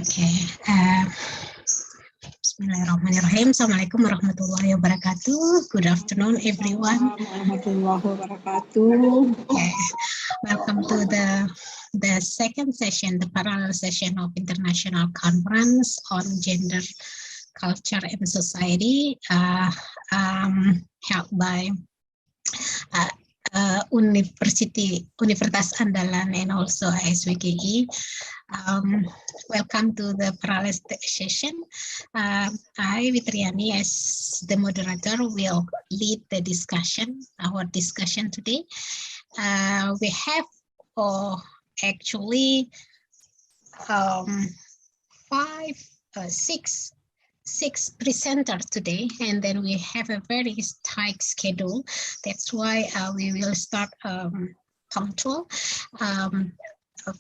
Okay. Bismillahirrahmanirrahim. Assalamualaikum warahmatullahi wabarakatuh. Good afternoon, everyone. Warahmatullahi wabarakatuh. Okay. Welcome to the second session, the parallel session of International Conference on Gender, Culture, and Society, held by Universitas Andalan and also ICGCS. Welcome to the parallel session. I, Vitriani, as the moderator, will lead the discussion, our discussion today. We have actually six presenters today, and then we have a very tight schedule. That's why we will start punctual.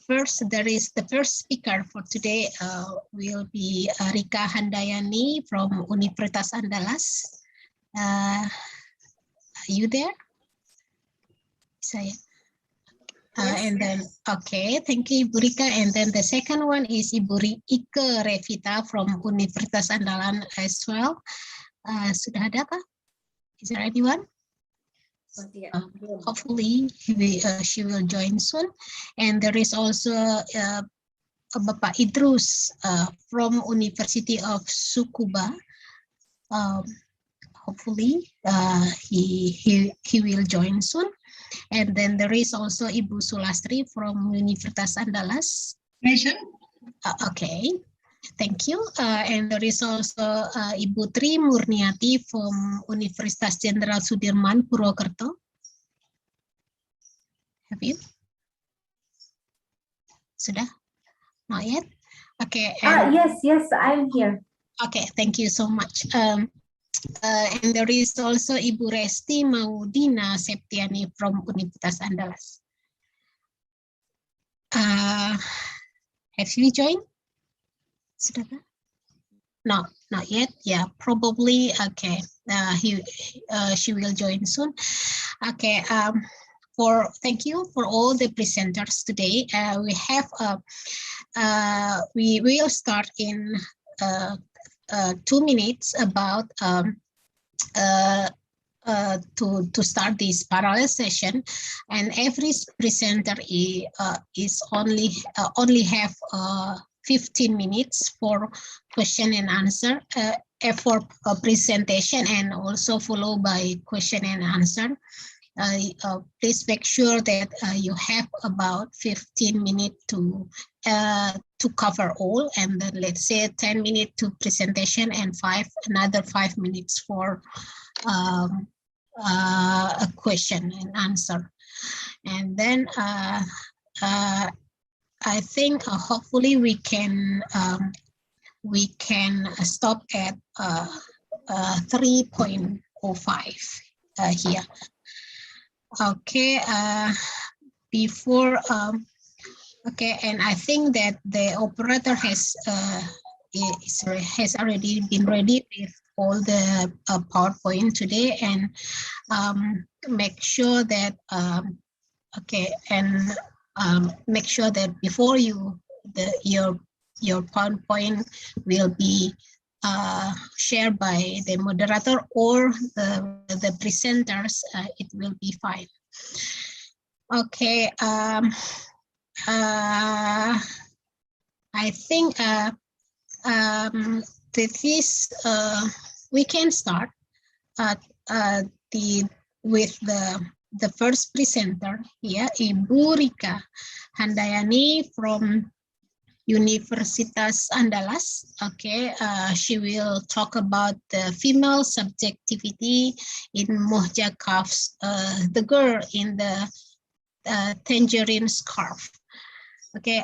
First, there is the first speaker for today will be Rika Handayani from Universitas Andalas. Are you there? Saya. And then, okay, thank you, Ibu Rika. And then the second one is Ibu Ike Revita from Universitas Andalan as well. Sudah ada kah? Is there anyone? Hopefully, she will join soon. And there is also Bapak Idrus from University of Tsukuba. Hopefully, he will join soon. And then there is also Ibu Sulastri from Universitas Andalas. Okay, thank you. And there is also Ibu Tri Murniati from Universitas Jenderal Sudirman, Purwokerto. Have you? Sudah? Not yet? Okay. And, yes, I'm here. Okay, thank you so much. And there is also Ibu Resti Maudina Septiani from Universitas Andalas. Have you joined? No, not yet. Yeah, probably. Okay, she will join soon. Okay. Thank you for all the presenters today. We have we will start in 2 minutes about to start this parallel session, and every presenter is only have 15 minutes for question and answer, for a presentation, and also followed by question and answer. Please make sure that you have about 15 minutes to cover all, and then let's say 10 minutes to presentation and another 5 minutes for a question and answer. And then I think hopefully we can stop at 3.05 here. Okay, okay, and I think that the operator has already been ready with all the PowerPoint today, and make sure that okay, and make sure that before your PowerPoint will be shared by the moderator or the presenters, it will be fine. Okay, I think we can start with the first presenter here, Ibu Rika Handayani from Universitas Andalas. Okay, she will talk about the female subjectivity in Mohja Kaf's The Girl in the Tangerine Scarf. Okay,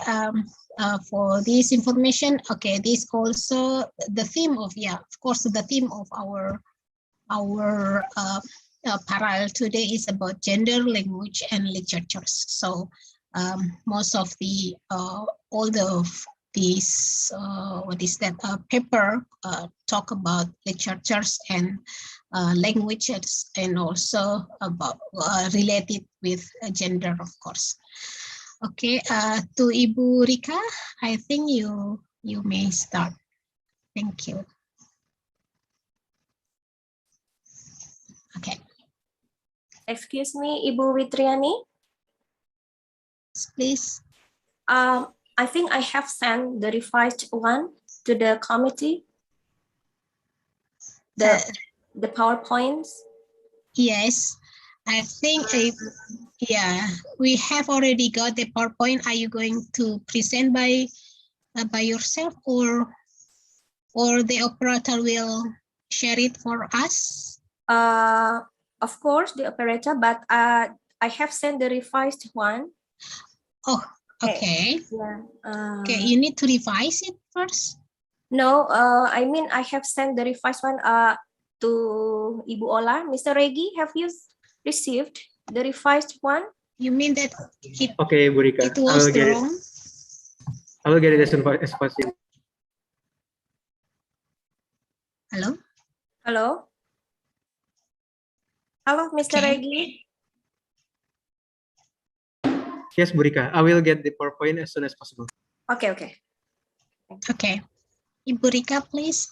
for this information, okay, this also the theme of, of course, the theme of our parallel today is about gender, language, and literatures. So most of the all of these paper talk about literatures and languages, and also about related with gender, of course. Okay, to Ibu Rika, I think you you may start. Thank you. Okay. Excuse me, Ibu Witriani. Please. I think I have sent the revised one to the committee. The PowerPoints. Yes, I think yeah, we have already got the PowerPoint. Are you going to present by yourself, or the operator will share it for us? Of course, the operator, but I have sent the revised one. Oh, okay. Yeah. Okay, you need to revise it first. No, I mean I have sent the revised one to Ibu Ola. Mr. Regi, have you received the revised one? You mean that it, okay, Burika. it was wrong? I will get it as soon as possible. Hello? Hello? Hello, Mr. Okay. Regi? Yes, Burika. I will get the PowerPoint as soon as possible. Okay, okay. Okay. Ibu Rika, please.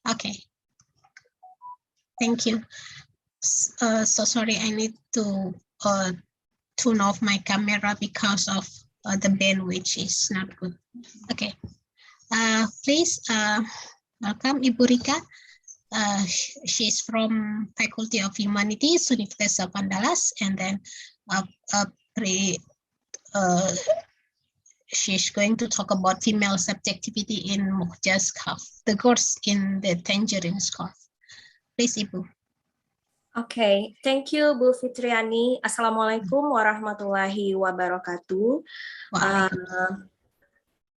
Okay. Thank you. So sorry, I need to turn off my camera because of the bandwidth is not good. Okay. Please welcome Ibu Rika. She's from Faculty of Humanities, Universitas of Andalas, and then she's going to talk about female subjectivity in Mukhja scarf, the girls in the tangerine scarf. Please, Ibu. Okay, thank you Bu Fitriani. Assalamualaikum warahmatullahi wabarakatuh.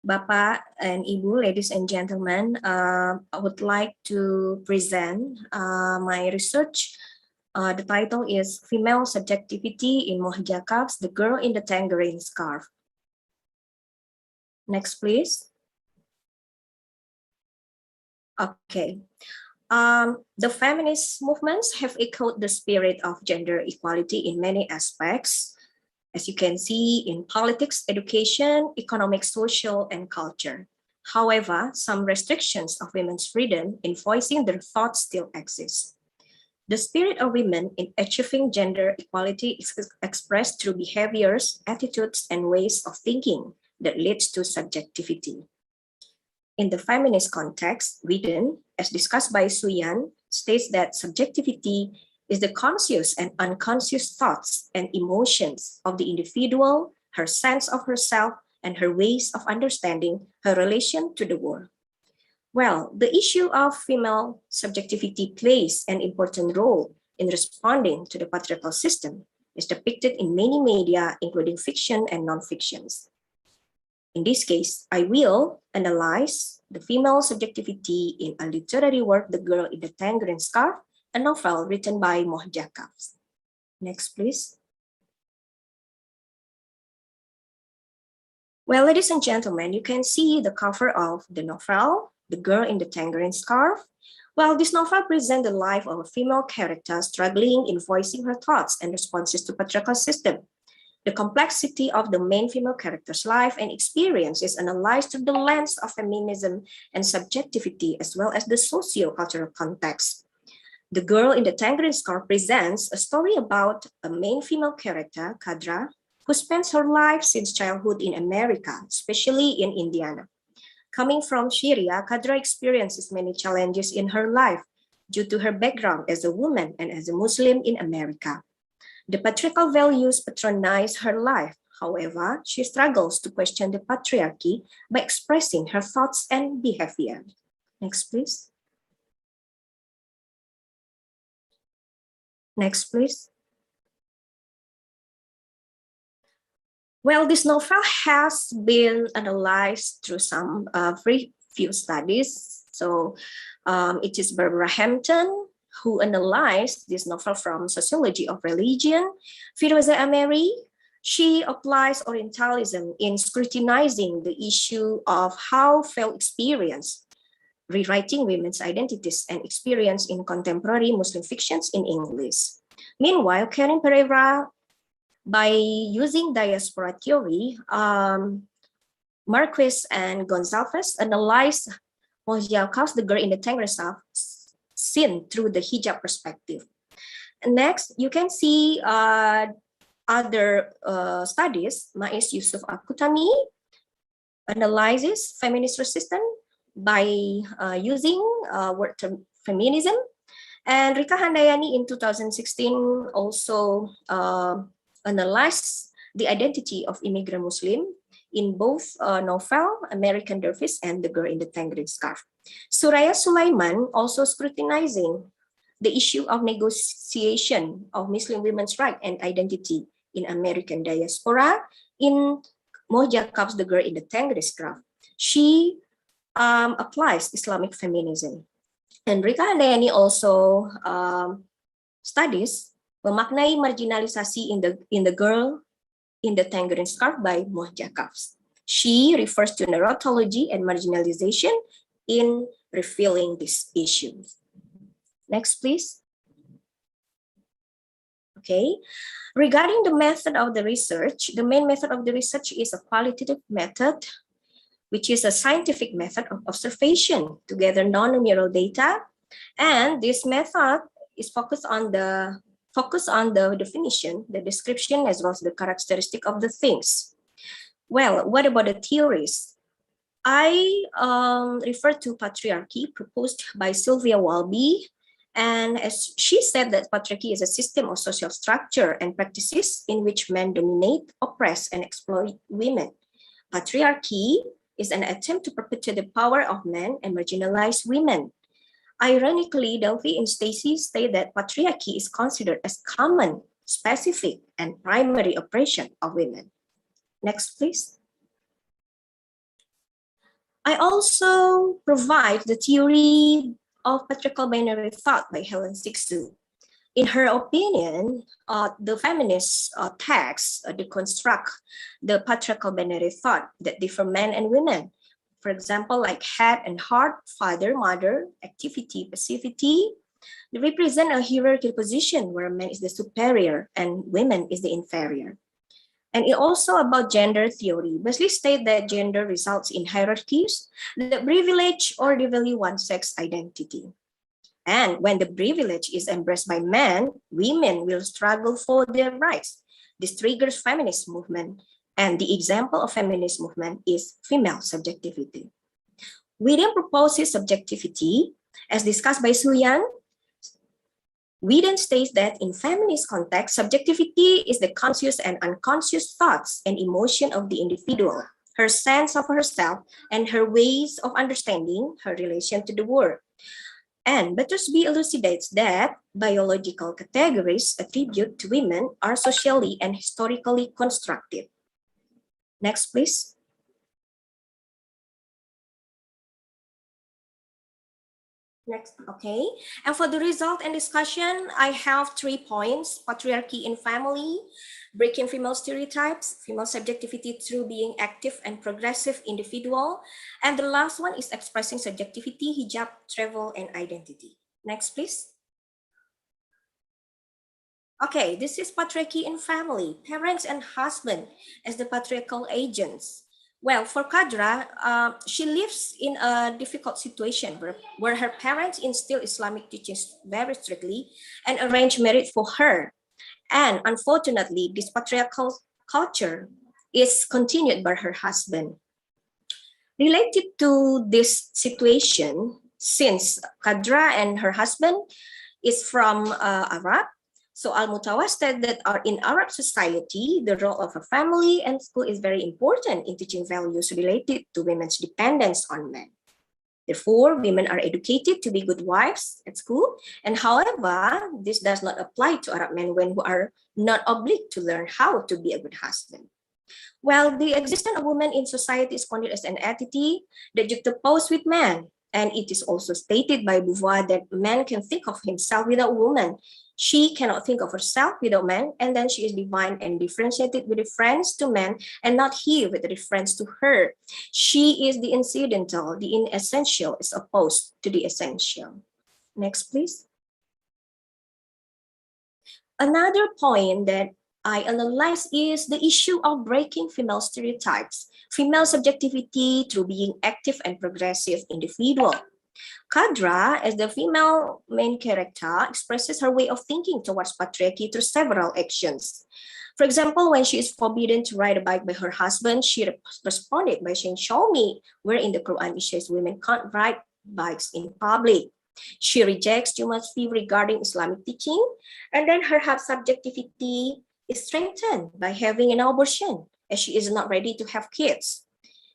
Bapak and Ibu, ladies and gentlemen, I would like to present my research. The title is Female Subjectivity in Mohjakafs, the Girl in the Tangerine Scarf. Next, please. Okay. The feminist movements have echoed the spirit of gender equality in many aspects, as you can see in politics, education, economic, social, and culture. However, some restrictions of women's freedom in voicing their thoughts still exist. The spirit of women in achieving gender equality is expressed through behaviors, attitudes, and ways of thinking that leads to subjectivity. In the feminist context, Whedon, as discussed by Suyan, states that subjectivity is the conscious and unconscious thoughts and emotions of the individual, her sense of herself, and her ways of understanding her relation to the world. Well, the issue of female subjectivity plays an important role in responding to the patriarchal system, as depicted in many media, including fiction and non-fictions. In this case, I will analyze the female subjectivity in a literary work, The Girl in the Tangerine Scarf, a novel written by Mohjakafs. Next, please. Well, ladies and gentlemen, you can see the cover of the novel, The Girl in the Tangerine Scarf. Well, this novel presents the life of a female character struggling in voicing her thoughts and responses to patriarchal system. The complexity of the main female character's life and experience is analyzed through the lens of feminism and subjectivity, as well as the socio-cultural context. The Girl in the Tangerine Scarf presents a story about a main female character, Kadra, who spends her life since childhood in America, especially in Indiana. Coming from Syria, Kadra experiences many challenges in her life, due to her background as a woman and as a Muslim in America. The patriarchal values patronize her life. However, she struggles to question the patriarchy by expressing her thoughts and behavior. Next, please. Next, please. Well, this novel has been analyzed through some very few studies. So it is Barbara Hampton who analyzed this novel from sociology of religion. Firoza Ameri, she applies Orientalism in scrutinizing the issue of how female experience rewriting women's identities and experience in contemporary Muslim fictions in English. Meanwhile, Karen Pereira, by using diaspora theory, Marquez and Gonzalez analyzed Mojalkav's The Girl in the Tangled South seen through the hijab perspective. And next, you can see other studies. Mais Yusuf Akutami analyzes feminist resistance by using word term feminism. And Rika Handayani in 2016 also analyzed the identity of immigrant Muslim in both novel American Dervish and The Girl in the Tangled Scarf. Suraya Sulaiman also scrutinizing the issue of negotiation of Muslim women's rights and identity in American diaspora in Mojalkav's The Girl in the Tangled Scarf. She applies Islamic feminism. And Rika Handayani also studies memaknai marginalisasi in the Girl in the Tangerine Scarf by Mojalkav. She refers to narratology and marginalization in revealing this issue. Next, please. Okay. Regarding the method of the research, the main method of the research is a qualitative method, which is a scientific method of observation to gather non-numeral data. And this method is focused on the definition, the description, as well as the characteristic of the things. Well, what about the theories? I refer to patriarchy proposed by Sylvia Walby. And as she said that patriarchy is a system of social structure and practices in which men dominate, oppress, and exploit women. Patriarchy is an attempt to perpetuate the power of men and marginalize women. Ironically, Delphi and Stacy state that patriarchy is considered as common, specific, and primary oppression of women. Next, please. I also provide the theory of patriarchal binary thought by Helen Sixu. In her opinion, the feminist texts deconstruct the patriarchal binary thought that differ men and women. For example, like head and heart, father, mother, activity, passivity. They represent a hierarchical position where man is the superior and women is the inferior. And it also about gender theory. Wesley states that gender results in hierarchies that privilege or devalue one's sex identity. And when the privilege is embraced by men, women will struggle for their rights. This triggers feminist movement. And the example of feminist movement is female subjectivity. Whedon proposes subjectivity, as discussed by Suyan. Whedon states that in feminist context, subjectivity is the conscious and unconscious thoughts and emotion of the individual, her sense of herself, and her ways of understanding her relation to the world. And Battersby elucidates that biological categories attributed to women are socially and historically constructed. Next, please. Next, okay. And for the result and discussion, I have 3 points: patriarchy in family, breaking female stereotypes, female subjectivity through being active and progressive individual. And the last one is expressing subjectivity, hijab, travel, and identity. Next, please. Okay, this is patriarchy in family, parents and husband as the patriarchal agents. Well, for Kadra, she lives in a difficult situation where her parents instill Islamic teachings very strictly and arrange marriage for her. And unfortunately, this patriarchal culture is continued by her husband. Related to this situation, Since Kadra and her husband is from Arab, so Al-Mutawa said that in Arab society, the role of a family and school is very important in teaching values related to women's dependence on men. Therefore, women are educated to be good wives at school. And however, this does not apply to Arab men who are not obliged to learn how to be a good husband. Well, the existence of women in society is considered as an entity that juxtaposed with men. And it is also stated by Beauvoir that man can think of himself without woman. She cannot think of herself without man, and then she is divine and differentiated with reference to man, and not he with reference to her. She is the incidental, the inessential is opposed to the essential. Next, please. Another point that I analyze is the issue of breaking female stereotypes, female subjectivity through being active and progressive individual. Kadra, as the female main character, expresses her way of thinking towards patriarchy through several actions. For example, when she is forbidden to ride a bike by her husband, she responded by saying, "Show me where in the Quran it says women can't ride bikes in public." She rejects too much view regarding Islamic teaching, and then her subjectivity is strengthened by having an abortion, as she is not ready to have kids.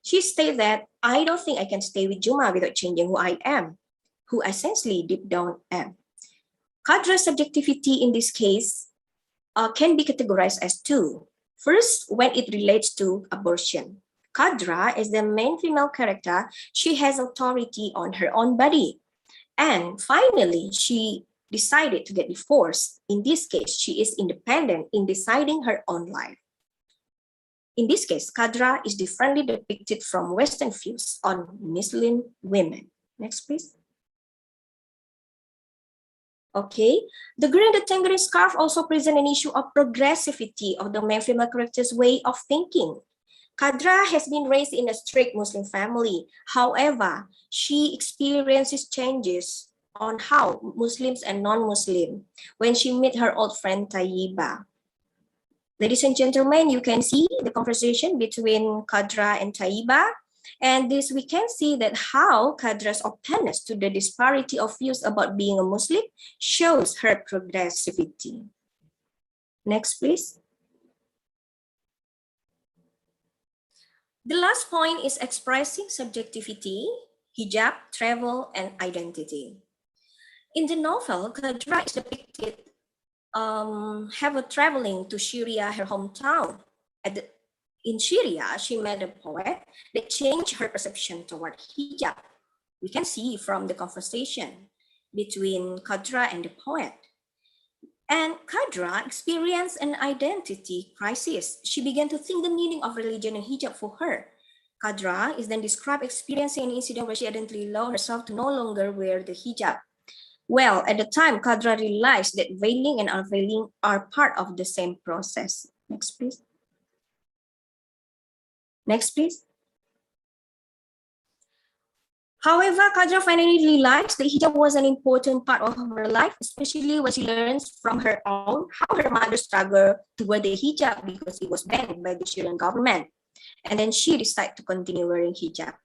She states that, "I don't think I can stay with Juma without changing who I am, who I essentially deep down am." Kadra's subjectivity in this case can be categorized as two. First, when it relates to abortion. Kadra, as the main female character, she has authority on her own body. And finally, she decided to get divorced. In this case, she is independent in deciding her own life. In this case, Kadra is differently depicted from Western views on Muslim women. Next, please. Okay, the green and the tangerine scarf also present an issue of progressivity of the main female character's way of thinking. Kadra has been raised in a strict Muslim family. However, she experiences changes on how Muslims and non-Muslim when she met her old friend Tayyiba. Ladies and gentlemen, you can see the conversation between Kadra and Tayyiba. And this we can see that how Kadra's openness to the disparity of views about being a Muslim shows her progressivity. Next, please. The last point is expressing subjectivity, hijab, travel, and identity. In the novel, Kadra is depicted traveling to Syria, her hometown. In Syria, she met a poet that changed her perception toward hijab. We can see from the conversation between Kadra and the poet. And Kadra experienced an identity crisis. She began to think the meaning of religion and hijab for her. Kadra is then described experiencing an incident where she accidentally allowed herself to no longer wear the hijab. Well, at the time, Kadra realized that veiling and unveiling are part of the same process. Next, please. Next, please. However, Kadra finally realized that hijab was an important part of her life, especially when she learns from her own how her mother struggled to wear the hijab because it was banned by the Syrian government. And then she decided to continue wearing hijab.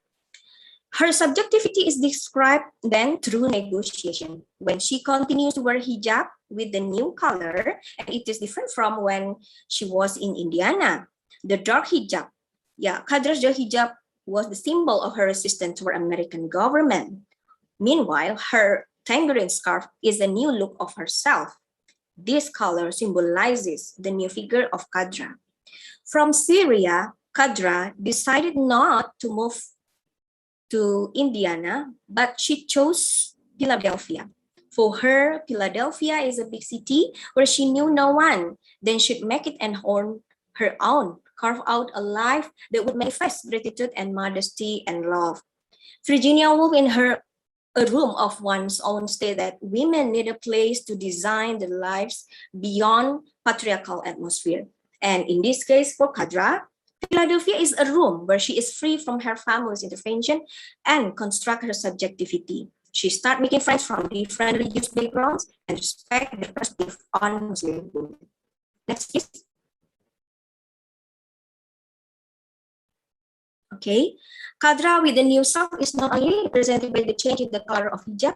Her subjectivity is described then through negotiation. When she continues to wear hijab with the new color, and it is different from when she was in Indiana, the dark hijab. Yeah, Kadra's dark hijab was the symbol of her resistance toward American government. Meanwhile, her tangerine scarf is a new look of herself. This color symbolizes the new figure of Kadra. From Syria, Kadra decided not to move to Indiana, but she chose Philadelphia. For her, Philadelphia is a big city where she knew no one. Then she'd make it and own her own, carve out a life that would manifest gratitude and modesty and love. Virginia Woolf, in her A Room of One's Own, stated that women need a place to design their lives beyond patriarchal atmosphere. And in this case, for Kadra, Philadelphia is a room where she is free from her family's intervention and construct her subjectivity. She starts making friends from different religious backgrounds and respect the perspective on Muslim women. Next, please. Okay, Kadra with the new self is not only represented by the change in the color of hijab,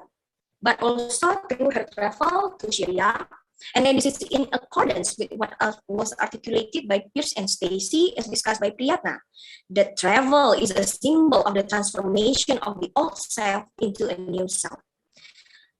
but also through her travel to Syria. And then this is in accordance with what was articulated by Pierce and Stacy, as discussed by Priyatna. The travel is a symbol of the transformation of the old self into a new self.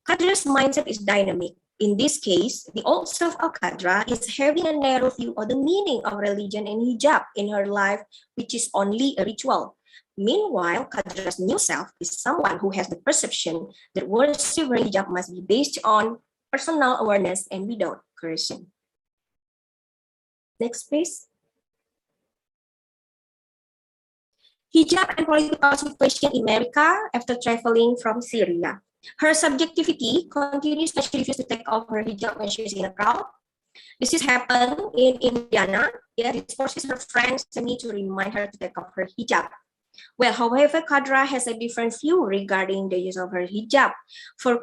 Kadra's mindset is dynamic. In this case, the old self of Kadra is having a narrow view of the meaning of religion and hijab in her life, which is only a ritual. Meanwhile, Kadra's new self is someone who has the perception that worship or hijab must be based on personal awareness and without coercion. Next, please. Hijab and political situation in America after traveling from Syria. Her subjectivity continues as she refuses to take off her hijab when she is in a crowd. This is happened in Indiana. Yeah, this forces her friends to me to remind her to take off her hijab. Well, however, Kadra has a different view regarding the use of her hijab. For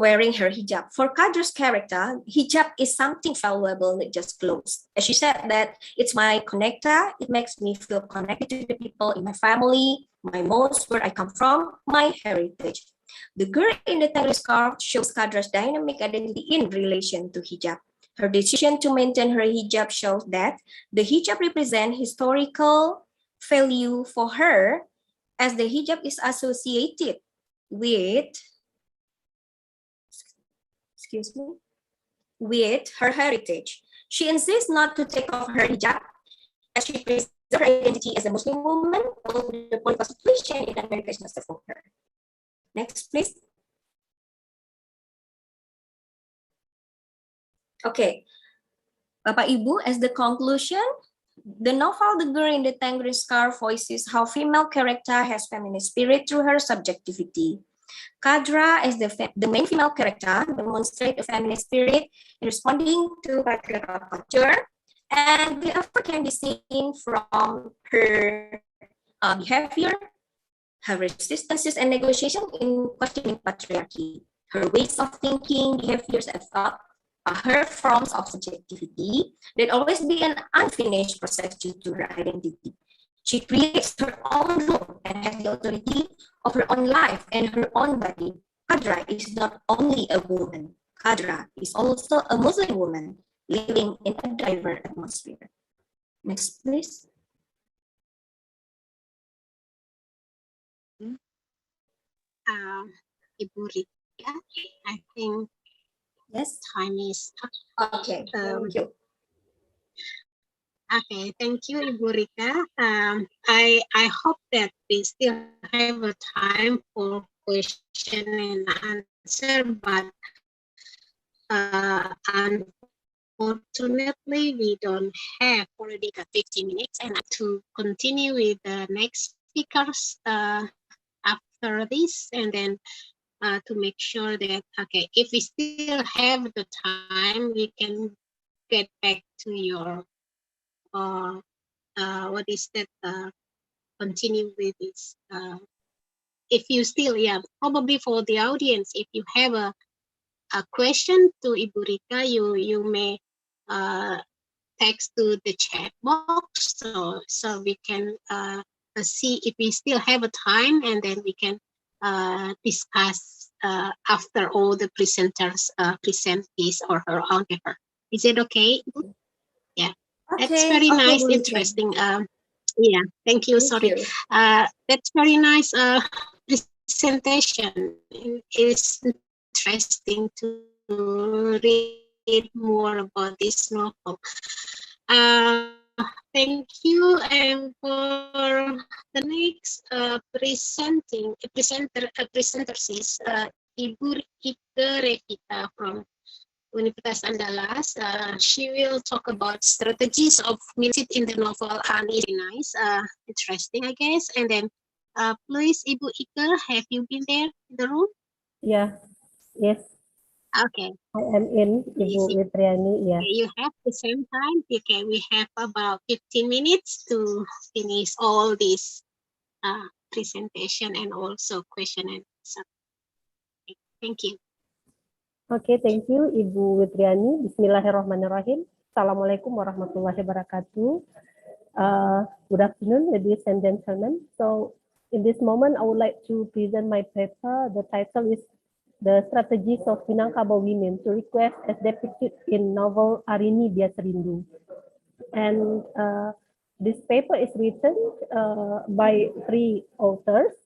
wearing her hijab. For Kadra's character, hijab is something valuable, not just clothes. As she said that it's my connector, it makes me feel connected to the people in my family, my most, where I come from, my heritage. The girl in the tangled scarf shows Kadra's dynamic identity in relation to hijab. Her decision to maintain her hijab shows that the hijab represents historical value for her, as the hijab is associated with with her heritage. She insists not to take off her hijab as she preserves her identity as a Muslim woman, although the political situation in America is not safe for her. Next, please. Okay, Bapak Ibu, as the conclusion, the novel The Girl in the Tangled Scarf voices how female character has feminine spirit through her subjectivity. Kadra, as the main female character, demonstrates a feminine spirit in responding to patriarchal culture, and the effort can be seen from her behavior, her resistances and negotiation in questioning patriarchy, her ways of thinking, behaviors, and thought, her forms of subjectivity that always be an unfinished process due to her identity. She creates her own rule and has the authority of her own life and her own body. Kadra is not only a woman. Kadra is also a Muslim woman living in a diverse atmosphere. Next, please. Ibu Rika, I think Yes. time is up. Okay. Thank you. Okay, thank you, Ibu Rika. I hope that we still have a time for question and answer, but unfortunately, we don't have already got 15 minutes, and to continue with the next speakers after this, and then to make sure that, okay, if we still have the time, we can get back to your what is that, continue with this. If you still, yeah, probably for the audience, if you have a question to Ibu Rika, you may text to the chat box, so we can see if we still have a time, and then we can discuss after all the presenters present his or her own paper. Is it okay? Yeah, Okay. that's very nice, Bu Rika. interesting. Yeah, thank you. Sorry. You. That's very nice presentation. It's interesting to read more about this novel. Thank you. And for the next presenters is Ibu Ike Revita from Universitas Andalas. She will talk about strategies of military in the novel, and it's nice, interesting, I guess. And then, please, Ibu Ike, have you been there in the room? Yeah, yes, Okay. I am in, Ibu Witriani, yeah. Okay, you have the same time. Okay, we have about 15 minutes to finish all this presentation and also question and answer. Okay, thank you. Okay, thank you, Ibu Witriani. Bismillahirrahmanirrahim. Assalamualaikum warahmatullahi wabarakatuh. Good afternoon, ladies and gentlemen. So in this moment, I would like to present my paper. The title is The Strategies of Minangkabau Women to Request as Depicted in Novel Arini Bias Rindu. And this paper is written by 3 authors,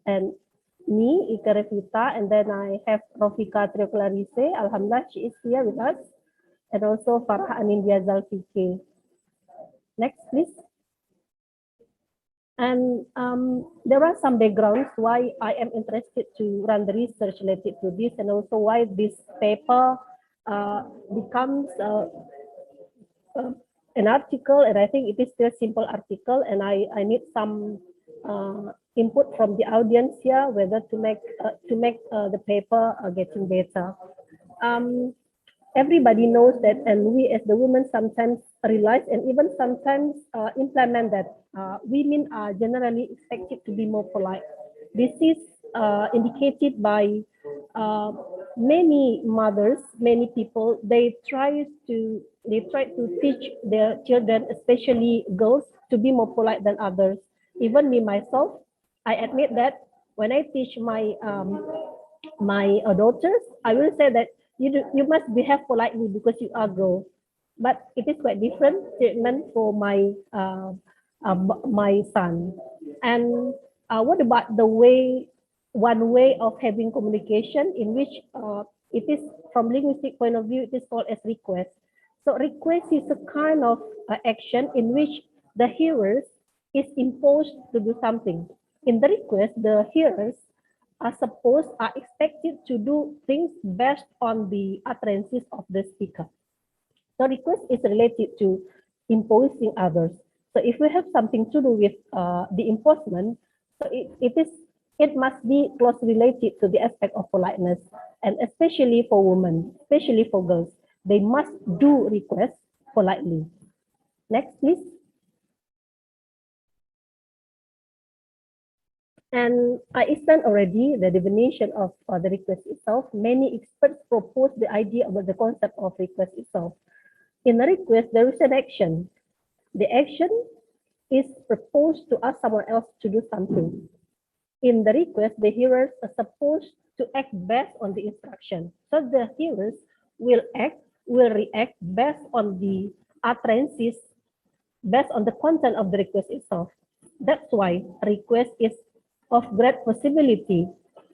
and me, Ika Revita, and then I have Rofika Trioclarise. Alhamdulillah, she is here with us, and also Farah Anindya Zalfike. Next, please. And there are some backgrounds why I am interested to run the research related to this, and also why this paper becomes an article, and I think it is still a simple article, and I need some input from the audience here, whether to make the paper getting better. Everybody knows that, and we as the women sometimes realize and even sometimes implement that women are generally expected to be more polite. This is indicated by many mothers, many people. They try to teach their children, especially girls, to be more polite than others. Even me myself, I admit that when I teach my daughters, I will say that you must behave politely because you are girl. But it is quite different treatment for my my son. And what about the one way of having communication in which it is from linguistic point of view, it is called as request. So request is a kind of action in which the hearers is imposed to do something. In the request, the hearers are expected to do things based on the utterances of the speaker. So request is related to imposing others. So if we have something to do with the imposement, so it must be closely related to the aspect of politeness, and especially for women, especially for girls, they must do requests politely. Next, please. And I explained already the definition of the request itself. Many experts propose the idea about the concept of request itself. In a request, there is an action. The action is proposed to ask someone else to do something. In the request, the hearers are supposed to act based on the instruction. So the hearers will react based on the utterances, based on the content of the request itself. That's why request is of great possibility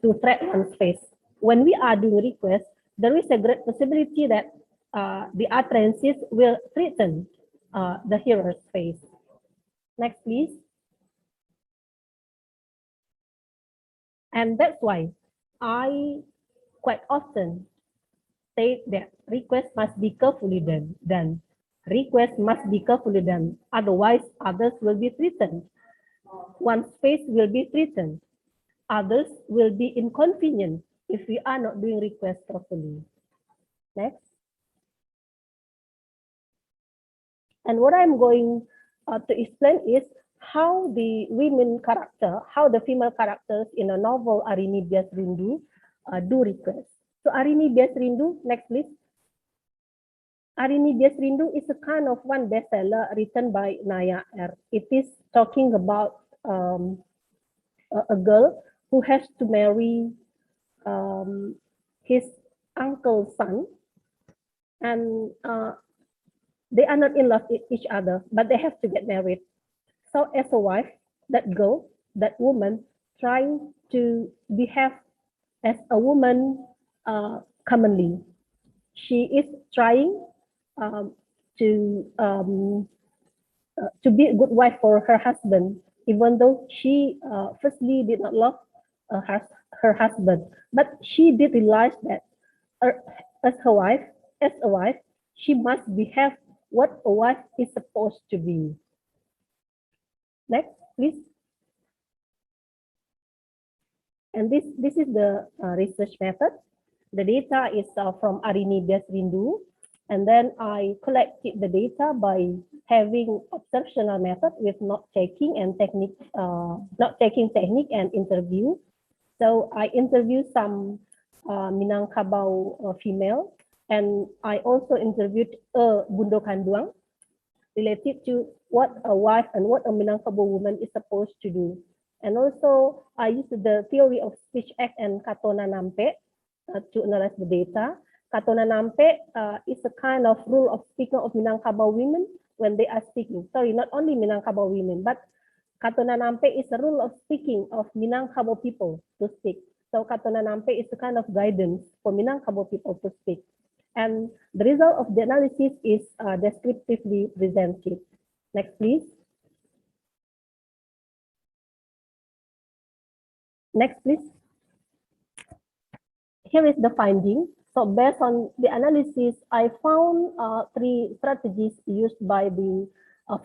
to threat one's face. When we are doing request, there is a great possibility that the utterances will threaten the hearer's face. Next, please. And that's why I quite often state that requests must be carefully done. Requests must be carefully done, otherwise others will be threatened. One's face will be threatened. Others will be inconvenienced if we are not doing requests properly. Next. And what I'm going to explain is how the female characters in a novel Arini Bias Rindu do requests. So Arini Bias Rindu, next please. Arini Bias Rindu is a kind of one bestseller written by Naya R. It is talking about a girl who has to marry his uncle's son, and they are not in love with each other, but they have to get married. So as a wife, that girl, that woman, trying to behave as a woman commonly. She is trying to be a good wife for her husband, even though she firstly did not love her husband. But she did realize that as a wife, she must behave what a wife is supposed to be. Next, please. And this is the research method. The data is from Arini Bias Rindu, and then I collected the data by having observational method with note-taking technique and interview. So I interviewed some Minangkabau female, and I also interviewed Bundo Kanduang. related to what a wife and what a Minangkabau woman is supposed to do. And also, I used the theory of speech act and Katona Nampe to analyze the data. Katona Nampe is a kind of rule of speaking of Minangkabau women when they are speaking. Sorry, not only Minangkabau women, but Katona Nampe is a rule of speaking of Minangkabau people to speak. So Katona Nampe is a kind of guidance for Minangkabau people to speak. And the result of the analysis is descriptively presented. Next, please. Next, please. Here is the finding. So based on the analysis, I found 3 strategies used by the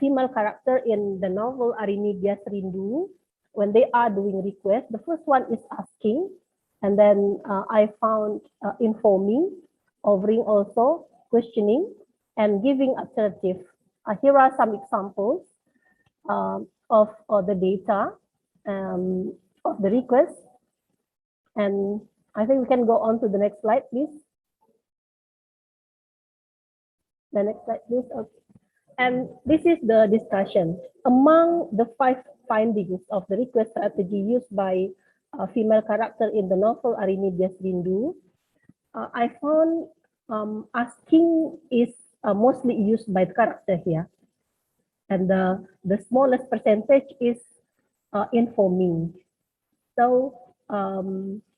female character in the novel Arini Bias Rindu when they are doing requests. The first one is asking, and then I found informing, offering also, questioning, and giving alternative. Here are some examples of the data of the request. And I think we can go on to the next slide, please. The next slide, please. Okay. And this is the discussion. Among the 5 findings of the request strategy used by a female character in the novel Arini Bias Rindu, I found asking is mostly used by the character here. And the smallest percentage is informing. So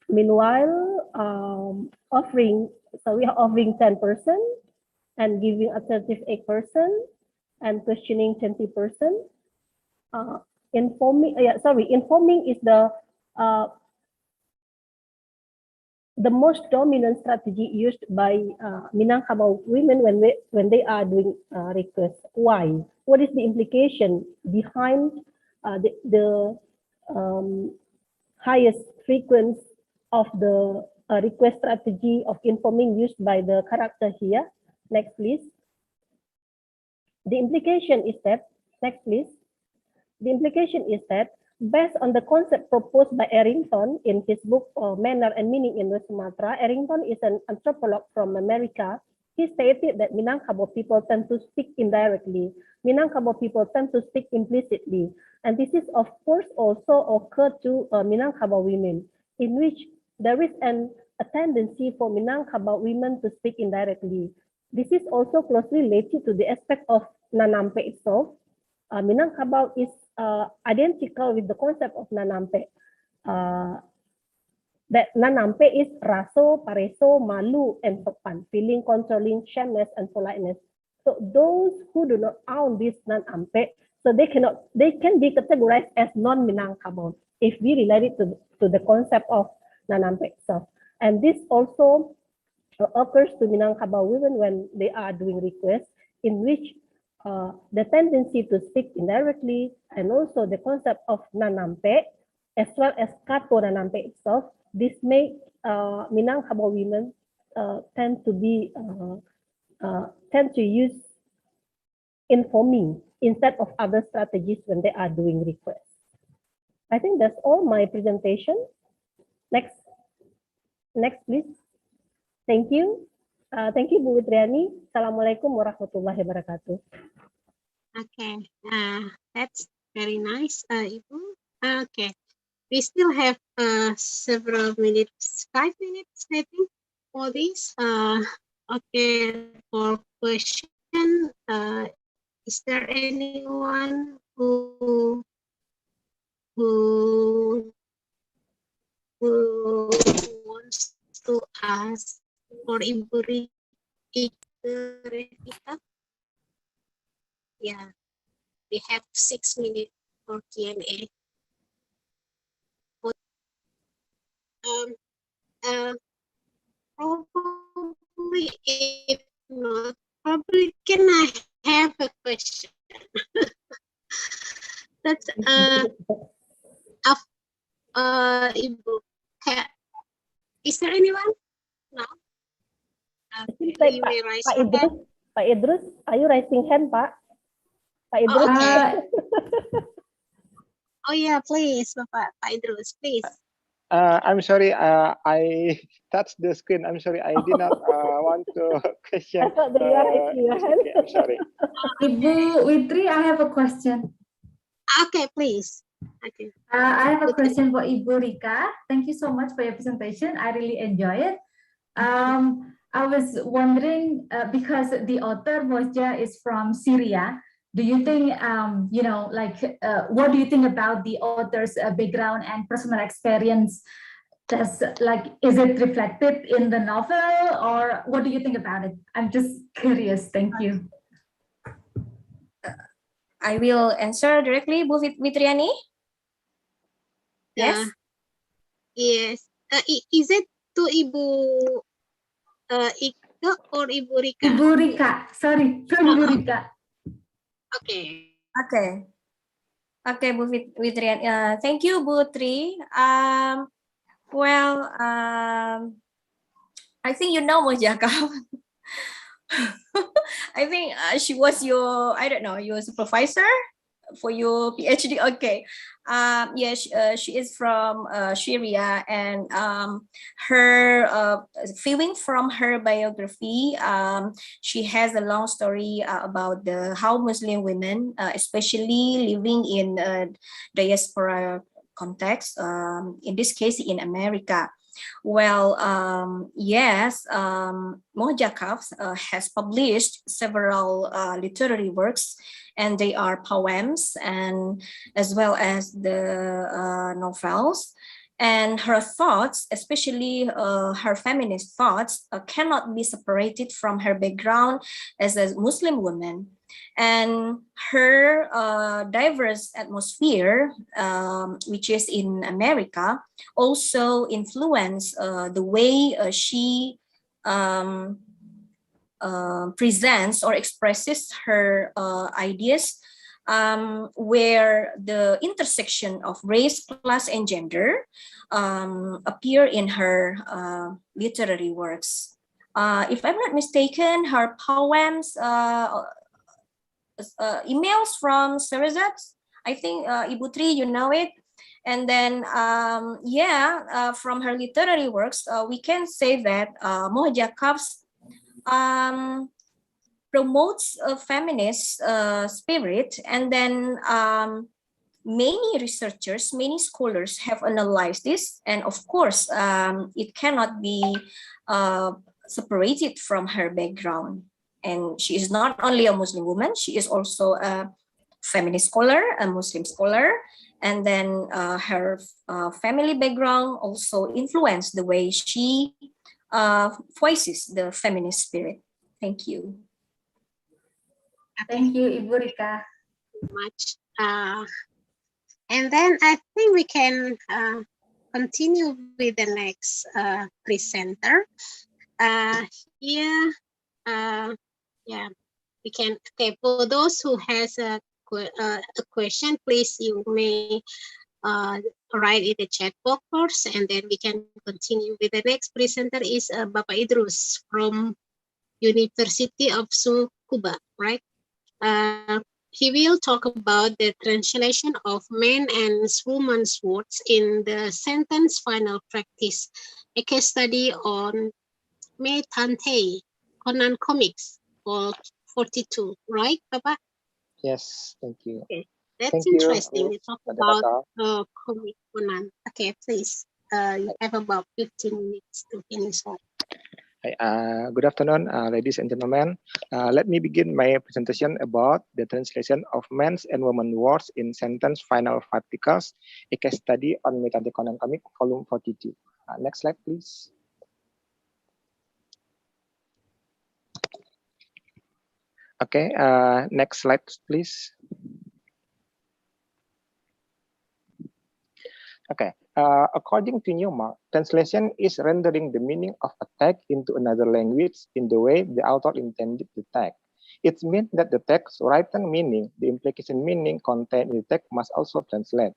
meanwhile, offering, so we are offering 10% and giving alternative 8% and questioning 20%. Informing is the most dominant strategy used by Minangkabau women when they are doing requests. Why? What is the implication behind the highest frequency of the request strategy of informing used by the character here? Next, please. The implication is that, next, please. The implication is that based on the concept proposed by Errington in his book Manner and Meaning in West Sumatra, Errington is an anthropologist from America. He stated that Minangkabau people tend to speak indirectly. Minangkabau people tend to speak implicitly. And this is, of course, also occurred to Minangkabau women, in which there is a tendency for Minangkabau women to speak indirectly. This is also closely related to the aspect of Nanampe itself. Minangkabau is identical with the concept of Nanampe. That Nanampe is raso, pareso, malu, and sopan, feeling, controlling, shameless, and politeness. So those who do not own this Nanampe, so they can be categorized as non-Minangkabau if we relate it to the concept of Nanampe itself. And this also occurs to Minangkabau women when they are doing requests, in which the tendency to speak indirectly and also the concept of Nanampe as well as Kato Nanampe itself, this makes Minangkabau women tend to use informing instead of other strategies when they are doing requests. I think that's all my presentation. Next, please. Thank you. Thank you, Bu Witriani. Assalamualaikum warahmatullahi wabarakatuh. Okay, that's very nice, Ibu. Okay, we still have several minutes, 5 minutes, I think, for this. Okay, for question, is there anyone who wants to ask for Ibu Revita? Yeah, we have 6 minutes for Q&A. Probably, if not, probably can I have a question? That's Ibu. Is there anyone? No. Okay, you may raise your hand. Pak Idrus, are you raising hand, Pak? Pak Idrus. Okay. Oh yeah, please, Pak Idrus, please. I'm sorry, I touched the screen. I'm sorry, I did not want to I question. thought that you are raising your hand. Okay, I'm sorry. Ibu Witri, I have a question. Okay, please. Okay. I have a question for Ibu Rika. Thank you so much for your presentation. I really enjoy it. I was wondering, because the author Moja is from Syria, do you think, what do you think about the author's background and personal experience? Is it reflected in the novel, or what do you think about it? I'm just curious. Thank you. I will answer directly, Bu Fitriani. Yes. Yes. Is it to Ibu Ika or Ibu Rika? Ibu Rika, sorry, to Ibu Rika. Okay. Okay. Okay, Bu Fitriani. Thank you, Bu Tri. I think you know Mojaka. I think she was your, I don't know, your supervisor for your PhD. Okay. Yes, she is from Syria, and her viewing from her biography, she has a long story about how Muslim women, especially living in diaspora context, in this case in America. Well, yes, Mojakov has published several literary works, and they are poems and as well as the novels. And her thoughts, especially her feminist thoughts, cannot be separated from her background as a Muslim woman. And her diverse atmosphere, which is in America, also influence the way she presents or expresses her ideas, where the intersection of race, class, and gender appear in her literary works. If I'm not mistaken, her poems, emails from Sarazat, I think Ibu Tri, you know it. And then, from her literary works, we can say that Mojakov's promotes a feminist spirit, and then many researchers, many scholars have analyzed this, and of course, it cannot be separated from her background. And she is not only a Muslim woman, she is also a feminist scholar, a Muslim scholar, and then her family background also influenced the way she voices the feminist spirit. Thank you. Thank you, Ibu Rika. Much. And then I think we can continue with the next presenter. Yeah, we can. Okay, for those who has a question, please you may write in the chat box first, and then we can continue with the next presenter is Bapak Idrus from University of Tsukuba, right? He will talk about the translation of men and women's words in the sentence final practice, a case study on Me Tante, Conan Comics, for 42, right, Papa? Yes, thank you. Okay, that's Thank you, interesting. We talk about moderator. comic Conan. Okay, please. You have about 15 minutes to finish off. Good afternoon, ladies and gentlemen. Let me begin my presentation about the translation of men's and women's words in sentence final articles, a case study on Metante Conan Comic, volume 42. Next slide, please. Okay, next slide, please. Okay, according to Newmark, translation is rendering the meaning of a text into another language in the way the author intended the text. It means that the text written meaning, the implication meaning contained in the text must also translate.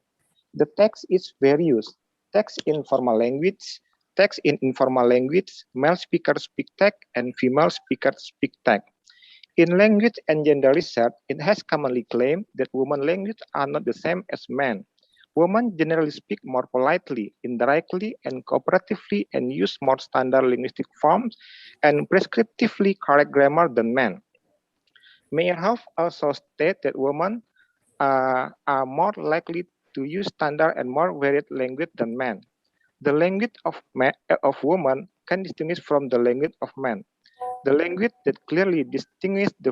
The text is various. Text in formal language, text in informal language, male speakers speak text and female speakers speak text. In language and gender research, it has commonly claimed that women language are not the same as men. Women generally speak more politely, indirectly, and cooperatively and use more standard linguistic forms and prescriptively correct grammar than men. Meyerhoff also stated that women are more likely to use standard and more varied language than men. The language of women can distinguish from the language of men. The language that clearly distinguishes the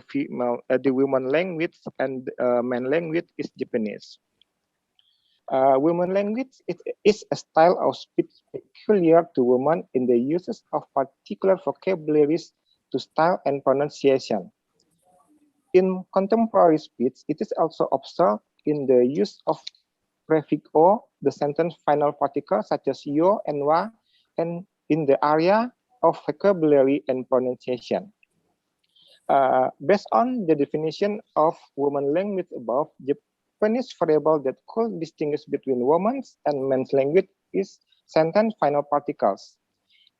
women language and men language is Japanese. Women language is a style of speech peculiar to women in the uses of particular vocabularies to style and pronunciation. In contemporary speech, it is also observed in the use of prefix o, the sentence final particle such as yo and wa, and in the area of vocabulary and pronunciation. Based on the definition of woman language above, Japanese variable that could distinguish between women's and men's language is sentence final particles.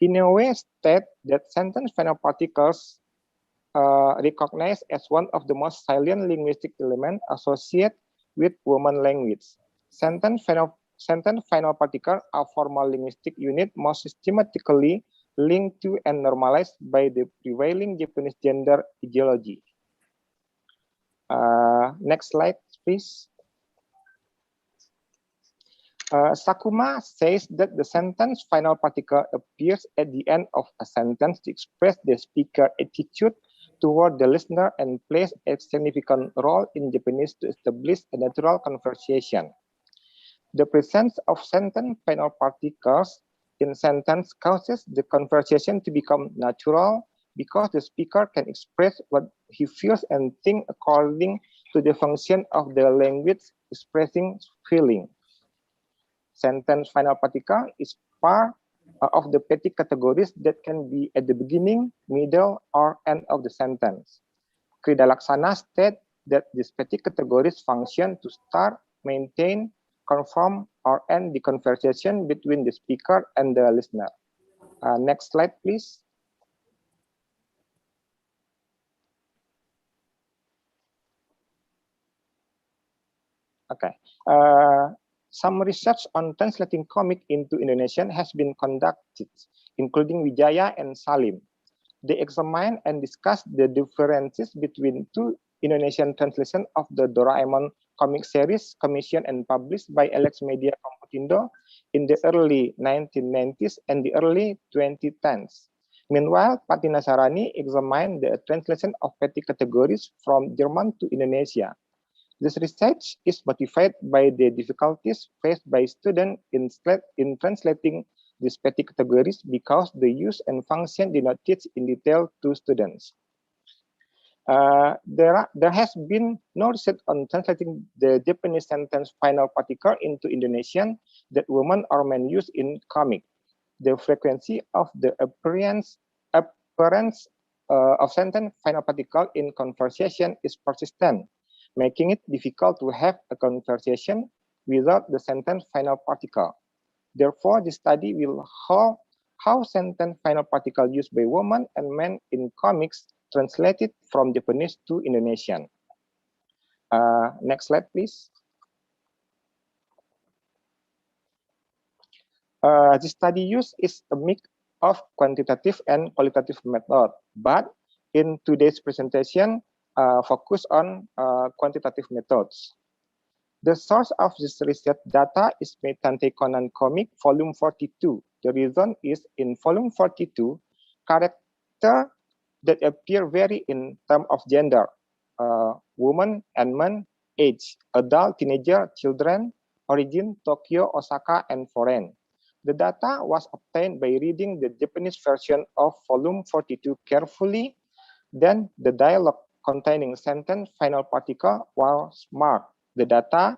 In a way, state that sentence final particles recognized as one of the most salient linguistic elements associated with woman language. Sentence final particles are formal linguistic unit most systematically linked to and normalized by the prevailing Japanese gender ideology. Next slide, please. Sakuma says that the sentence final particle appears at the end of a sentence to express the speaker attitude toward the listener and plays a significant role in Japanese to establish a natural conversation. The presence of sentence final particles in sentence causes the conversation to become natural because the speaker can express what he feels and thinks according to the function of the language expressing feeling. Sentence final particle is part of the petty categories that can be at the beginning, middle, or end of the sentence. Krida Laksana stated that these petty categories function to start, maintain, confirm, or end the conversation between the speaker and the listener. Next slide, please. Okay. Some research on translating comic into Indonesian has been conducted, including Wijaya and Salim. They examined and discussed the differences between two Indonesian translations of the Doraemon comic series commissioned and published by Alex Media Computindo in the early 1990s and the early 2010s. Meanwhile, Pati Nasarani examined the translation of petty categories from German to Indonesia. This research is motivated by the difficulties faced by students in translating these petty categories because the use and function did not teach in detail to students. There has been no research on translating the Japanese sentence final particle into Indonesian that women or men use in comic. The frequency of the appearance of sentence final particle in conversation is persistent, making it difficult to have a conversation without the sentence final particle. Therefore, this study will hold how sentence final particle used by women and men in comics translated from Japanese to Indonesian. Next slide, please. This study use is a mix of quantitative and qualitative method, but in today's presentation, focus on quantitative methods. The source of this research data is Metante Conan Comic, Volume 42. The reason is in Volume 42, characters that appear vary in terms of gender, woman and man, age, adult, teenager, children, origin, Tokyo, Osaka, and foreign. The data was obtained by reading the Japanese version of Volume 42 carefully, then the dialogue containing sentence final particle was marked. The data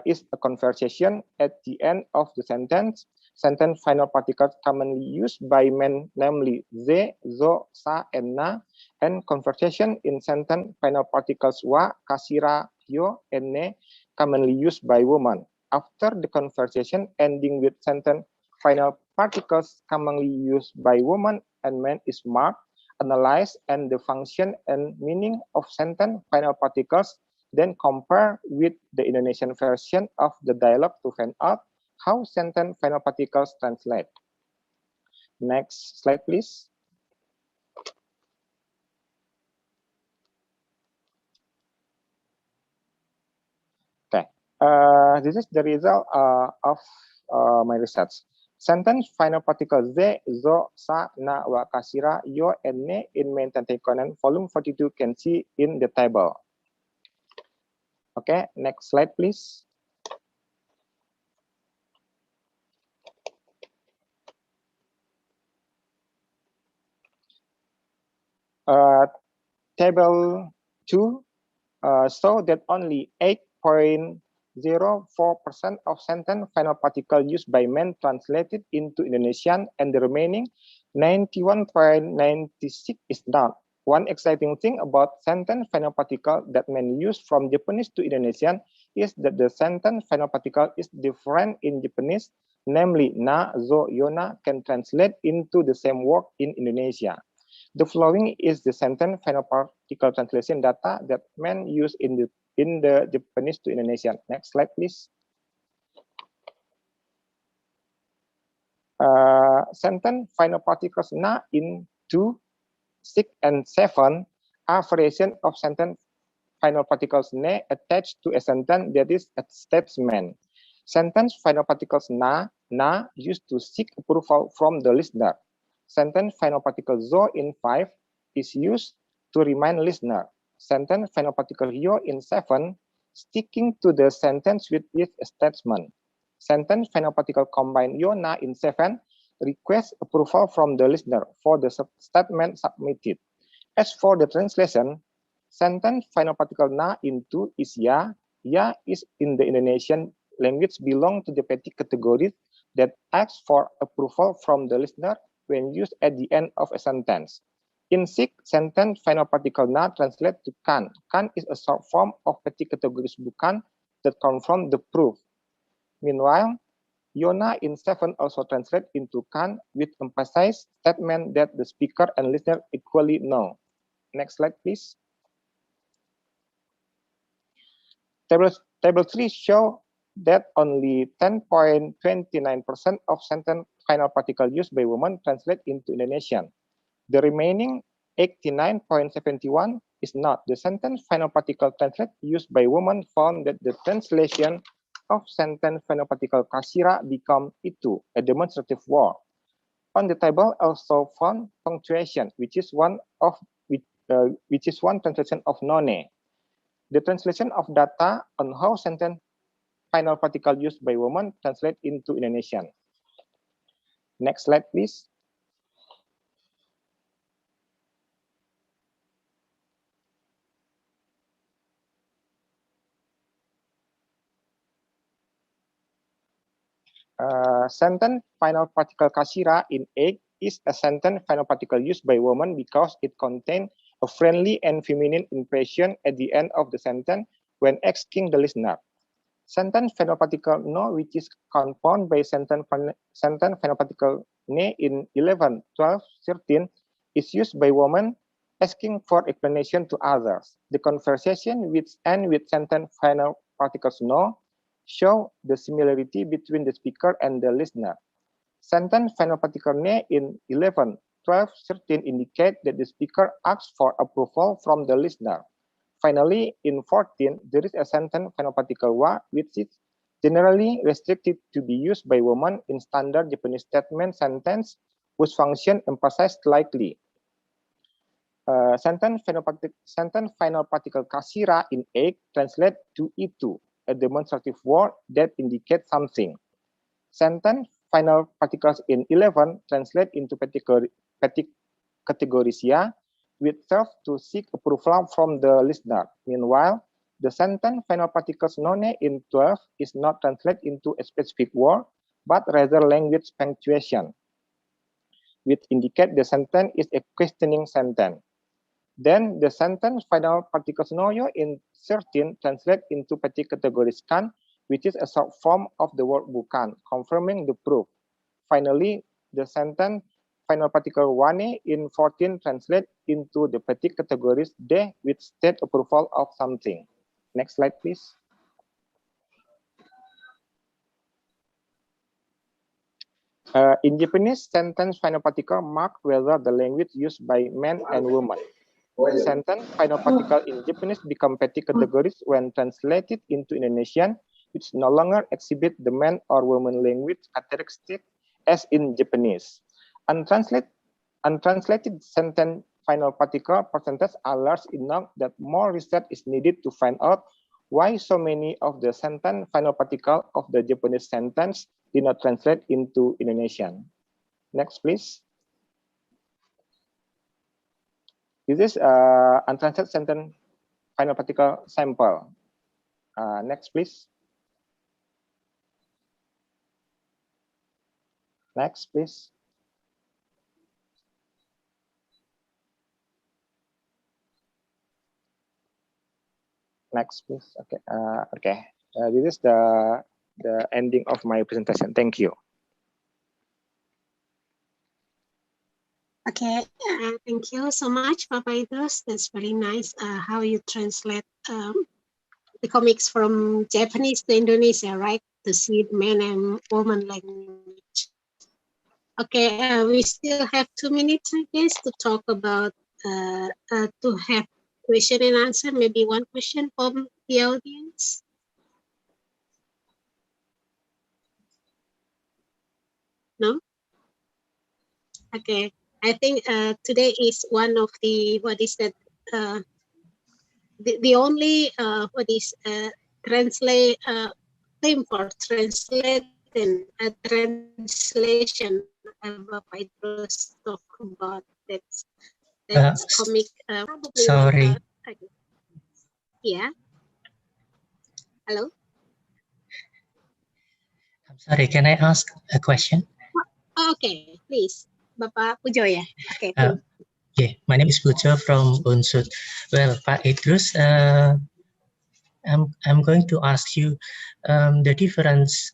is a conversation at the end of the sentence. Sentence final particles commonly used by men, namely ze, zo, sa, and na, and conversation in sentence final particles wa, kasira, yo, and ne, commonly used by women. After the conversation ending with sentence final particles commonly used by women and men is marked, analyzed, and the function and meaning of sentence final particles then compare with the Indonesian version of the dialogue to find out how sentence final particles translate. Next slide, please. Okay, this is the result of my research. Sentence final particles ze, zo, sa, na, wa, kasira, yo, and ne in main Tantekonen volume 42 can see in the table. Okay, next slide, please. Table 2 show that only 8.04% of sentence final particle used by men translated into Indonesian, and the remaining 91.96 is not. One exciting thing about sentence final particle that men use from Japanese to Indonesian is that the sentence final particle is different in Japanese, namely na, zo, yona can translate into the same word in Indonesia. The following is the sentence final particle translation data that men use in the Japanese to Indonesian. Next slide, please. Sentence final particles na in 2, 6, and 7 are variation of sentence final particles ne attached to a sentence that is a statement. Sentence final particles na used to seek approval from the listener. Sentence final particle zo in 5 is used to remind listener. Sentence final particle yo in 7 sticking to the sentence with its statement. Sentence final particle combined yo na in 7 request approval from the listener for the statement submitted. As for the translation, sentence final particle na in 2 is ya. Ya is in the Indonesian language belong to the petty categories that asks for approval from the listener when used at the end of a sentence. In 6, sentence final particle na translate to kan. Kan is a short form of petty categories bukan that confirm the proof. Meanwhile, yona in 7 also translate into kan with emphasized statement that the speaker and listener equally know. Next slide, please. Table 3 show that only 10.29% of sentence final particle used by women translate into Indonesian. The remaining 89.71 is not. The sentence final particle translate used by women found that the translation of sentence final particle kasira become itu, a demonstrative word. On the table also found punctuation, which is one translation of none. The translation of data on how sentence final particle used by women translate into Indonesian. Next slide, please. Sentence final particle kasira in 8 is a sentence final particle used by women because it contains a friendly and feminine impression at the end of the sentence when asking the listener. Sentence final particle no, which is compounded by sentence final particle ne in 11, 12, 13, is used by women asking for explanation to others. The conversation which ends with sentence final particles no show the similarity between the speaker and the listener. Sentence final particle ne in 11, 12, 13 indicate that the speaker asks for approval from the listener. Finally, in 14, there is a sentence final particle wa, which is generally restricted to be used by women in standard Japanese statement sentence whose function emphasized slightly. Sentence final particle kasira in 8 translate to itu, a demonstrative word that indicates something. Sentence final particles in 11 translate into categorisia, which serve to seek approval from the listener. Meanwhile, the sentence final particles none in 12 is not translated into a specific word, but rather language punctuation, which indicate the sentence is a questioning sentence. Then the sentence final particles noyo in 13 translate into petty categories kan, which is a short form of the word bukan, confirming the proof. Finally, the sentence final particle wane in 14 translate into the petty categories de, which state approval of something. Next slide, please. In Japanese, sentence final particle mark whether the language used by men and women. Sentence final particle in Japanese become petty categories when translated into Indonesian, which no longer exhibit the man or woman language characteristic as in Japanese. Untranslated sentence final particle percentage are large enough that more research is needed to find out why so many of the sentence final particle of the Japanese sentence did not translate into Indonesian. Next, please. This is untranslated sentence final particle sample. Next, please. Next, please. Next, please. Okay. Okay. This is the ending of my presentation. Thank you. Okay, thank you so much, Papa Idrus. That's very nice how you translate the comics from Japanese to Indonesia, right? To see man and woman language. Okay, we still have 2 minutes, I guess, to talk about, to have question and answer, maybe one question from the audience. No? Okay, I think today is one of the, what is that, the only, what is, translate, theme for translate and translation Bapak Idrus talk about that's comic. Probably, sorry. Yeah. Hello. I'm sorry, can I ask a question? Okay, please. Bapak Pujo ya. Okay. Yeah, my name is Pujo from Unsud. Well, Pak Idrus, I'm going to ask you the difference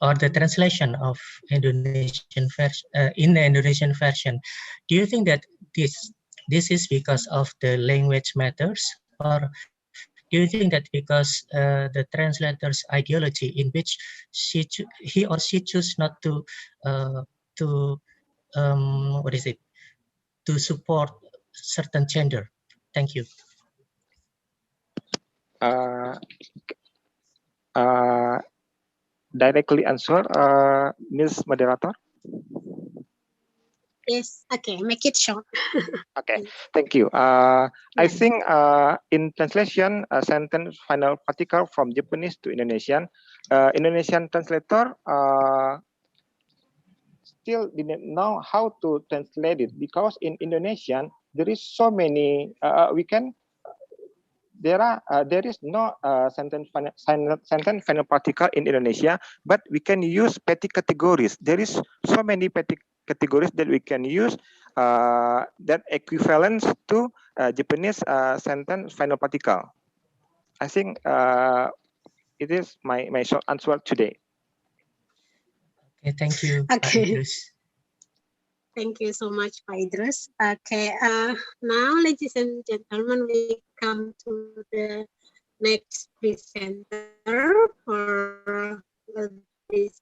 or the translation of Indonesian version in the Indonesian version. Do you think that this is because of the language matters, or do you think that because the translator's ideology in which he or she choose not to what is it, to support certain gender? Thank you. Directly answer, Ms. Moderator. Yes. Okay. Make it short. Okay. Thank you. I think in translation, sentence final particle from Japanese to Indonesian, Indonesian translator still didn't know how to translate it, because in Indonesian there is so many. There is no sentence final particle in Indonesia, but we can use petty categories. There is so many petty categories that we can use that equivalent to Japanese sentence final particle. I think it is my short answer today. Okay, thank you. Okay. Thank you so much, Pak Idrus. Okay, now, ladies and gentlemen, we come to the next presenter for this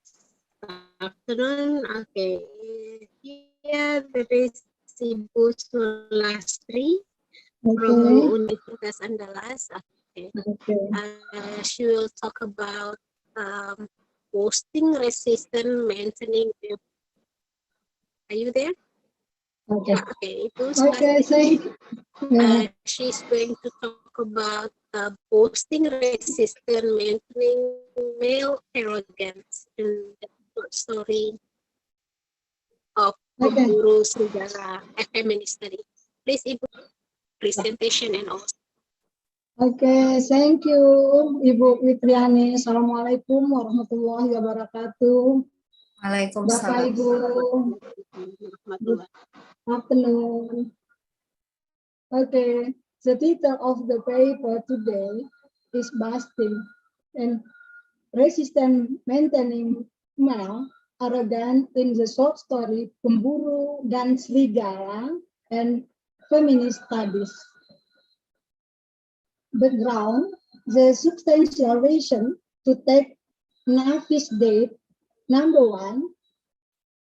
afternoon. Okay, here there is Ibu Sulastri from Universitas Andalas. Okay, she will talk about posting resistant maintaining. Are you there? Okay. Okay. Okay. She's going to talk about posting resistant maintaining male arrogance in the short story of Guru Serigala, a feminist study. Please, Ibu, presentation and all. Okay, thank you, Ibu Fitriani. Assalamualaikum warahmatullahi wabarakatuh. Bapak Ibu, good afternoon. Okay, the title of the paper today is Busting and Resistant Maintaining Male Arrogant in the short story Pemburu dan Serigala and Feminist Studies. background, the substantial reason to take Nafi's date. Number one,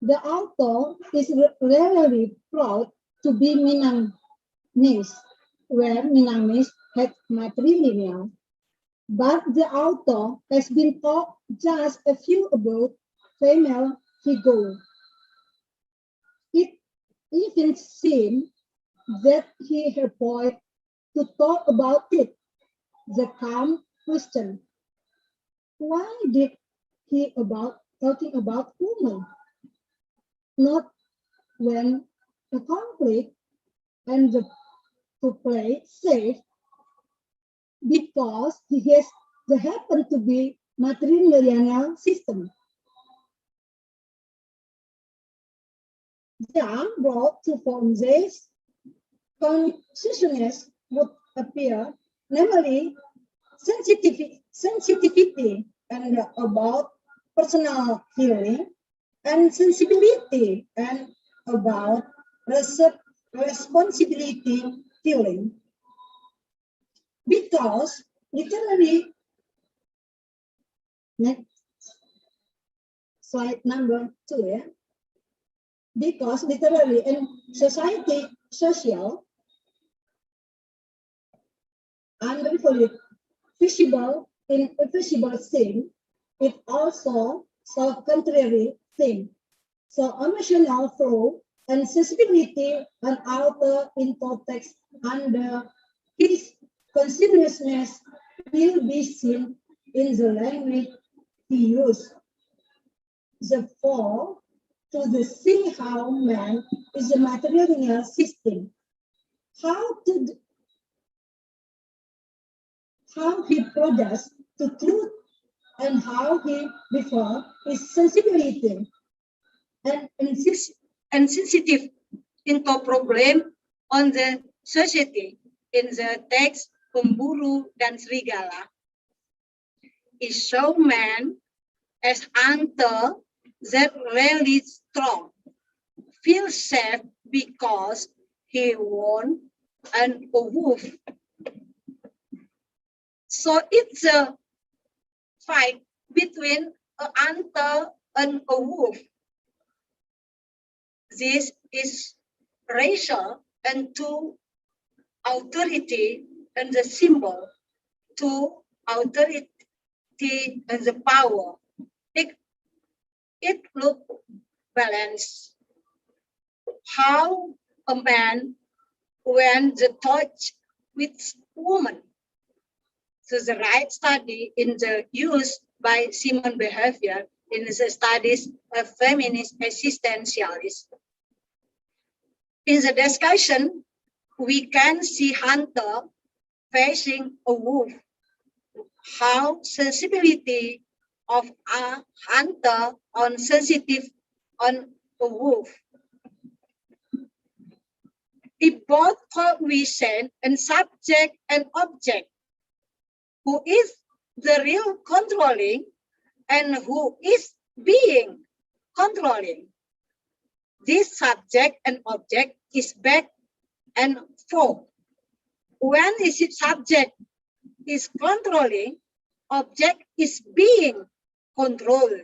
the author is really proud to be Minangese, where Minangese had matrilineal. But the author has been taught just a few about female figure. It even seems that he avoided to talk about it. The calm question: why did he about talking about women? Not when the conflict and to play safe, because he has the happen to be matrilineal system. Young brought to form this consciousness would appear, namely sensitivity and about personal healing, and sensibility and about responsibility feeling. Because literally, next slide number 2, yeah. Because literally and social, unrevolute, visible in a visible thing, it also so contrary thing. So emotional flow and sensibility and outer in context under his consciousness will be seen in the language he used. Therefore, to the see how man is a matrilineal system, how he produces the truth and how he before his sensibility and sensitive into problem on the society in the text Pemburu dan Serigala is show man as hunter that really strong, feel safe because he won a wolf. So it's a fight between a hunter and a wolf. This is racial and to authority and the symbol to authority and the power. It look balanced. How a man when the touch with woman. So the right study in the use by Simon behavior in the studies of feminist existentialism. In the discussion, we can see hunter facing a wolf. How sensibility of a hunter on sensitive on a wolf. If both cognition and subject and object, who is the real controlling and who is being controlling. This subject and object is back and forth. When is it subject is controlling, object is being controlled.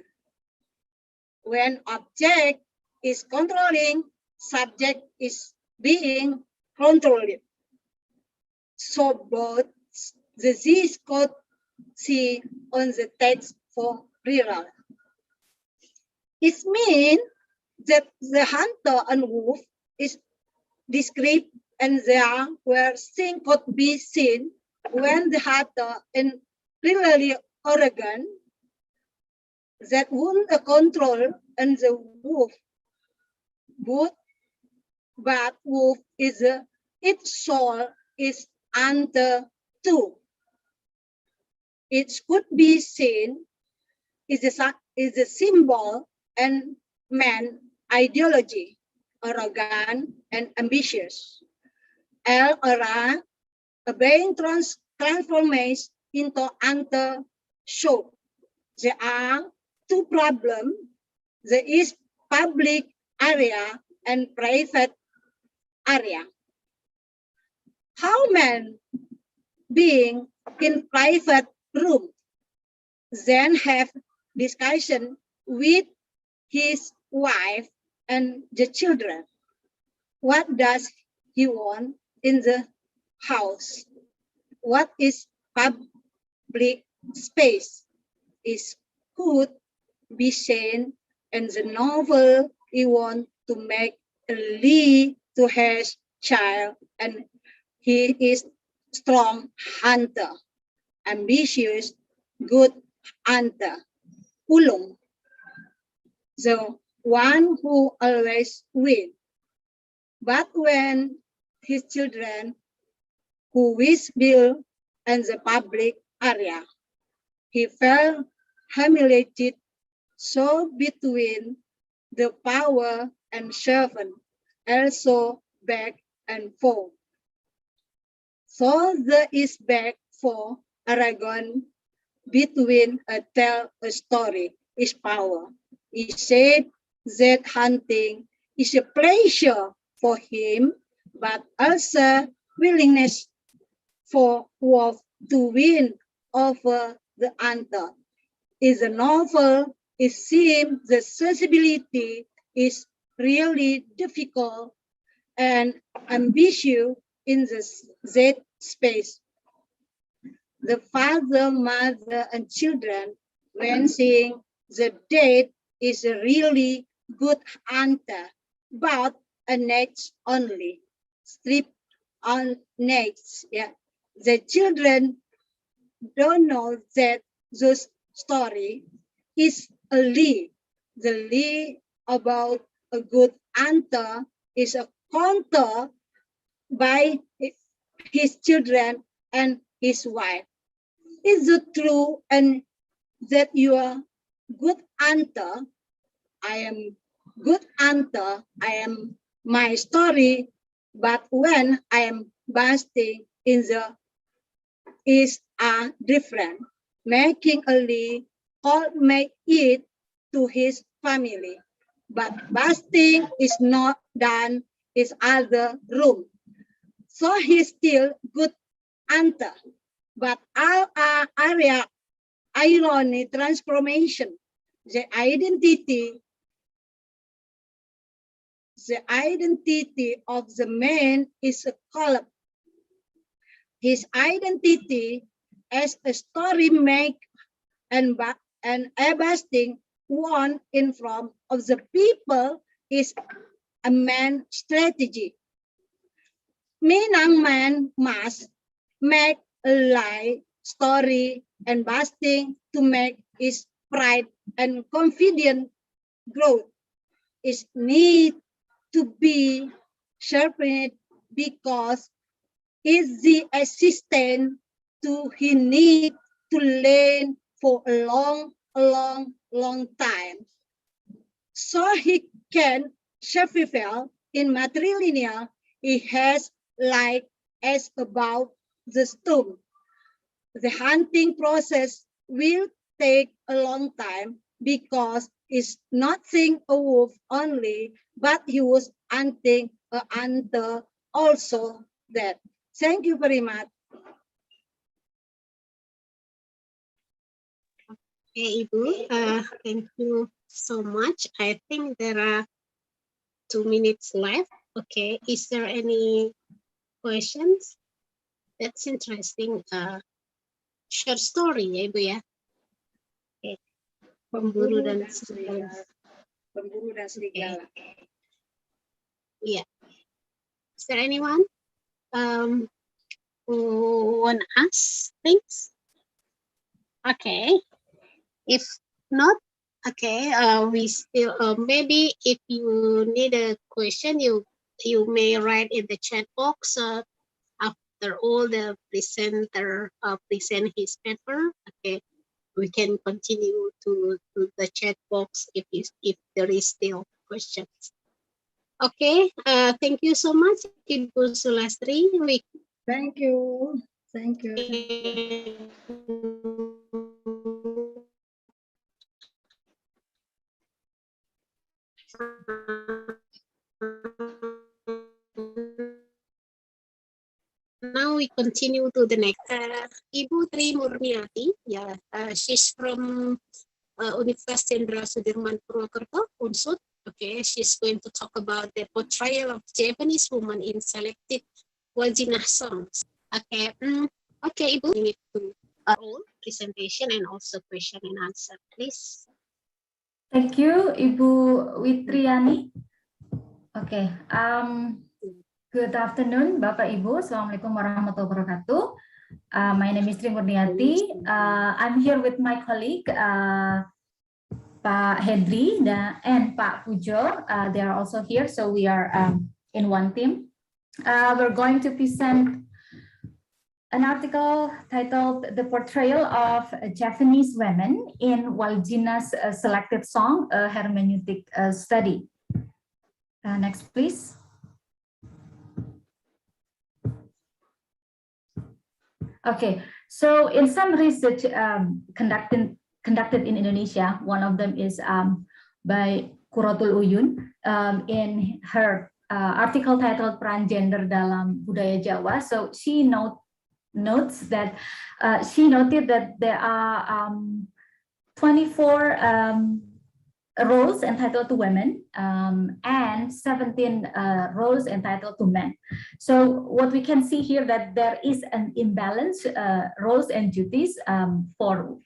When object is controlling, subject is being controlled. So both the Z code see on the text for plural. It means that the hunter and wolf is discrete and there where things could be seen when the hunter in plurally organ that would control and the wolf. But wolf is its soul is under two. It could be seen is a symbol and man ideology, arrogant and ambitious. Era being transformed into under show. There are two problems. There is public area and private area. How man being in private room, then have discussion with his wife and the children. What does he want in the house? What is public space? Is could be seen in the novel he want to make a lead to his child, and he is strong hunter, ambitious, good hunter, ulung, the one who always wins. But when his children who wish build in the public area, he felt humiliated, so between the power and servant, also back and forth. So there is back for Aragon between tell a story is power. He said that hunting is a pleasure for him, but also willingness for wolf to win over the hunter. In the novel, it seems the sensibility is really difficult and ambitious in the Z space. The father, mother, and children, when seeing the dead, is a really good hunter, but a next only, strip on next. Yeah. The children don't know that this story is a lie. The lie about a good hunter is a counter by his children and his wife. Is it true and that you are good hunter? I am good hunter. I am my story, but when I am basting in the is different, making a lie or make it to his family. But basting is not done his other room. So he's still good hunter. But our area irony transformation, the identity of the man is a column. His identity as a story make and basting one in front of the people is a man strategy. Meaning man must make a lie story and basting to make his pride and confidence growth. Is need to be sharpened because is the assistant to he need to learn for a long time. So he can survive in matrilineal. He has like as about the storm. The hunting process will take a long time because it's nothing a wolf only, but he was hunting a hunter also that. Thank you very much. Okay, Ibu, thank you so much. I think there are 2 minutes left. Okay, is there any questions? That's interesting. Short story ya Ibu ya. Okay. Pemburu dan serigala. Pemburu dan serigala. Yeah. Is there anyone who want to ask things? Okay. If not, okay. We still maybe if you need a question, you may write in the chat box. After all the presenter present his paper, okay, we can continue to the chat box if there is still questions. Okay, thank you so much, Ibu Sulastri. Thank you. Thank you. Now we continue to the next. Ibu Tri Murniati, yeah, she's from Universitas Jenderal Sudirman Purwokerto, Unsud. Okay, she's going to talk about the portrayal of Japanese woman in selected Wajinah songs. Okay, okay, Ibu, you need to all presentation and also question and answer, please. Thank you, Ibu Witriani. Okay, good afternoon, Bapak Ibu. Assalamualaikum warahmatullahi wabarakatuh. My name is Tri Murniati. I'm here with my colleague, Pak Hedri and Pak Pujo. They are also here, so we are in one team. We're going to present an article titled "The Portrayal of Japanese Women in Waljina's Selected Song, a Hermeneutic Study." Next, please. Okay, so in some research conducted in Indonesia, one of them is by Qurratul Uyun in her article titled "Peran Gender dalam Budaya Jawa." So she notes that she noted that there are 24 roles entitled to women and 17 roles entitled to men. So what we can see here that there is an imbalance roles and duties for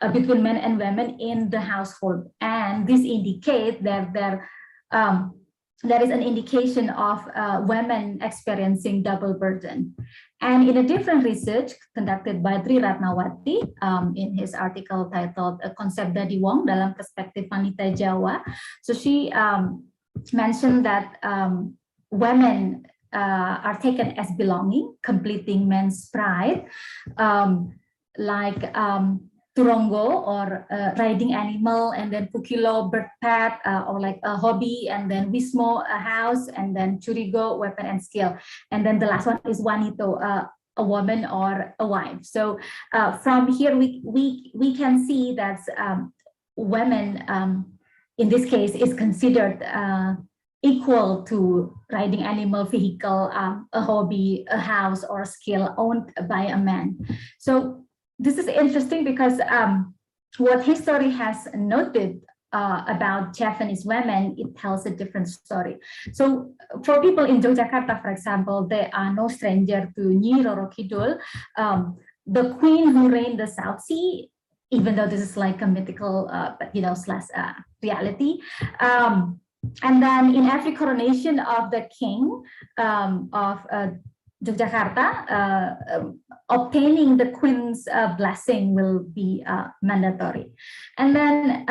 between men and women in the household, and this indicates that there is an indication of women experiencing double burden. And in a different research conducted by Tri Ratnawati in his article titled "Konsep Dadi Wong dalam Perspektif Wanita Jawa," so she mentioned that women are taken as belonging, completing men's pride, like Turongo or riding animal, and then Pukilo, bird pet, or like a hobby, and then Wismo, a house, and then Churigo, weapon and skill. And then the last one is Wanito, a woman or a wife. So from here, we can see that women, in this case, is considered equal to riding animal, vehicle, a hobby, a house, or a skill owned by a man. So this is interesting because what history has noted about Japanese women, it tells a different story. So for people in Yogyakarta, for example, they are no stranger to Nyi Roro Kidul, the queen who reigned the South Sea, even though this is like a mythical, but slash reality. And then in every coronation of the king of Yogyakarta, obtaining the queen's blessing will be mandatory. And then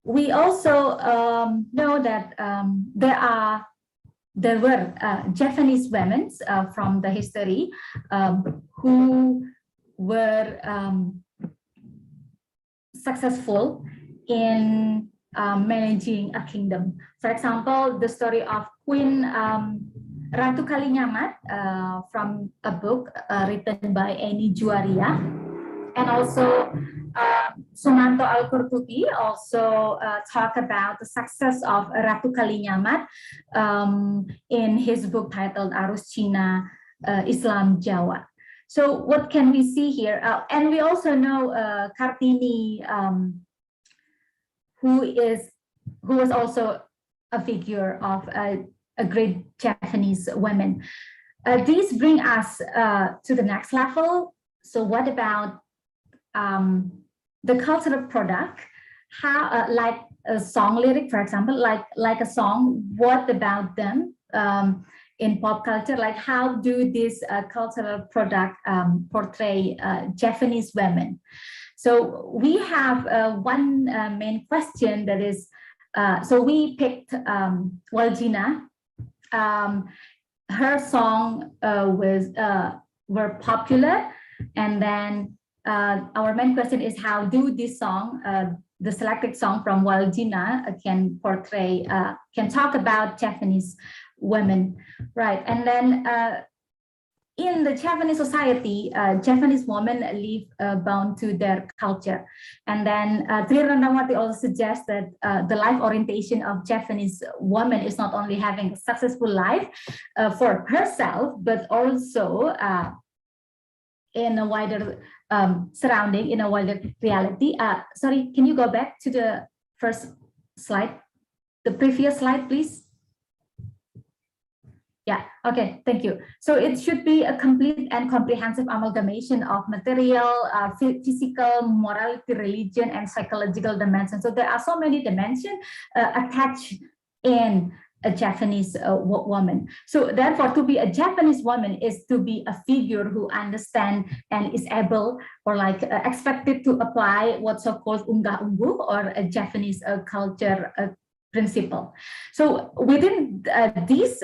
we also know that there were Japanese women from the history who were successful in managing a kingdom. For example, the story of Queen Ratu Kalinyamat from a book written by Eni Juwaria, and also Sumanto Al-Qurtubi also talk about the success of Ratu Kalinyamat in his book titled Arus Cina Islam Jawa. So what can we see here? And we also know Kartini, who was also a figure of a great Japanese woman. These bring us to the next level. So what about the cultural product? How, like a song lyric, for example, like a song, what about them in pop culture? Like how do this cultural product portray Japanese women? So we have one main question that is, so we picked Waljina. Her song were popular, and then our main question is how do this song, the selected song from Waljina, can portray, can talk about Japanese women, right? And then in the Japanese society, Japanese women live bound to their culture. And then Tri Randawati also suggests that the life orientation of Japanese woman is not only having a successful life for herself, but also in a wider surrounding, in a wider reality. Sorry, can you go back to the first slide? The previous slide, please. Yeah, okay, thank you. So it should be a complete and comprehensive amalgamation of material, physical, morality, religion, and psychological dimensions. So there are so many dimensions attached in a Japanese woman. So therefore, to be a Japanese woman is to be a figure who understands and is able or like expected to apply what's so-called unggah-ungguh or a Japanese culture principle. So within these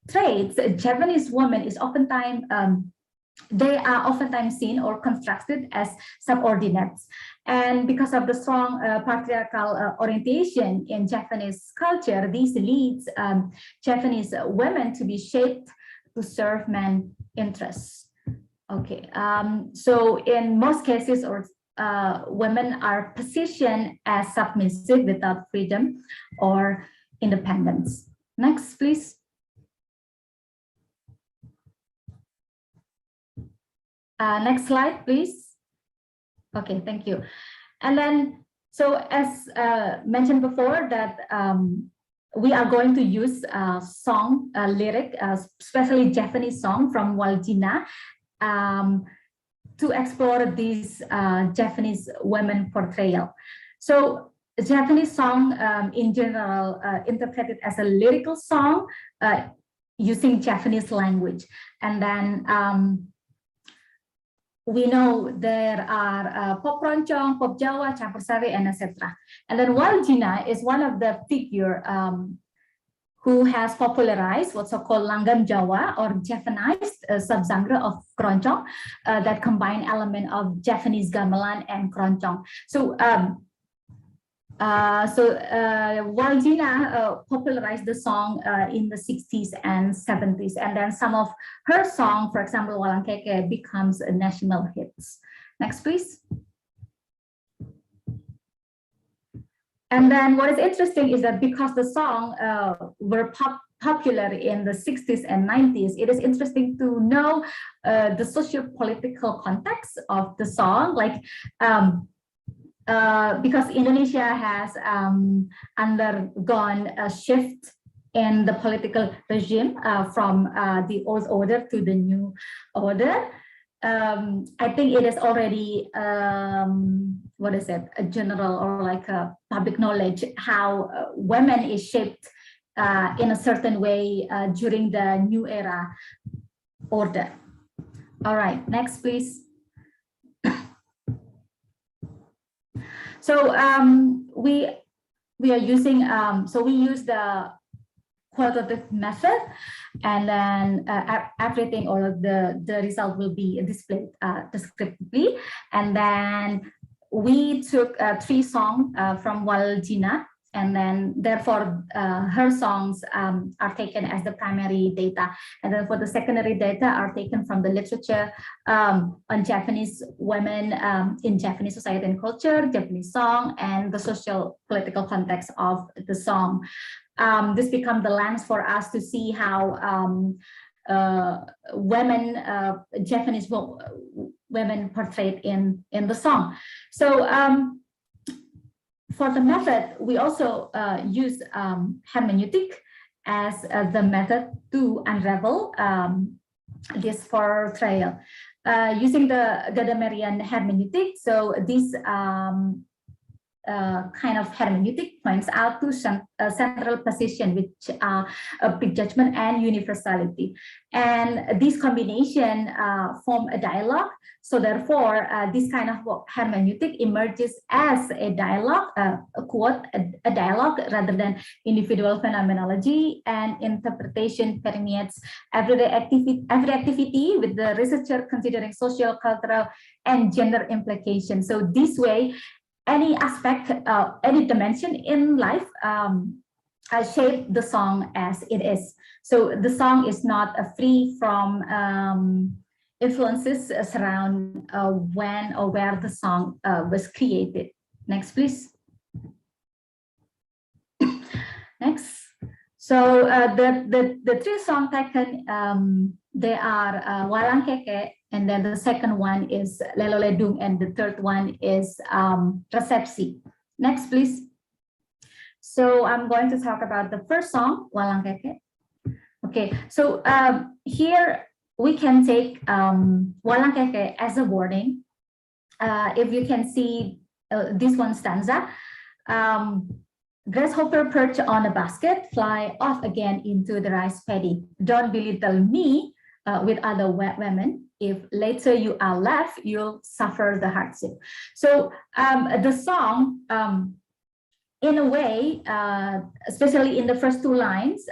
traits, a Japanese woman is oftentimes they are oftentimes seen or constructed as subordinates. And because of the strong patriarchal orientation in Japanese culture, this leads Japanese women to be shaped to serve men's interests. Okay, so in most cases, or women are positioned as submissive without freedom or independence. Next, please. Next slide, please. Okay, thank you. And then, so as mentioned before, that we are going to use song lyric, especially Japanese song from Waljina, to explore this Japanese women portrayal. So Japanese song in general interpreted as a lyrical song using Japanese language. And then we know there are pop roncong, pop Jawa, campur sari, and etc. And then Waljina is one of the figure who has popularized what's so-called langgam Jawa or Japanized subgenre of keroncong that combine element of Japanese gamelan and keroncong. So Waljina popularized the song in the 60s and 70s, and then some of her song, for example, Walang Keke, becomes a national hits. Next, please. And then what is interesting is that because the song were popular in the 60s and 90s, it is interesting to know the socio-political context of the song, like because Indonesia has undergone a shift in the political regime from the old order to the new order. I think it is already, what is it, a general or like a public knowledge how women is shaped in a certain way during the new era order. All right, next, please. So we are using, so we use the qualitative method, and then everything or the result will be displayed descriptively. And then we took 3 songs from Waljina, and then therefore her songs are taken as the primary data. And then for the secondary data are taken from the literature on Japanese women in Japanese society and culture, Japanese song, and the social political context of the song. This becomes the lens for us to see how women, Japanese women portrayed in the song. So for the method, we also use hermeneutic as the method to unravel this portrayal. Using the Gadamerian hermeneutic, so this kind of hermeneutic points out to central position, which are prejudgment and universality. And this combination form a dialogue. So therefore, this kind of hermeneutic emerges as a dialogue, a dialogue rather than individual phenomenology, and interpretation permeates everyday activity with the researcher considering social, cultural, and gender implications. So this way, any aspect, any dimension in life shape the song as it is. So the song is not free from influences around when or where the song was created. Next, please. Next. So the three songs taken, they are Walang Keke, and then the second one is Lelo Ledung, and the third one is Resepsi. Next, please. So I'm going to talk about the first song, Walang Keke. Okay, so here we can take Walang Keke as a warning. If you can see this one stanza, grasshopper perch on a basket, fly off again into the rice paddy. Don't belittle me with other women. If later you are left, you'll suffer the hardship. So the song, in a way, especially in the first two lines,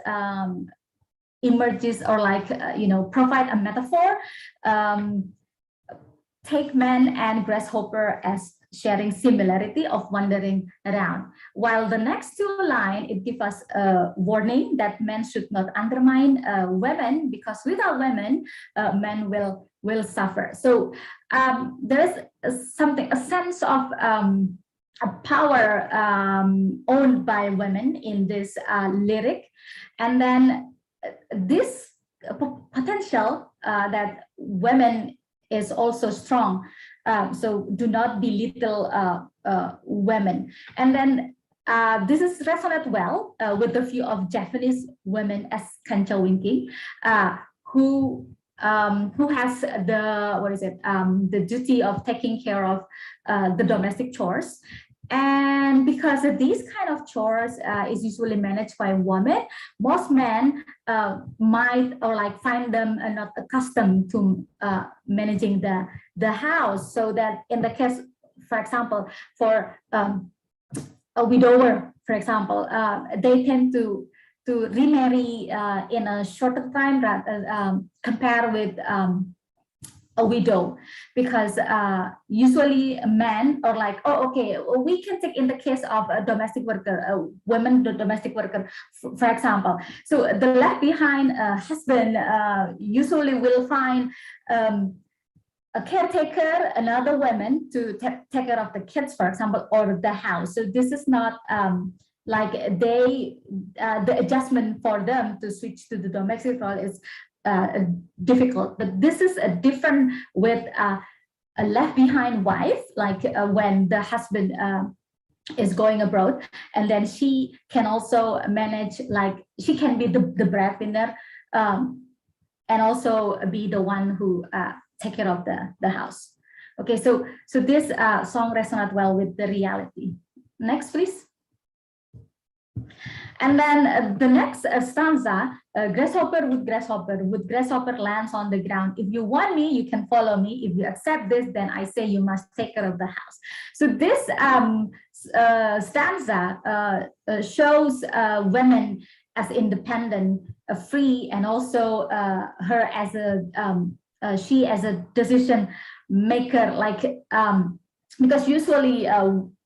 emerges or like, provide a metaphor. Take man and grasshopper as sharing similarity of wandering around. While the next two lines, it gives us a warning that men should not undermine women, because without women, men will suffer. So there's a sense of a power owned by women in this lyric. And then this potential that women is also strong. So do not belittle women. And then this is resonate well with the view of Japanese women as Kanchawinki, who has the duty of taking care of the domestic chores. And because these kind of chores is usually managed by women, most men might or like find them not accustomed to managing the house. So that in the case, for example, for a widower, for example, they tend to remarry in a shorter time rather compared with a widow, because usually men are like, oh, okay, we can take in the case of a domestic worker, women, the domestic worker, for example. So the left behind husband usually will find a caretaker, another woman to take care of the kids, for example, or the house. So this is not like the adjustment for them to switch to the domestic role is difficult, but this is a different with a left behind wife, like when the husband is going abroad, and then she can also manage, like she can be the breadwinner and also be the one who take care of the house. Okay, so this song resonates well with the reality. Next, please. And then the next stanza, grasshopper with grasshopper lands on the ground. If you want me, you can follow me. If you accept this, then I say you must take care of the house. So this stanza shows women as independent, free, and also her as she as a decision maker, like because usually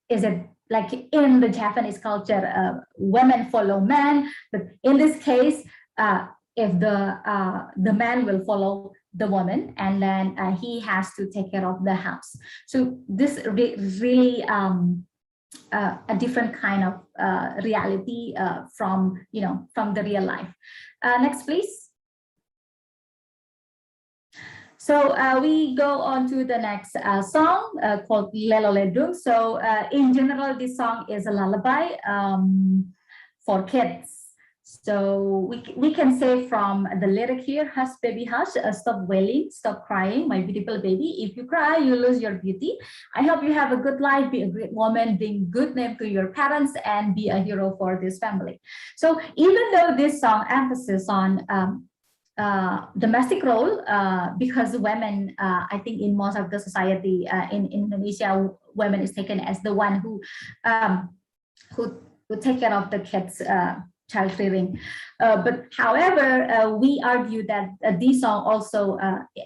is it like in the Japanese culture, women follow men, but in this case, if the man will follow the woman, and then he has to take care of the house. So this really a different kind of reality from the real life. Next, please. So we go on to the next song called Lelo Ledung. So in general, this song is a lullaby for kids. So we can say from the lyric here, hush baby hush, stop wailing, stop crying, my beautiful baby. If you cry, you lose your beauty. I hope you have a good life, be a great woman, bring good name to your parents, and be a hero for this family. So even though this song emphasis on domestic role, because women, I think in most of the society in Indonesia, women is taken as the one who take care of the kids child rearing. But however, we argue that this song also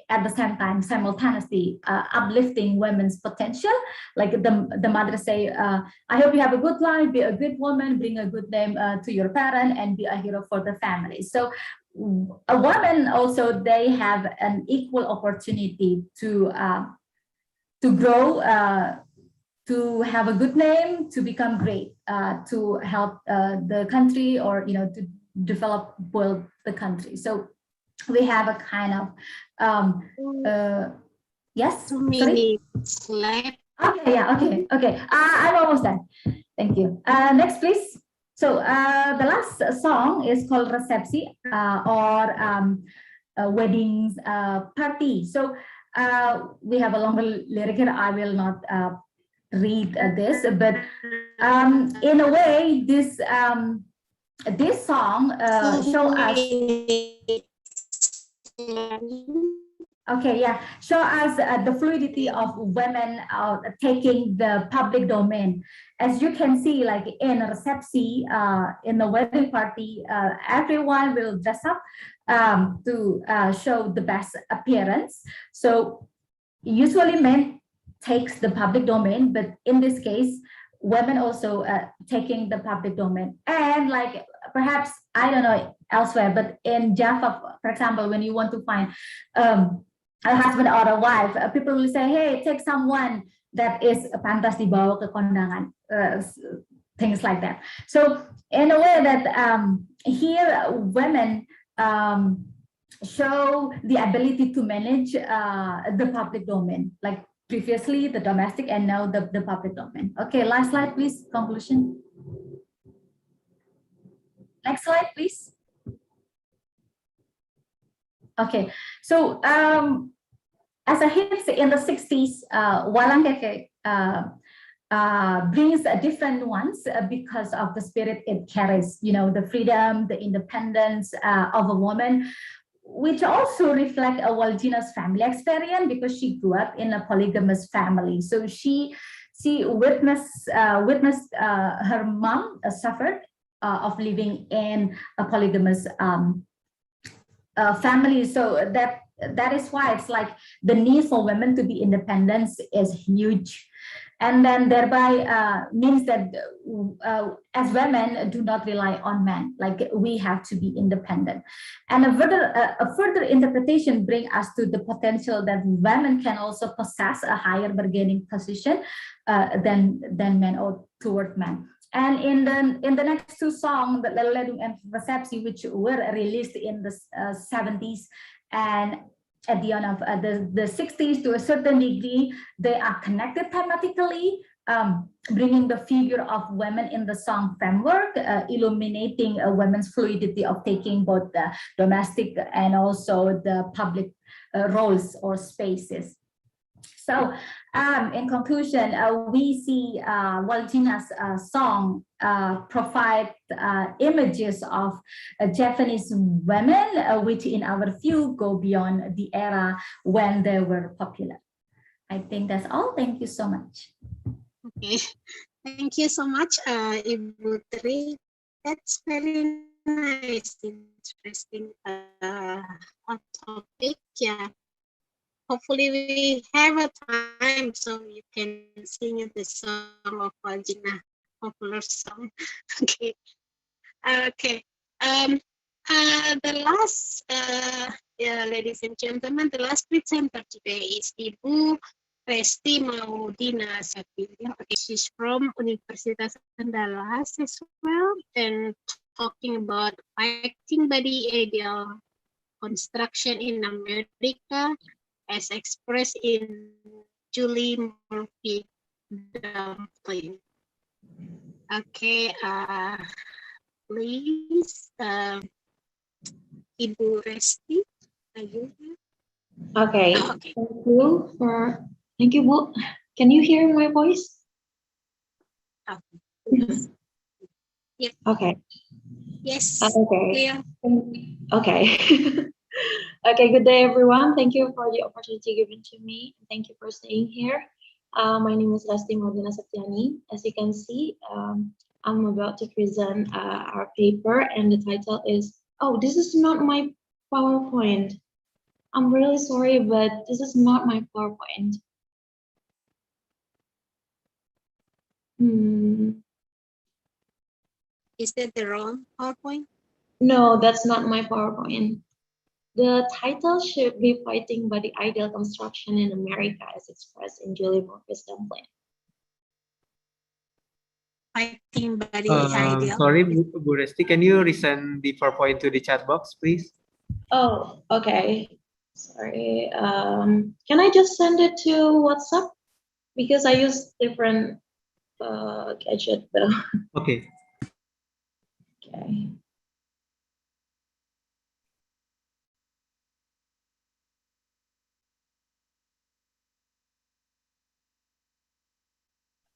at the same time simultaneously uplifting women's potential. Like the mother say, I hope you have a good life, be a good woman, bring a good name to your parent, and be a hero for the family. So a woman also, they have an equal opportunity to grow, to have a good name, to become great, to help the country, or to develop, build the country. So we have a kind of yes. 2 minutes left. Okay, yeah, okay. I'm almost done. Thank you. Next, please. So the last song is called Resepsi, or weddings party. So we have a longer lyric here. I will not read this, but in a way, this song show us. Okay, yeah, show us the fluidity of women taking the public domain. As you can see, like in Resepsi, in the wedding party, everyone will dress up to show the best appearance. So usually men takes the public domain, but in this case, women also taking the public domain. And like perhaps, I don't know elsewhere, but in Java, for example, when you want to find a husband or a wife, people will say, hey, take someone that is pantas dibawa ke kondangan, things like that. So in a way that here women show the ability to manage the public domain, like previously the domestic and now the public domain. Okay, last slide, please. Conclusion. Next slide, please. Okay, so as a hint, in the 60s, Walang Keke brings a different ones because of the spirit it carries, the freedom, the independence of a woman, which also reflect Waljina's family experience, because she grew up in a polygamous family. So she witnessed her mom suffered of living in a polygamous family. So that is why it's like the need for women to be independent is huge. And then thereby means that as women do not rely on men, like we have to be independent. And a further interpretation brings us to the potential that women can also possess a higher bargaining position than men or toward men. And in the next two songs, the Ledung and Resepsi, which were released in the 70s and at the end of the 60s, to a certain degree, they are connected thematically, bringing the figure of women in the song framework, illuminating a women's fluidity of taking both the domestic and also the public roles or spaces. So in conclusion, we see Waljina's song provide images of Japanese women, which in our view go beyond the era when they were popular. I think that's all. Thank you so much. Okay, thank you so much, Ibu Tri. That's very nice, interesting topic. Yeah. Hopefully we have a time so you can sing the song of Waljina, popular song. Okay. Okay. The last, ladies and gentlemen, the last presenter today is Ibu Resti Maudina Sapilya. Okay, she's from Universitas Andalas as well, and talking about fighting body ideal construction in America, as expressed in Julie Murphy Dumpling. Okay, please, Ibu Resti, are you here? Okay. Okay. Thank you, Bu. Can you hear my voice? Yep. Okay. Yes. Okay. Clear. Okay. Okay, good day, everyone. Thank you for the opportunity given to me. Thank you for staying here. My name is Resti Maudina Septiani. As you can see, I'm about to present our paper, and the title is, oh, this is not my PowerPoint. I'm really sorry, but this is not my PowerPoint. Is that the wrong PowerPoint? No, that's not my PowerPoint. The title should be Fighting by the Ideal Construction in America as expressed in Julie Murphy's template. Fighting by the ideal. Sorry, Bu Resti, can you resend the PowerPoint to the chat box, please? Oh, okay. Sorry. Can I just send it to WhatsApp? Because I use different gadget though. Okay. Okay.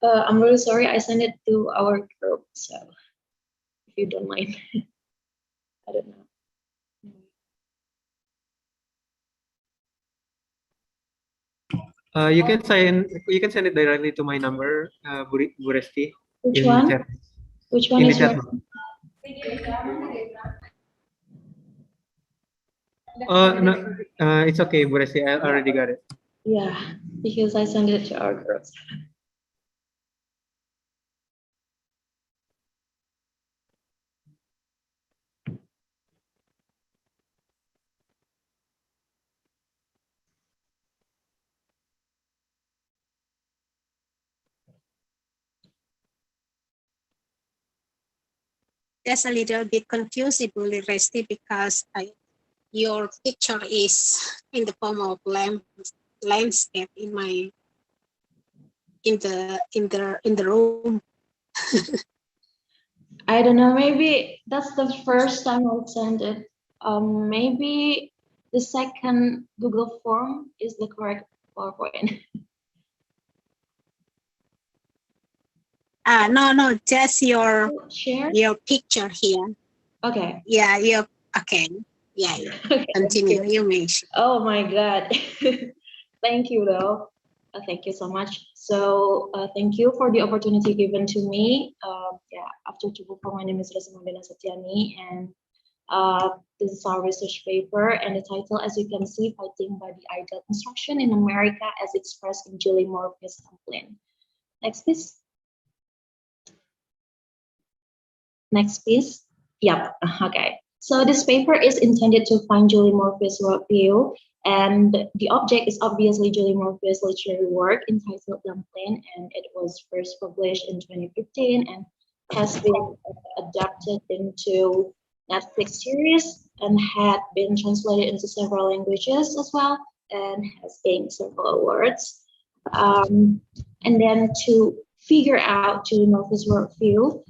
I'm really sorry. I sent it to our group, so if you don't mind, I don't know. You can send it directly to my number, Bu Resti. Which in one? Chat. Which one In is the chat your? box. No, it's okay, Bu Resti. I already got it. Yeah, because I sent it to our groups. That's a little bit confusing, Resti, because your picture is in the form of landscape in the room. I don't know. Maybe that's the first time I sent it. Maybe the second Google form is the correct PowerPoint. No, just your Share. picture here. Okay. Yeah, okay. Yeah. Okay. Continue. You may. Oh my God. Thank you, though. Thank you so much. So thank you for the opportunity given to me. Yeah, after to book, my name is Rosamondina Satyani, and this is our research paper, and the title, as you can see, Fighting by the Ideal Construction in America as expressed in Julie Murphy's template. Next, please. Next, please. Yep. Okay. So this paper is intended to find Julie Murphy's worldview, and the object is obviously Julie Murphy's literary work entitled Dumpling, and it was first published in 2015 and has been adapted into Netflix series and had been translated into several languages as well, and has gained several awards. And then to figure out Julie Murphy's worldview,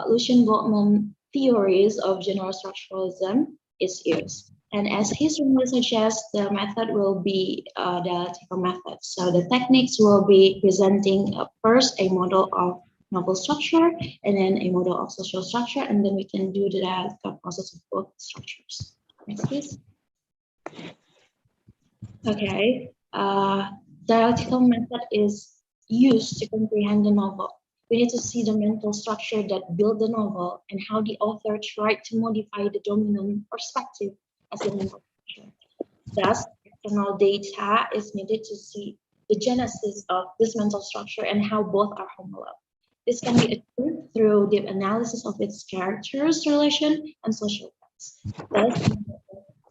Lucian Boltzmann theories of general structuralism is used. And as his formula suggests, the method will be dialectical method. So the techniques will be presenting first a model of novel structure and then a model of social structure, and then we can do the dialectical process of both structures. Next, please. Okay. Dialectical method is used to comprehend the novel. We need to see the mental structure that built the novel and how the author tried to modify the dominant perspective as a mental structure. Thus, external data is needed to see the genesis of this mental structure and how both are homolog. This can be achieved through deep analysis of its characters, relation, and social effects. Thus,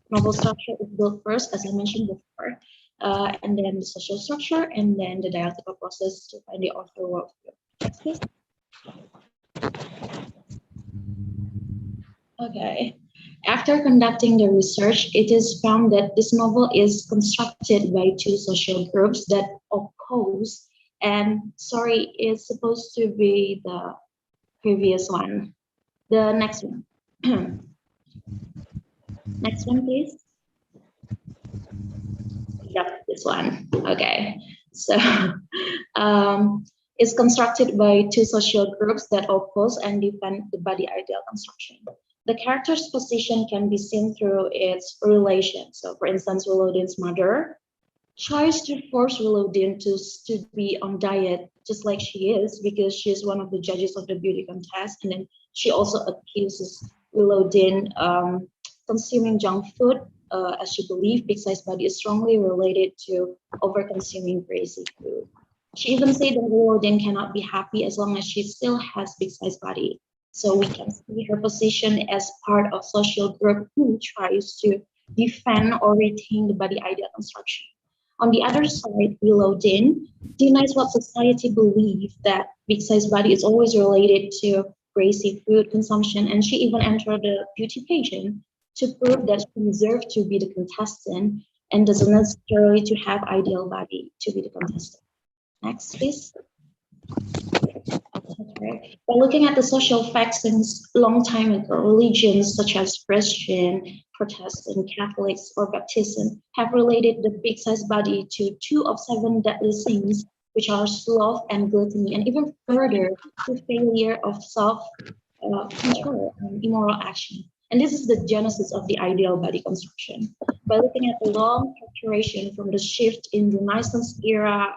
novel structure is built first, as I mentioned before, and then the social structure, and then the dialectical process to find the author worldview. Next, please. Okay. After conducting the research, it is found that this novel is constructed by two social groups that oppose, and sorry, it's supposed to be the previous one. The next one. Next one, please. Yep, this one. Okay. So it's constructed by two social groups that oppose and defend the body ideal construction. The character's position can be seen through its relation. So for instance, Willowden's mother tries to force Willowdene to be on diet just like she is because she's one of the judges of the beauty contest, and then she also accuses Willowdene consuming junk food, as she believes big size body is strongly related to over consuming greasy food. She even said that Willowdene cannot be happy as long as she still has big size body. So we can see her position as part of social group who tries to defend or retain the body ideal construction. On the other side, Willowdene denies what society believes, that big size body is always related to greasy food consumption, and she even entered the beauty pageant to prove that she deserved to be the contestant and doesn't necessarily to have ideal body to be the contestant. Next, please. Okay. By looking at the social facts since long time ago, religions such as Christian, Protestant, Catholics, or Baptism have related the big size body to 2 of 7 deadly sins, which are sloth and gluttony, and even further to failure of self control and immoral action. And this is the genesis of the ideal body construction. By looking at the long fluctuation from the shift in the Renaissance era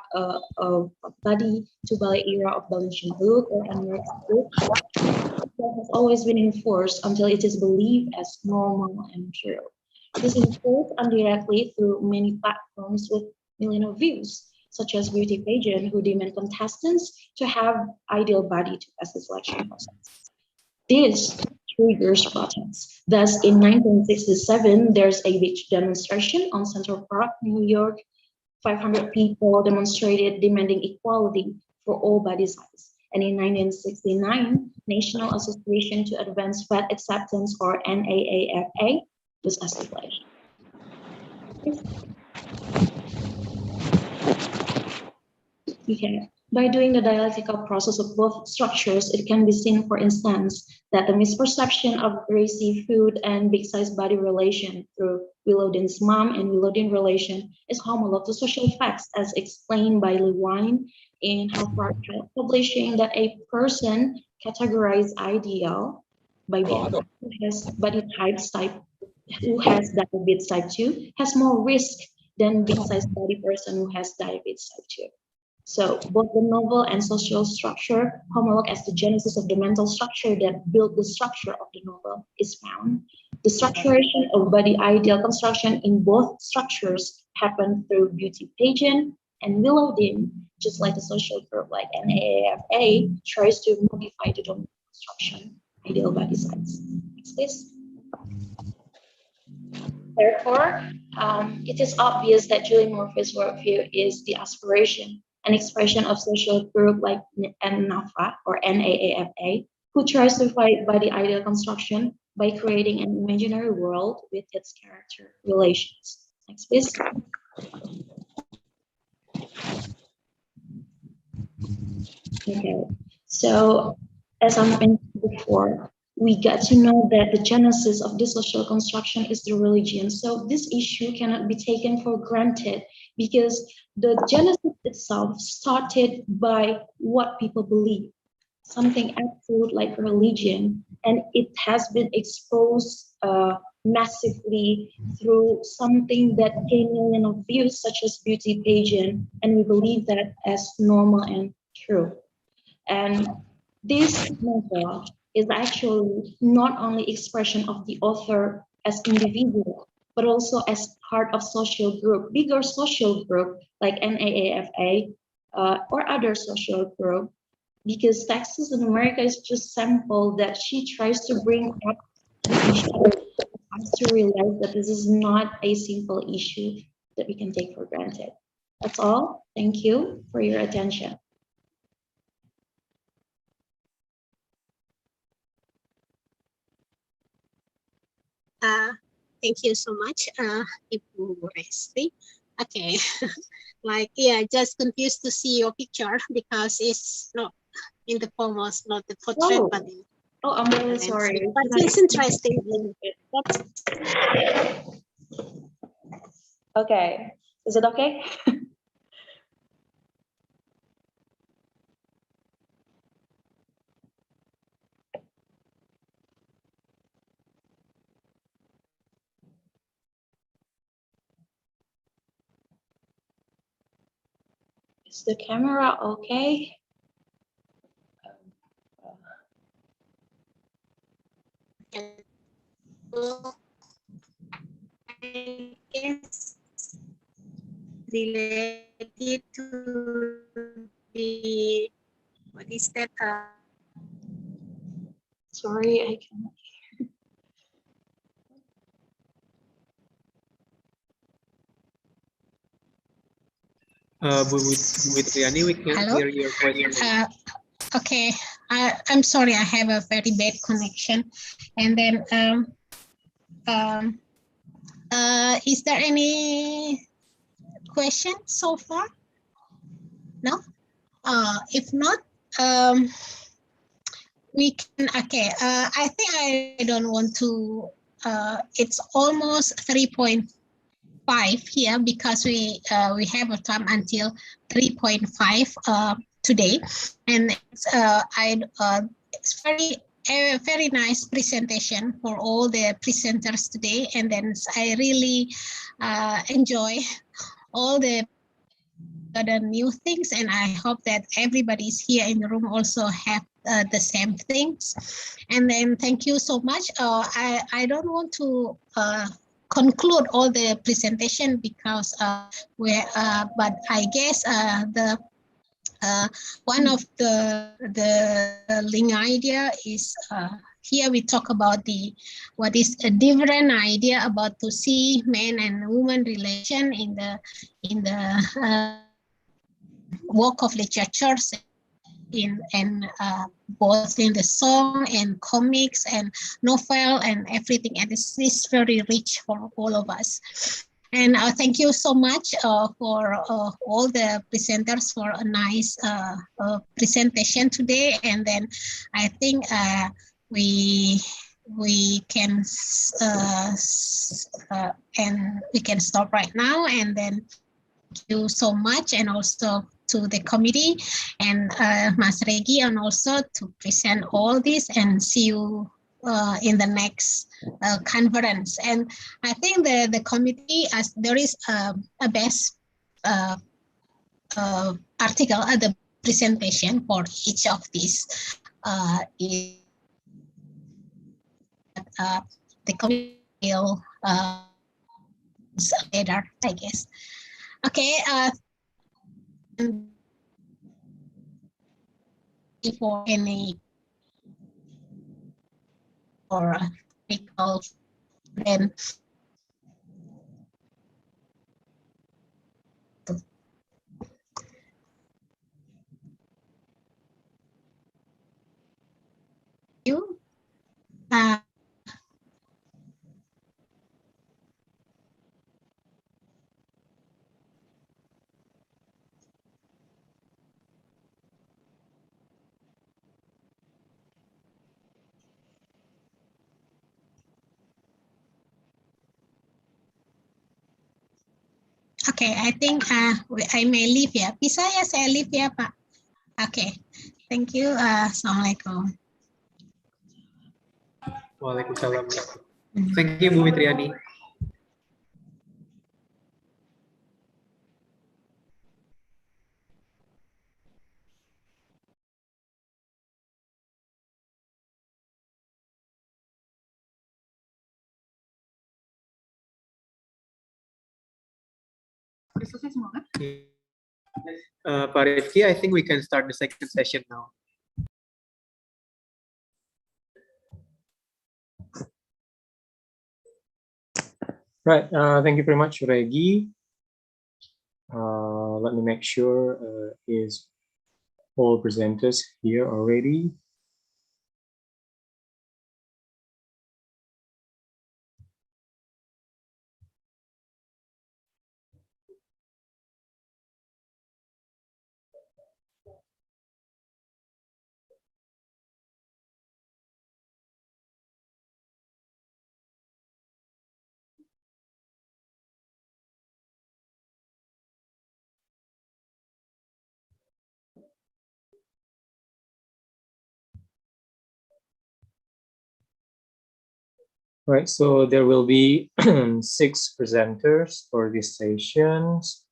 of body to ballet era of Balanchine look or anorexic look, that has always been enforced until it is believed as normal and true. It is enforced indirectly through many platforms with millions of views, such as beauty pageant, who demand contestants to have ideal body to pass the selection process. This triggers protests. Thus, in 1967, there's a beach demonstration on Central Park, New York. 500 people demonstrated demanding equality for all body size. And in 1969, National Association to Advance Fat Acceptance, or NAAFA, was established. Okay. By doing the dialectical process of both structures, it can be seen, for instance, that the misperception of greasy food and big size body relation through Willowdene's mom and Willowdene relation is homolog to social facts, as explained by Lewine in Harvard publishing that a person categorized ideal by BMI who has body type who has diabetes type 2 has more risk than big size body person who has diabetes type 2. So both the novel and social structure homolog as the genesis of the mental structure that built the structure of the novel is found. The structuration of body ideal construction in both structures happened through beauty pageant, and Willowdene, just like a social group like NAAFA, tries to modify the dominant construction ideal body size. Next, please. Therefore, it is obvious that Julie Murphy's worldview is the aspiration, an expression of social group like NAFA or NAAFA, who tries to fight body ideal construction by creating an imaginary world with its character relations. Next, please. Okay, so as I mentioned before, we get to know that the genesis of this social construction is the religion. So this issue cannot be taken for granted because the genesis itself started by what people believe, something absolute like religion, and it has been exposed massively through something that gained millions of views, such as beauty pageant, and we believe that as normal and true. And this novel is actually not only expression of the author as individual, but also as part of social group, bigger social group like NAAFA or other social group, because Texas in America is just sample that she tries to bring up an issue, us to realize that this is not a simple issue that we can take for granted. That's all. Thank you for your attention. Thank you so much, Ibu Resti. Okay, like, yeah, just confused to see your picture because it's not in the form of not the portrait, but in, I'm really sorry. But it's interesting. Okay, is it okay? Is the camera okay? I guess related to the, what is that? Sorry, I cannot. Bu Witriani, we can't Hello? hear your question. Okay, I'm sorry, I have a very bad connection. And then, is there any question so far? No? If not, we can, okay, I think I don't want to, it's almost 3.5 here because we have a time until 3.5 today, and it's a very nice presentation for all the presenters today, and then I really enjoy all the new things, and I hope that everybody's here in the room also have the same things. And then thank you so much. I don't want to conclude all the presentation because but I guess the one of the link idea is here we talk about what is a different idea about to see man and woman relation in the work of literatures both in the song and comics and novel and everything, and this is very rich for all of us. And thank you so much for all the presenters for a nice presentation today. And then I think we can and we can stop right now. And then thank you so much, and also to the committee and Mas Regi, and also to present all this, and see you in the next conference. And I think the committee, as there is a best article at the presentation for each of these the committee will later, I guess. Okay. For any or technical, then you. Okay, I think I may leave ya. Bisa ya saya leave ya, Pak? Okay, thank you. Assalamualaikum. Waalaikumsalam. Thank you, Bu Witriani. Pak Rifki, I think we can start the second session now. Right, thank you very much, Regi. Let me make sure is all presenters here already. Right, so there will be 6 presenters for these sessions.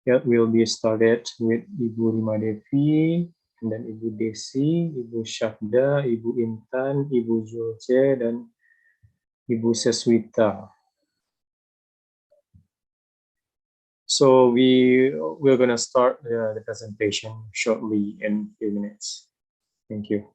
Yeah, we'll be started with Ibu Rima Devi, and then Ibu Desi, Ibu Syahda, Ibu Intan, Ibu Julce, dan Ibu Seswita. So we're gonna start the presentation shortly in a few minutes. Thank you.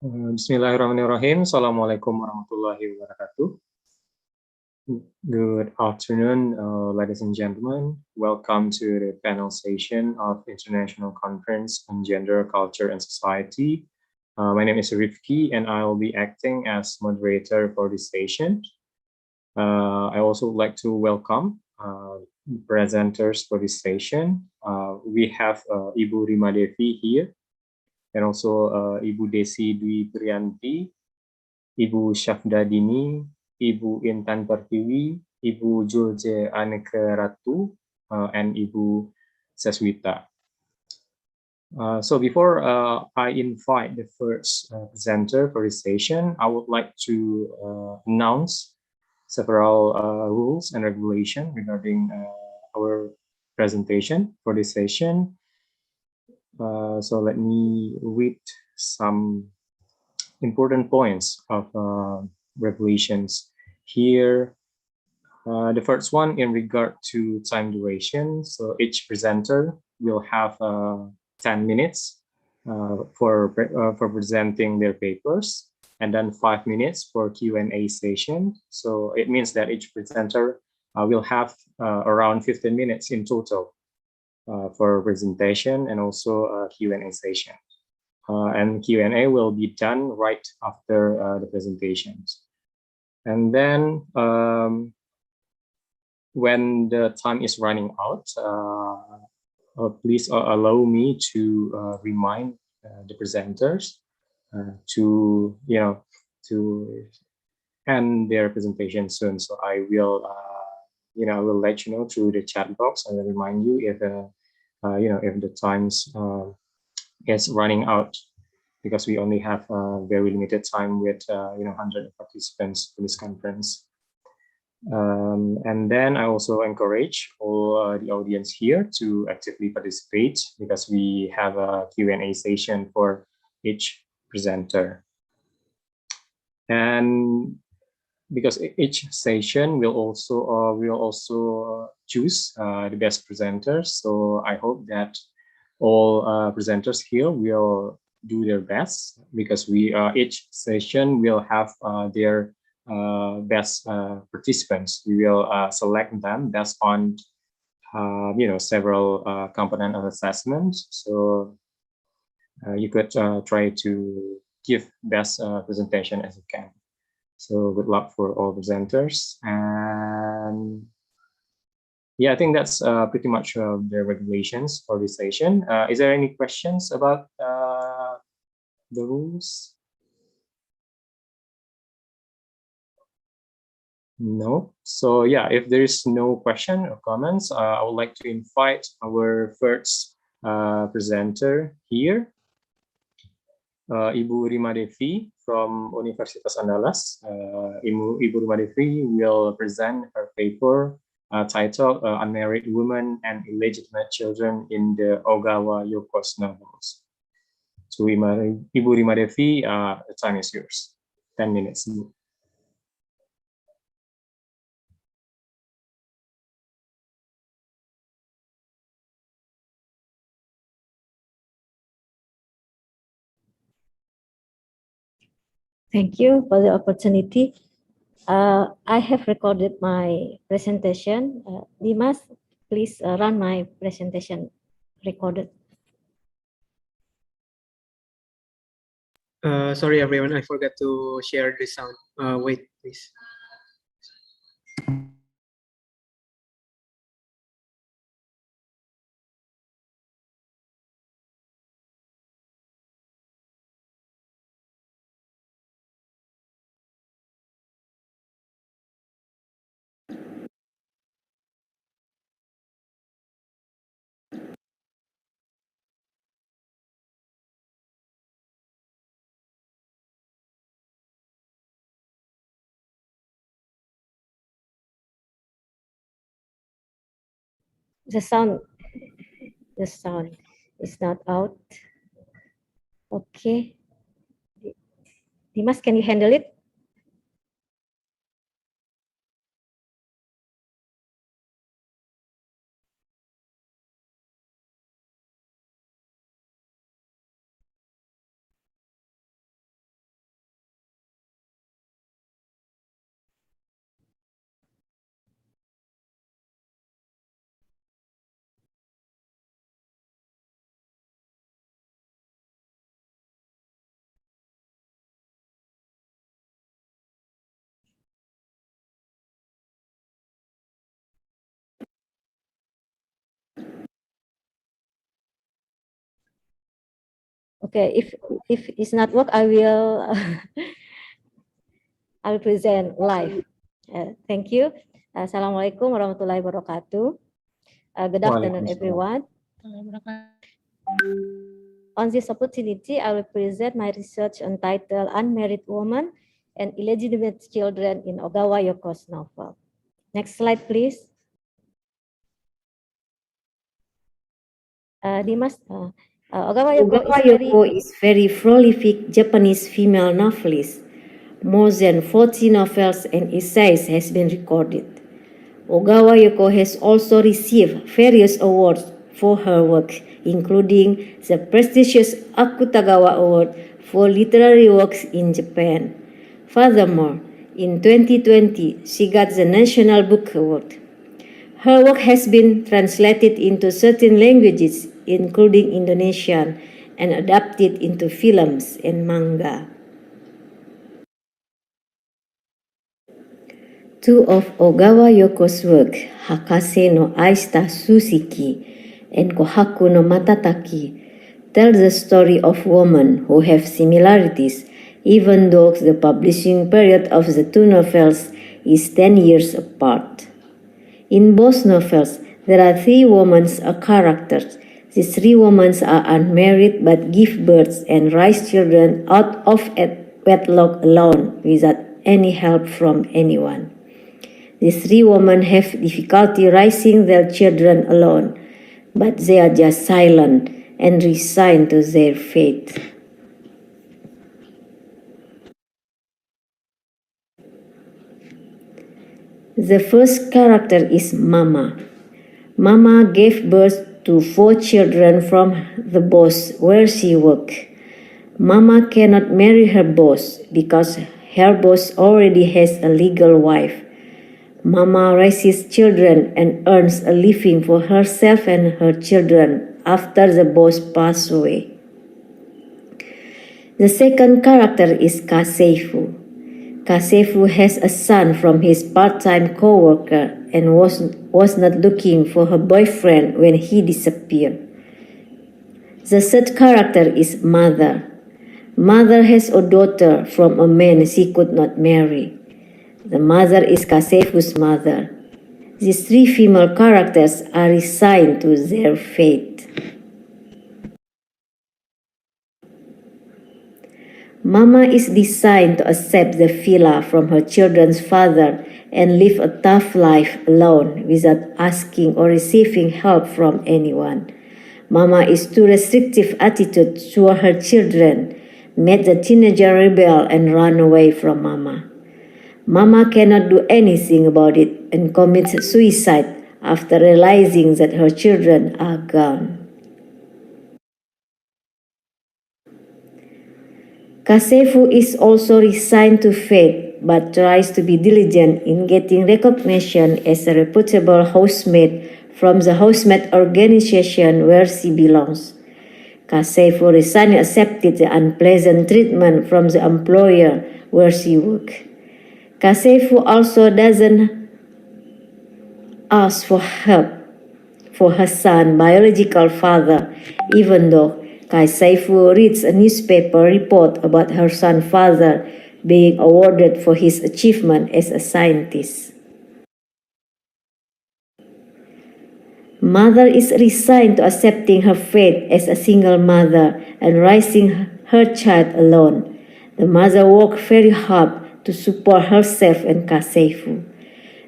Bismillahirrahmanirrahim. Assalamualaikum warahmatullahi wabarakatuh. Good afternoon, ladies and gentlemen. Welcome to the panel session of International Conference on Gender, Culture, and Society. My name is Rifki, and I will be acting as moderator for this session. I also would like to welcome presenters for this session. We have Ibu Rima Devi here, and also Ibu Desi Dwi Priyanti, Ibu Syafdadini, Ibu Intan Pertiwi, Ibu Julje Aneke Ratu, and Ibu Seswita. So before I invite the first presenter for this session, I would like to announce several rules and regulations regarding our presentation for this session. So let me read some important points of regulations here. The first one in regard to time duration. So each presenter will have 10 minutes for presenting their papers, and then 5 minutes for Q&A session. So it means that each presenter will have around 15 minutes in total for presentation and also a Q&A session. And Q&A will be done right after the presentations. And then when the time is running out, please allow me to remind the presenters to end their presentation soon. So I will I will let you know through the chat box. I will remind you if if the times is running out, because we only have very limited time with 100 participants for this conference. And then I also encourage all the audience here to actively participate, because we have a Q&A session for each presenter. And because each session will also choose the best presenters. So I hope that all presenters here will do their best, because each session will have their best participants. We will select them based on several component of assessment. So you could try to give best presentation as you can. So good luck for all presenters. And yeah, I think that's pretty much the regulations for this session. Is there any questions about the rules? No. So yeah, if there is no question or comments, I would like to invite our first presenter here, Ibu Rima Devi from Universitas Andalas. Ibu Rima Devi will present her paper titled Unmarried Women and Illegitimate Children in the Ogawa Yokos Novels. So Ibu Rima Devi, the time is yours. 10 minutes. Thank you for the opportunity. I have recorded my presentation. Dimas, please run my presentation recorded. Sorry, everyone, I forgot to share the sound. Wait, please. The sound is not out. Okay. Dimas, can you handle it? Okay, if it's not work, I will I will present live. Thank you. Assalamualaikum warahmatullahi wabarakatuh. Good afternoon, everyone. On this opportunity, I will present my research entitled Unmarried Woman and Illegitimate Children in Ogawa Yoko's novel. Next slide, please. Ogawa Yoko is very prolific Japanese female novelist. More than 40 novels and essays has been recorded. Ogawa Yoko has also received various awards for her work, including the prestigious Akutagawa Award for literary works in Japan. Furthermore, in 2020, she got the National Book Award. Her work has been translated into 13 languages, including Indonesian, and adapted into films and manga. Two of Ogawa Yoko's work, Hakase no Aishita Sushiki and Kohaku no Matataki, tell the story of women who have similarities, even though the publishing period of the two novels is 10 years apart. In both novels, there are three women characters. These three women are unmarried but give birth and raise children out of wedlock alone without any help from anyone. These three women have difficulty raising their children alone, but they are just silent and resigned to their fate. The first character is Mama. Mama gave birth to 4 children from the boss where she worked. Mama cannot marry her boss because her boss already has a legal wife. Mama raises children and earns a living for herself and her children after the boss passed away. The second character is Kaseifu. Kaseifu has a son from his part-time co-worker and was not looking for her boyfriend when he disappeared. The third character is Mother. Mother has a daughter from a man she could not marry. The mother is Kaseifu's mother. These three female characters are resigned to their fate. Mama is designed to accept the villa from her children's father and live a tough life alone without asking or receiving help from anyone. Mama is too restrictive attitude toward her children, made the teenager rebel and run away from Mama. Mama cannot do anything about it and commits suicide after realizing that her children are gone. Kaseifu is also resigned to fate but tries to be diligent in getting recognition as a reputable housemaid from the housemaid organization where she belongs. Kaseifu resigned and accepted the unpleasant treatment from the employer where she works. Kaseifu also doesn't ask for help for her son's biological father, even though Kaseifu reads a newspaper report about her son's father being awarded for his achievement as a scientist. Mother is resigned to accepting her fate as a single mother and raising her child alone. The mother worked very hard to support herself and Kaseifu.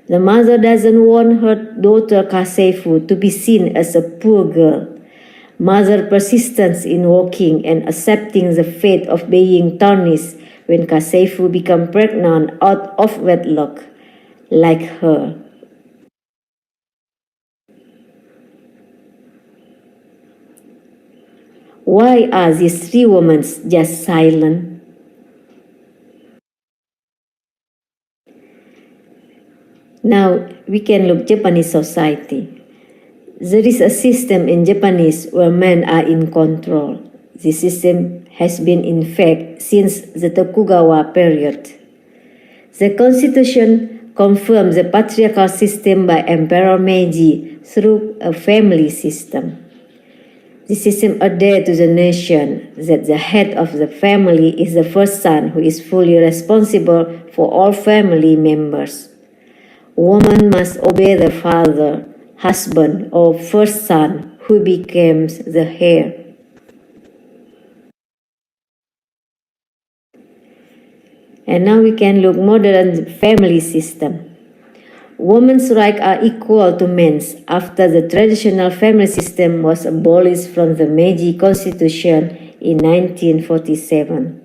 The mother doesn't want her daughter Kaseifu to be seen as a poor girl. Mother persistence in working and accepting the fate of being tarnished when Kaseifu become pregnant out of wedlock, like her. Why are these three women just silent? Now we can look Japanese society. There is a system in Japanese where men are in control. This system has been in fact since the Tokugawa period. The constitution confirms the patriarchal system by Emperor Meiji through a family system. This system adheres to the notion that the head of the family is the first son who is fully responsible for all family members. Woman must obey the father, husband, or first son who becomes the heir. And now we can look modern family system. Women's rights are equal to men's after the traditional family system was abolished from the Meiji Constitution in 1947.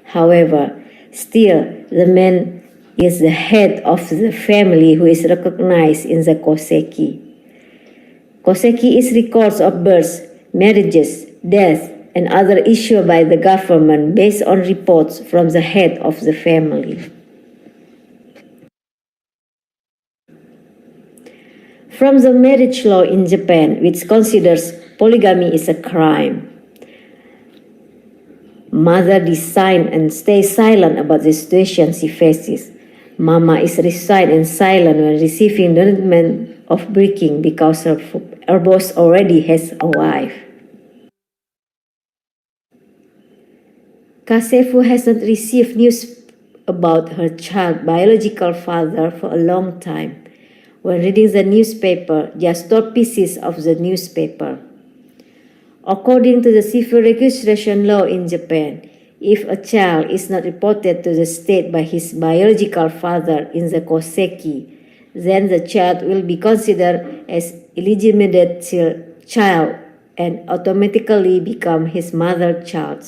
However, still the man is the head of the family who is recognized in the koseki. Koseki is records of births, marriages, deaths, and other issued by the government based on reports from the head of the family. From the marriage law in Japan, which considers polygamy is a crime, mother decide and stay silent about the situation she faces. Mama is resigned and silent when receiving the notification of breaking because her boss already has a wife. Kasefu has not received news about her child's biological father for a long time. When reading the newspaper, just tore pieces of the newspaper. According to the civil registration law in Japan, if a child is not reported to the state by his biological father in the koseki, then the child will be considered as illegitimate child and automatically become his mother's child.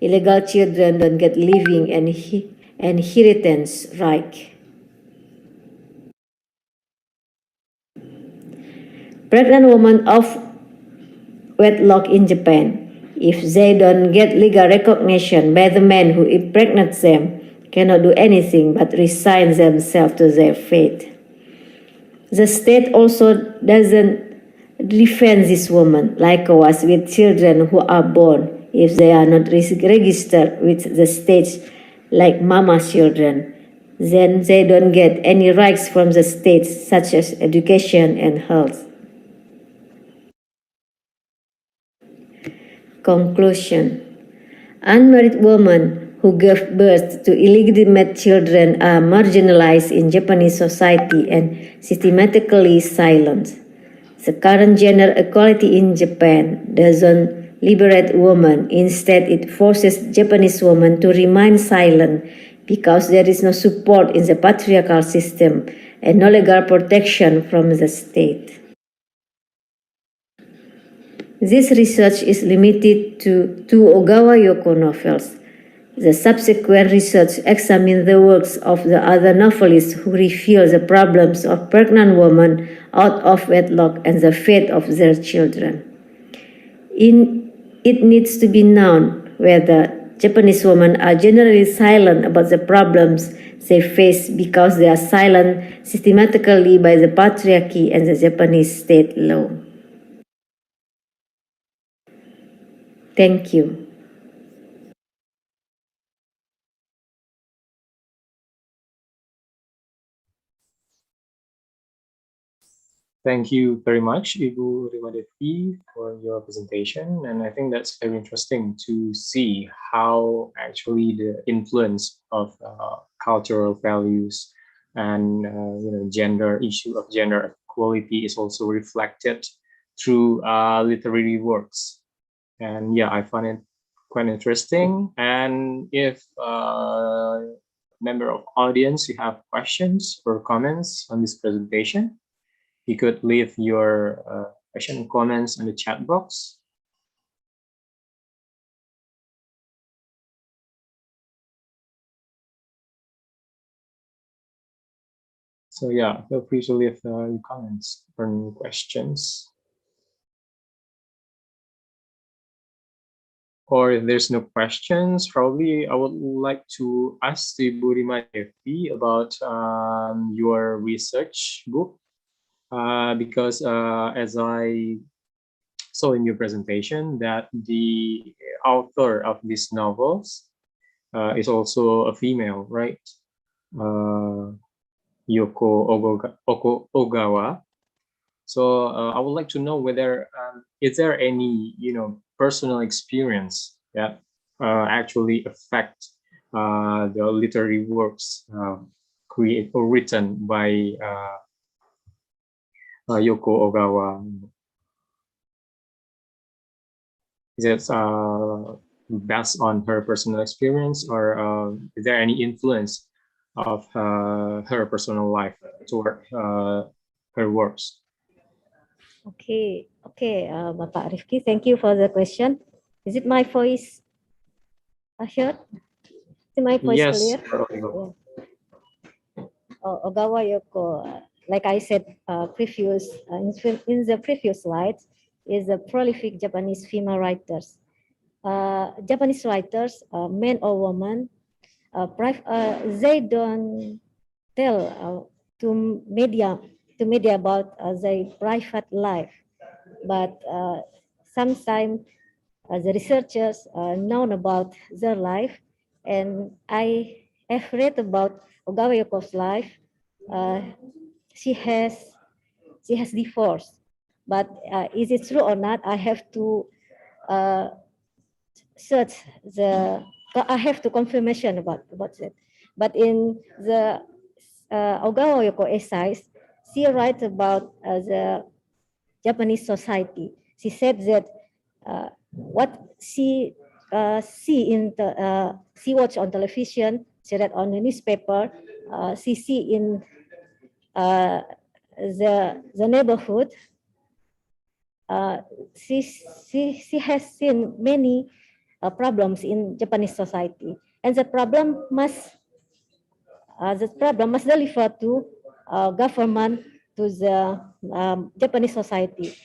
Illegal children don't get living and inheritance right. Pregnant women of wedlock in Japan, if they don't get legal recognition by the man who impregnates them, cannot do anything but resign themselves to their fate. The state also doesn't defend this woman, likewise with children who are born if they are not registered with the state like mama's children. Then they don't get any rights from the state such as education and health. Conclusion. Unmarried women who give birth to illegitimate children are marginalized in Japanese society and systematically silenced. The current gender equality in Japan doesn't liberate women. Instead, it forces Japanese women to remain silent because there is no support in the patriarchal system and no legal protection from the state. This research is limited to two Ogawa Yoko novels. The subsequent research examined the works of the other novelists who reveal the problems of pregnant women out of wedlock and the fate of their children. It needs to be known whether Japanese women are generally silent about the problems they face because they are silenced systematically by the patriarchy and the Japanese state law. Thank you. Thank you very much, Ibu Rimadevi, for your presentation. And I think that's very interesting to see how actually the influence of cultural values and gender issue of gender equality is also reflected through literary works. And yeah, I find it quite interesting. And if member of audience, you have questions or comments on this presentation, you could leave your question and comments in the chat box. So yeah, feel free to leave your comments or questions. Or if there's no questions, probably I would like to ask Ibu Rimadevi about your research book. Because as I saw in your presentation that the author of these novels is also a female, right? Yoko Ogawa. So I would like to know whether is there any personal experience that actually affect the literary works created or written by Yoko Ogawa. Is it based on her personal experience, or is there any influence of her personal life toward her works? Okay, Bapak Rifki, thank you for the question. Is it my voice heard? Is my voice Yes. clear? Yeah. Ogawa Yoko, like I said in the previous slides, is a prolific Japanese female writers. Japanese writers, men or women, they don't tell to media about their private life, but sometimes the researchers known about their life, and I have read about Ogawa Yoko's life. She has divorced, but is it true or not? I have to search I have to confirmation about that. But in the Ogawa Yoko essays, she writes about the Japanese society. She said that what she she watched on television, she read on the newspaper, she see in the neighborhood. She has seen many problems in Japanese society, and the problem must deliver to government, to the Japanese society.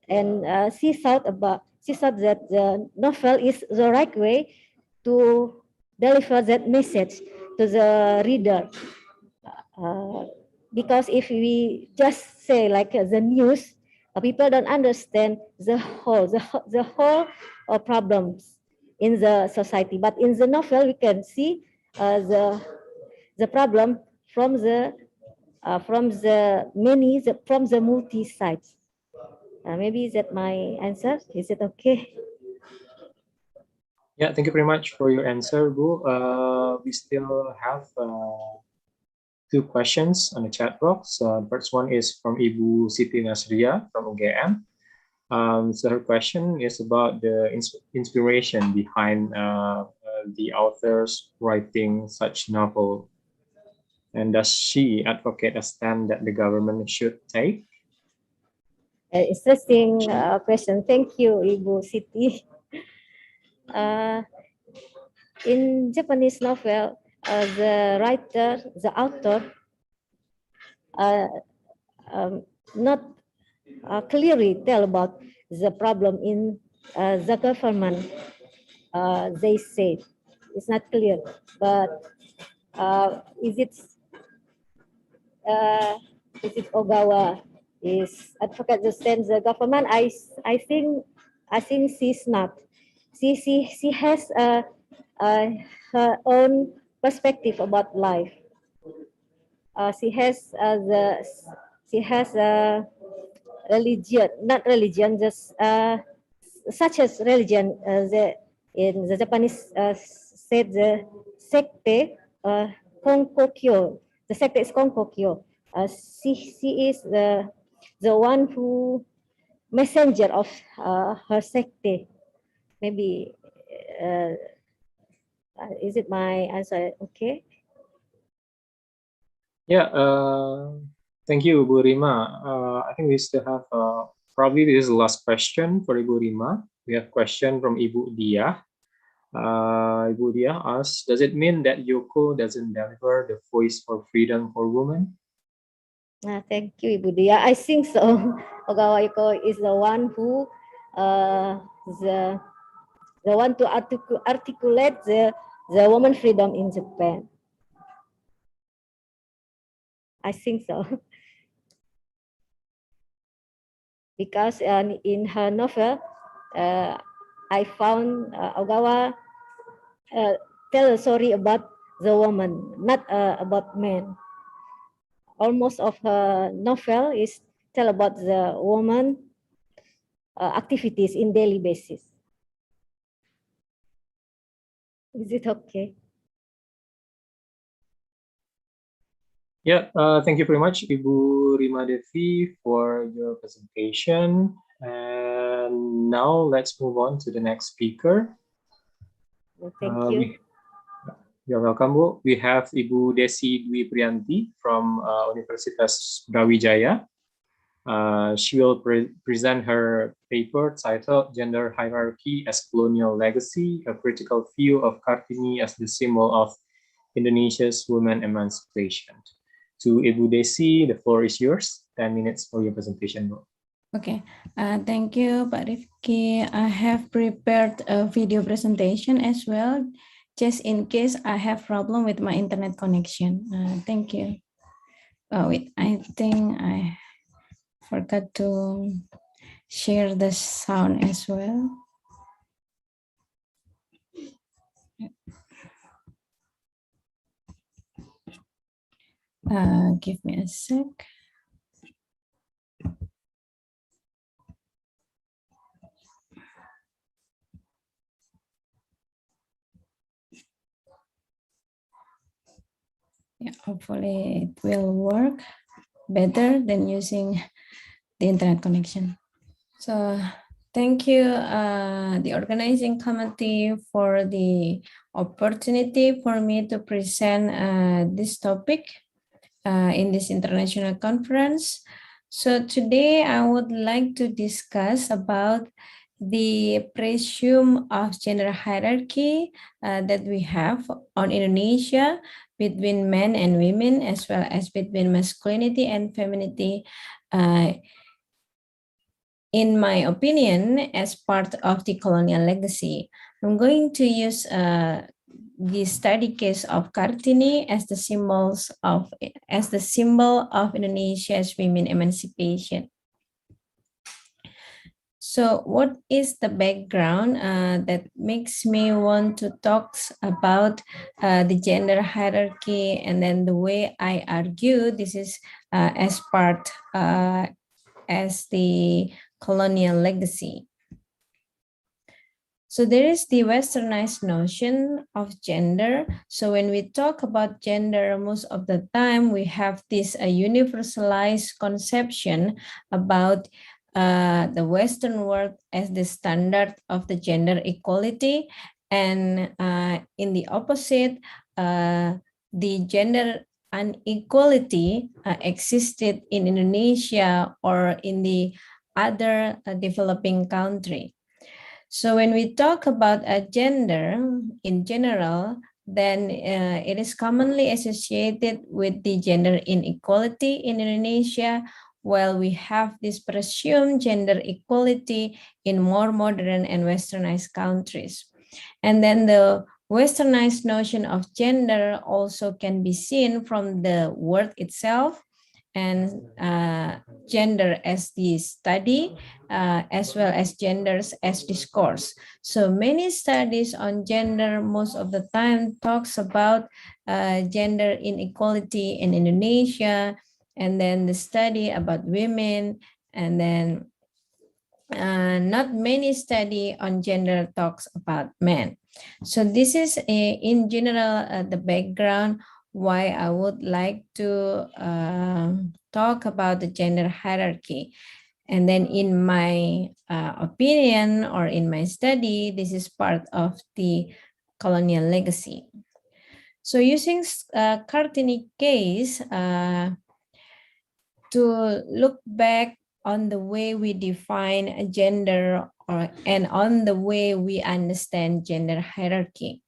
And she thought that the novel is the right way to deliver that message to the reader. Because if we just say like the news, people don't understand the whole problems in the society. But in the novel, we can see the problem from the multi sides. Maybe that my answer. Is it okay? Yeah, thank you very much for your answer, Bu. We still have 2 questions on the chat box. The first one is from Ibu Siti Nasria from UGM. So her question is about the inspiration behind the authors writing such novel, and does she advocate a stand that the government should take? Interesting question. Thank you, Ibu Siti. In Japanese novel, the author, not clearly tell about the problem in the government. They say it's not clear, but is it Ogawa is advocate the stand the government? I think she's not. She has her own perspective about life. She has religion, not religion, just such as religion. In the Japanese said the secte konkokyo. The secte is konkokyo. She is the one who messenger of her secte. Maybe is it my answer? Okay. Yeah, thank you, Bu Rima. I think we still have probably this is the last question for Ibu Rima. We have a question from Ibu Dia. Ibu Dia asks, does it mean that Yoko doesn't deliver the voice for freedom for women? Thank you, Ibu Dia. I think so. Ogawa Yoko is the one who the one to articulate the woman freedom in Japan. I think so. Because in her novel, I found Ogawa tell a story about the woman, not about men. Almost of her novel is tell about the woman activities in daily basis. Is it okay? Yeah, thank you very much, Ibu Rima Devi, for your presentation. And now let's move on to the next speaker. Thank you. You're welcome, Bu. We have Ibu Desi Dwi Priyanti from Universitas Brawijaya. She will present her paper titled Gender Hierarchy as Colonial Legacy, a Critical View of Kartini as the Symbol of Indonesia's Women Emancipation. To Ibu Desi, the floor is yours. 10 minutes for your presentation, Bu. Okay, thank you, Pak Rifki. I have prepared a video presentation as well, just in case I have problem with my internet connection. Thank you. Oh, wait, I think I forgot to share the sound as well. Give me a sec. Yeah, hopefully it will work better than using the internet connection. So thank you, the organizing committee, for the opportunity for me to present this topic in this international conference. So today I would like to discuss about the presume of gender hierarchy that we have on Indonesia between men and women, as well as between masculinity and femininity, in my opinion, as part of the colonial legacy. I'm going to use the study case of Kartini as the symbol of Indonesia's women emancipation. So what is the background that makes me want to talk about the gender hierarchy, and then the way I argue this is as part as the colonial legacy. So there is the westernized notion of gender. So when we talk about gender, most of the time we have this universalized conception about the Western world as the standard of the gender equality, and in the opposite, the gender inequality existed in Indonesia or in the other developing country. So when we talk about a gender in general, then it is commonly associated with the gender inequality in Indonesia, while we have this presumed gender equality in more modern and westernized countries. And then the westernized notion of gender also can be seen from the word itself, and gender as the study, as well as genders as discourse. So many studies on gender most of the time talks about gender inequality in Indonesia, and then the study about women, and then not many study on gender talks about men. So this is in general the background why I would like to talk about the gender hierarchy. And then in my opinion, or in my study, this is part of the colonial legacy. So using Kartini case to look back on the way we define a gender, and on the way we understand gender hierarchy.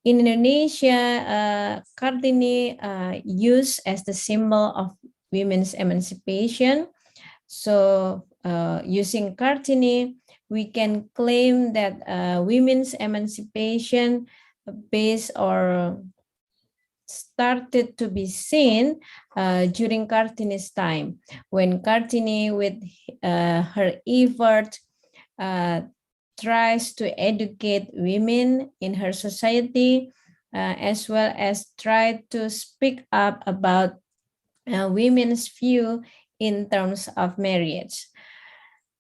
In Indonesia, Kartini used as the symbol of women's emancipation. So using Kartini, we can claim that women's emancipation based or started to be seen during Kartini's time, when Kartini, with her effort, tries to educate women in her society, as well as try to speak up about women's view in terms of marriage.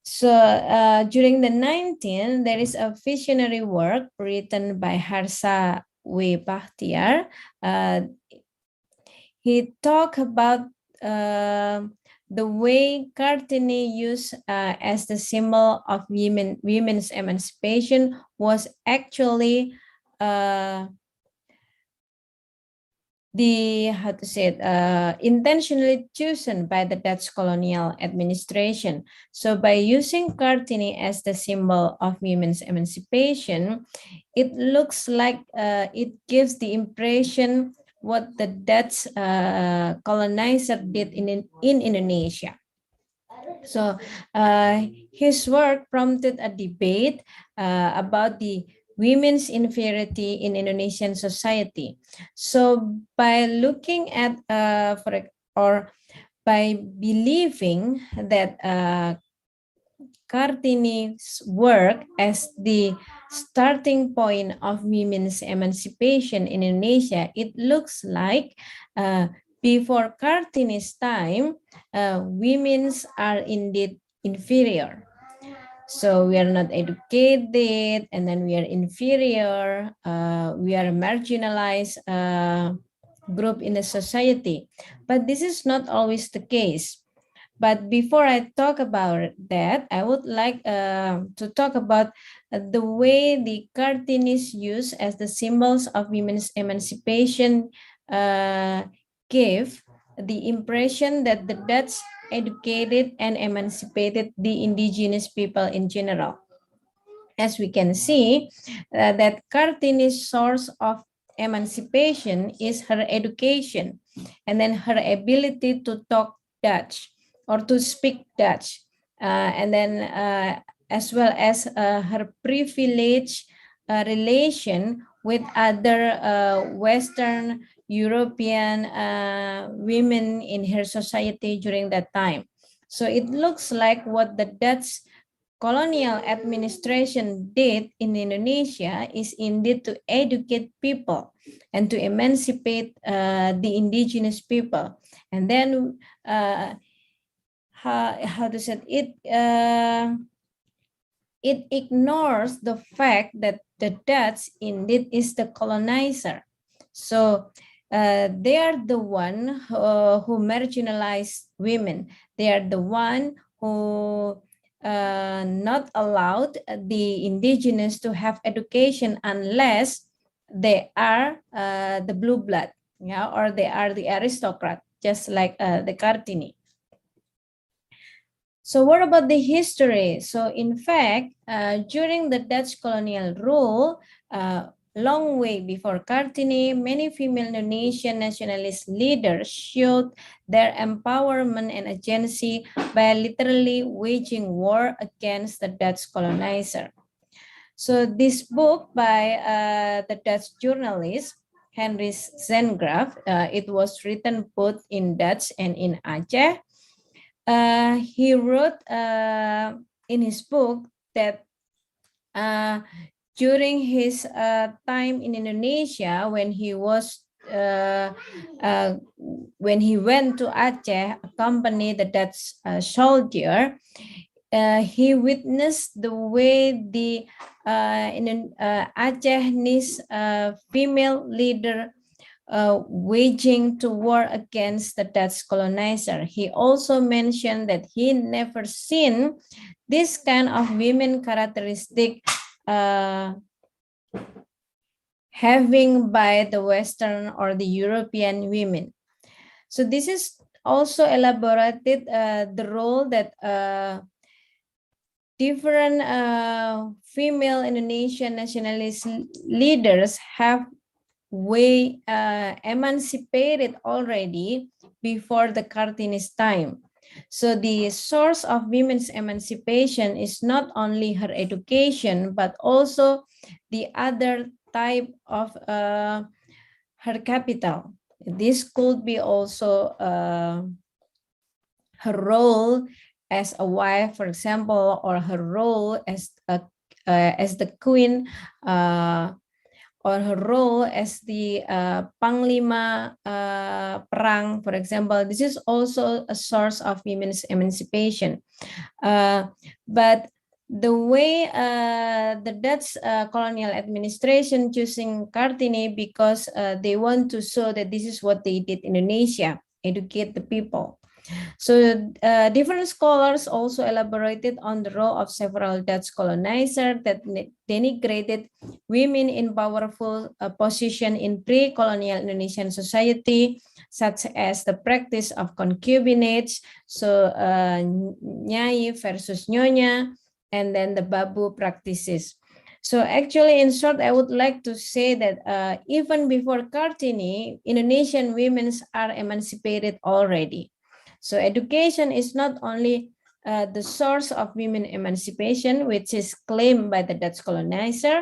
So during the 19th, there is a visionary work written by Harsa W. Bhaktiar. He talked about the way Kartini used as the symbol of women's emancipation was actually intentionally chosen by the Dutch colonial administration. So by using Kartini as the symbol of women's emancipation, it looks like it gives the impression what the Dutch colonizer did in Indonesia. So his work prompted a debate about the women's inferiority in Indonesian society. So by looking at, by believing that Kartini's work as the starting point of women's emancipation in Indonesia, it looks like before Kartini's time, women are indeed inferior. So we are not educated, and then we are inferior. We are a marginalized group in the society. But this is not always the case. But before I talk about that, I would like to talk about the way the Kartinis used as the symbols of women's emancipation gave the impression that the Dutch educated and emancipated the indigenous people in general. As we can see, that Kartini's source of emancipation is her education, and then her ability to talk Dutch or to speak Dutch, and then as well as her privileged relation with other Western European women in her society during that time. So it looks like what the Dutch colonial administration did in Indonesia is indeed to educate people and to emancipate the indigenous people. And then how to say it ignores the fact that the Dutch indeed is the colonizer. So they are the one who marginalized women. They are the one who not allowed the indigenous to have education unless they are the blue blood, yeah, or they are the aristocrat, just like the Kartini. So what about the history? So in fact, during the Dutch colonial rule, long way before Kartini, many female Indonesian nationalist leaders showed their empowerment and agency by literally waging war against the Dutch colonizer. So this book by the Dutch journalist Henry Zengraf, it was written both in Dutch and in Aceh. He wrote in his book that during his time in Indonesia, when he was when he went to Aceh, accompanied the Dutch soldier, he witnessed the way the Acehese female leader waging to war against the Dutch colonizer. He also mentioned that he never seen this kind of women characteristic having by the Western or the European women. So this is also elaborated the role that different female Indonesian nationalist leaders have emancipated already before the Kartini's time. So the source of women's emancipation is not only her education, but also the other type of her capital. This could be also her role as a wife, for example, or her role as the queen, or her role as the Panglima Perang, for example, this is also a source of women's emancipation. But the way the Dutch colonial administration choosing Kartini because they want to show that this is what they did in Indonesia, educate the people. So different scholars also elaborated on the role of several Dutch colonizers that denigrated women in powerful position in pre-colonial Indonesian society, such as the practice of concubinage, so Nyai versus Nyonya, and then the Babu practices. So actually, in short, I would like to say that even before Kartini, Indonesian women are emancipated already. So education is not only the source of women emancipation, which is claimed by the Dutch colonizer,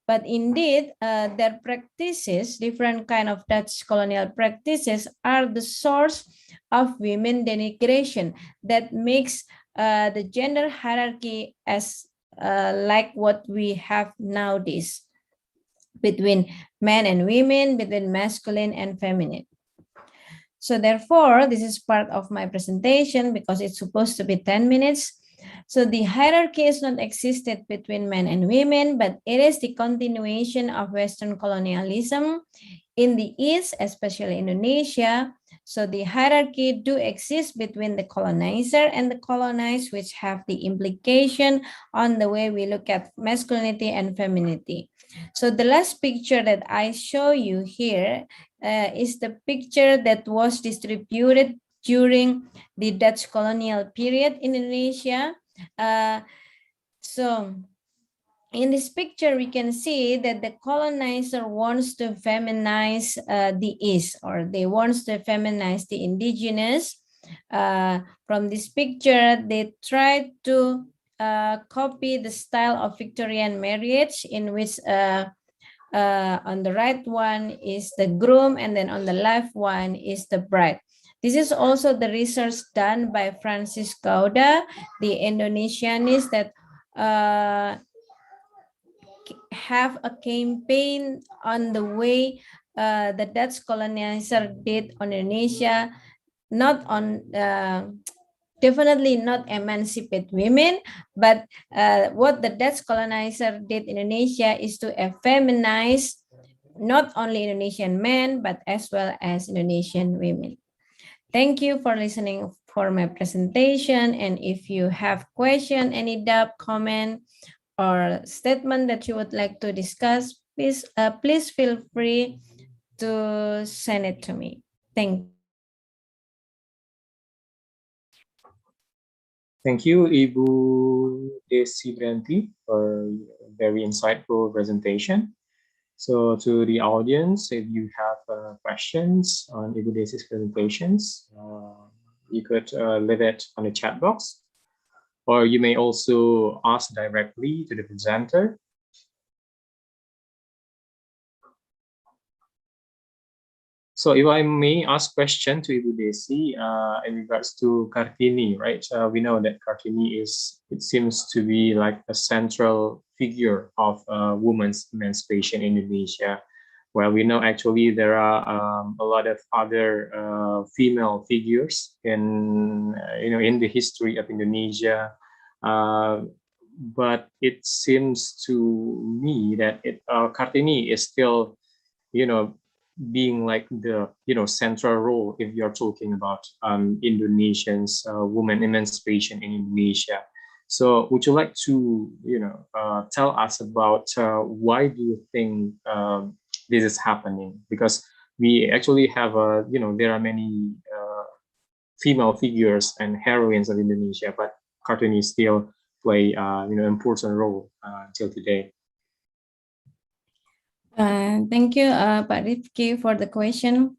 but indeed their practices, different kind of Dutch colonial practices, are the source of women denigration that makes the gender hierarchy as like what we have nowadays between men and women, between masculine and feminine. So therefore, this is part of my presentation because it's supposed to be 10 minutes. So the hierarchy is not existed between men and women, but it is the continuation of Western colonialism in the East, especially Indonesia. So the hierarchy do exist between the colonizer and the colonized, which have the implication on the way we look at masculinity and femininity. So the last picture that I show you here is the picture that was distributed during the Dutch colonial period in Indonesia. So in this picture, we can see that the colonizer wants to feminize the East, or they wants to feminize the indigenous. From this picture, they try to copy the style of Victorian marriage, in which on the right one is the groom, and then on the left one is the bride. This is also the research done by Francis Gauda, the Indonesianist that have a campaign on the way the Dutch colonizer did on Indonesia, not on definitely not emancipate women, but what the Dutch colonizer did in Indonesia is to feminize not only Indonesian men, but as well as Indonesian women. Thank you for listening for my presentation. And if you have question, any doubt, comment, or statement that you would like to discuss, please feel free to send it to me. Thank you. Thank you, Ibu Desi Branti, for a very insightful presentation. So to the audience, if you have questions on Ibu Desi's presentations, you could leave it on the chat box, or you may also ask directly to the presenter. So if I may ask question to Ibu Desi in regards to Kartini, right? We know that Kartini it seems to be like a central figure of women's emancipation in Indonesia. Well, we know actually there are a lot of other female figures in in the history of Indonesia, but it seems to me that Kartini is still, being like the central role if you're talking about Indonesians women emancipation in Indonesia. So would you like to tell us about why do you think this is happening? Because we actually have there are many female figures and heroines of Indonesia, but Kartini still play important role till today. Thank you, Pak Rifki, for the question.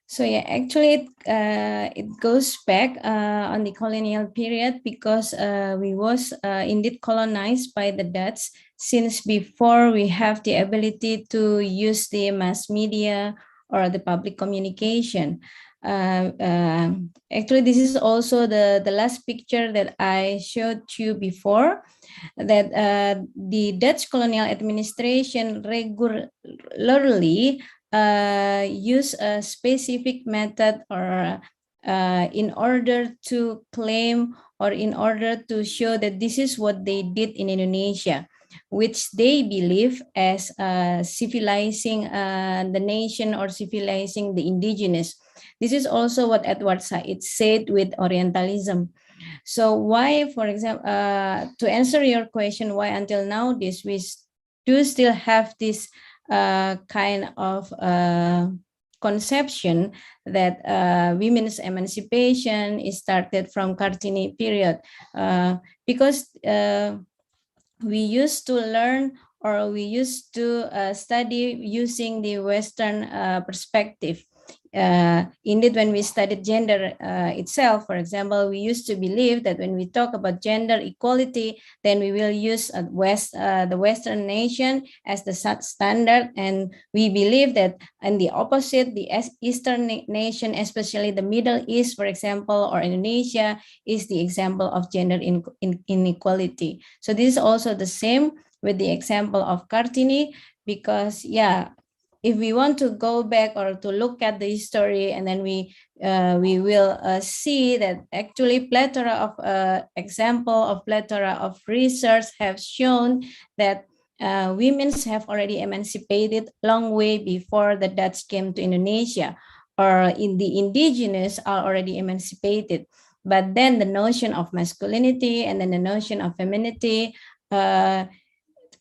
So yeah, actually it goes back on the colonial period because we was indeed colonized by the Dutch since before we have the ability to use the mass media or the public communication. Actually, this is also the last picture that I showed you before, that the Dutch colonial administration regularly use a specific method or in order to claim or in order to show that this is what they did in Indonesia, which they believe as civilizing the nation or civilizing the indigenous. This is also what Edward Said said with Orientalism. So why, for example, to answer your question, why until now we do still have this kind of conception that women's emancipation is started from Kartini period, because we used to learn or we used to study using the Western perspective. Indeed, when we studied gender itself, for example, we used to believe that when we talk about gender equality, then we will use the Western nation as the standard, and we believe that in the opposite, the Eastern nation, especially the Middle East, for example, or Indonesia, is the example of gender inequality. So this is also the same with the example of Kartini, because if we want to go back or to look at the history, and then we will see that actually plethora of plethora of research have shown that women have already emancipated long way before the Dutch came to Indonesia, or in the indigenous are already emancipated. But then the notion of masculinity and then the notion of femininity,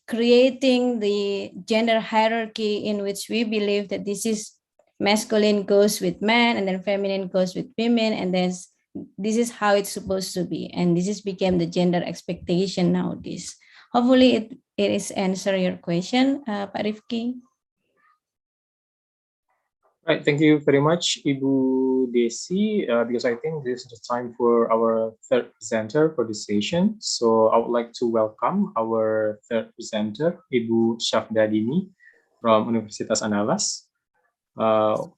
creating the gender hierarchy in which we believe that this is masculine goes with men and then feminine goes with women, and then this is how it's supposed to be, and this is became the gender expectation nowadays. Hopefully it is answer your question, Pak Rifki. Right, thank you very much, Ibu Desi, because I think this is the time for our third presenter for this session. So I would like to welcome our third presenter, Ibu Syafdadini from Universitas Andalas,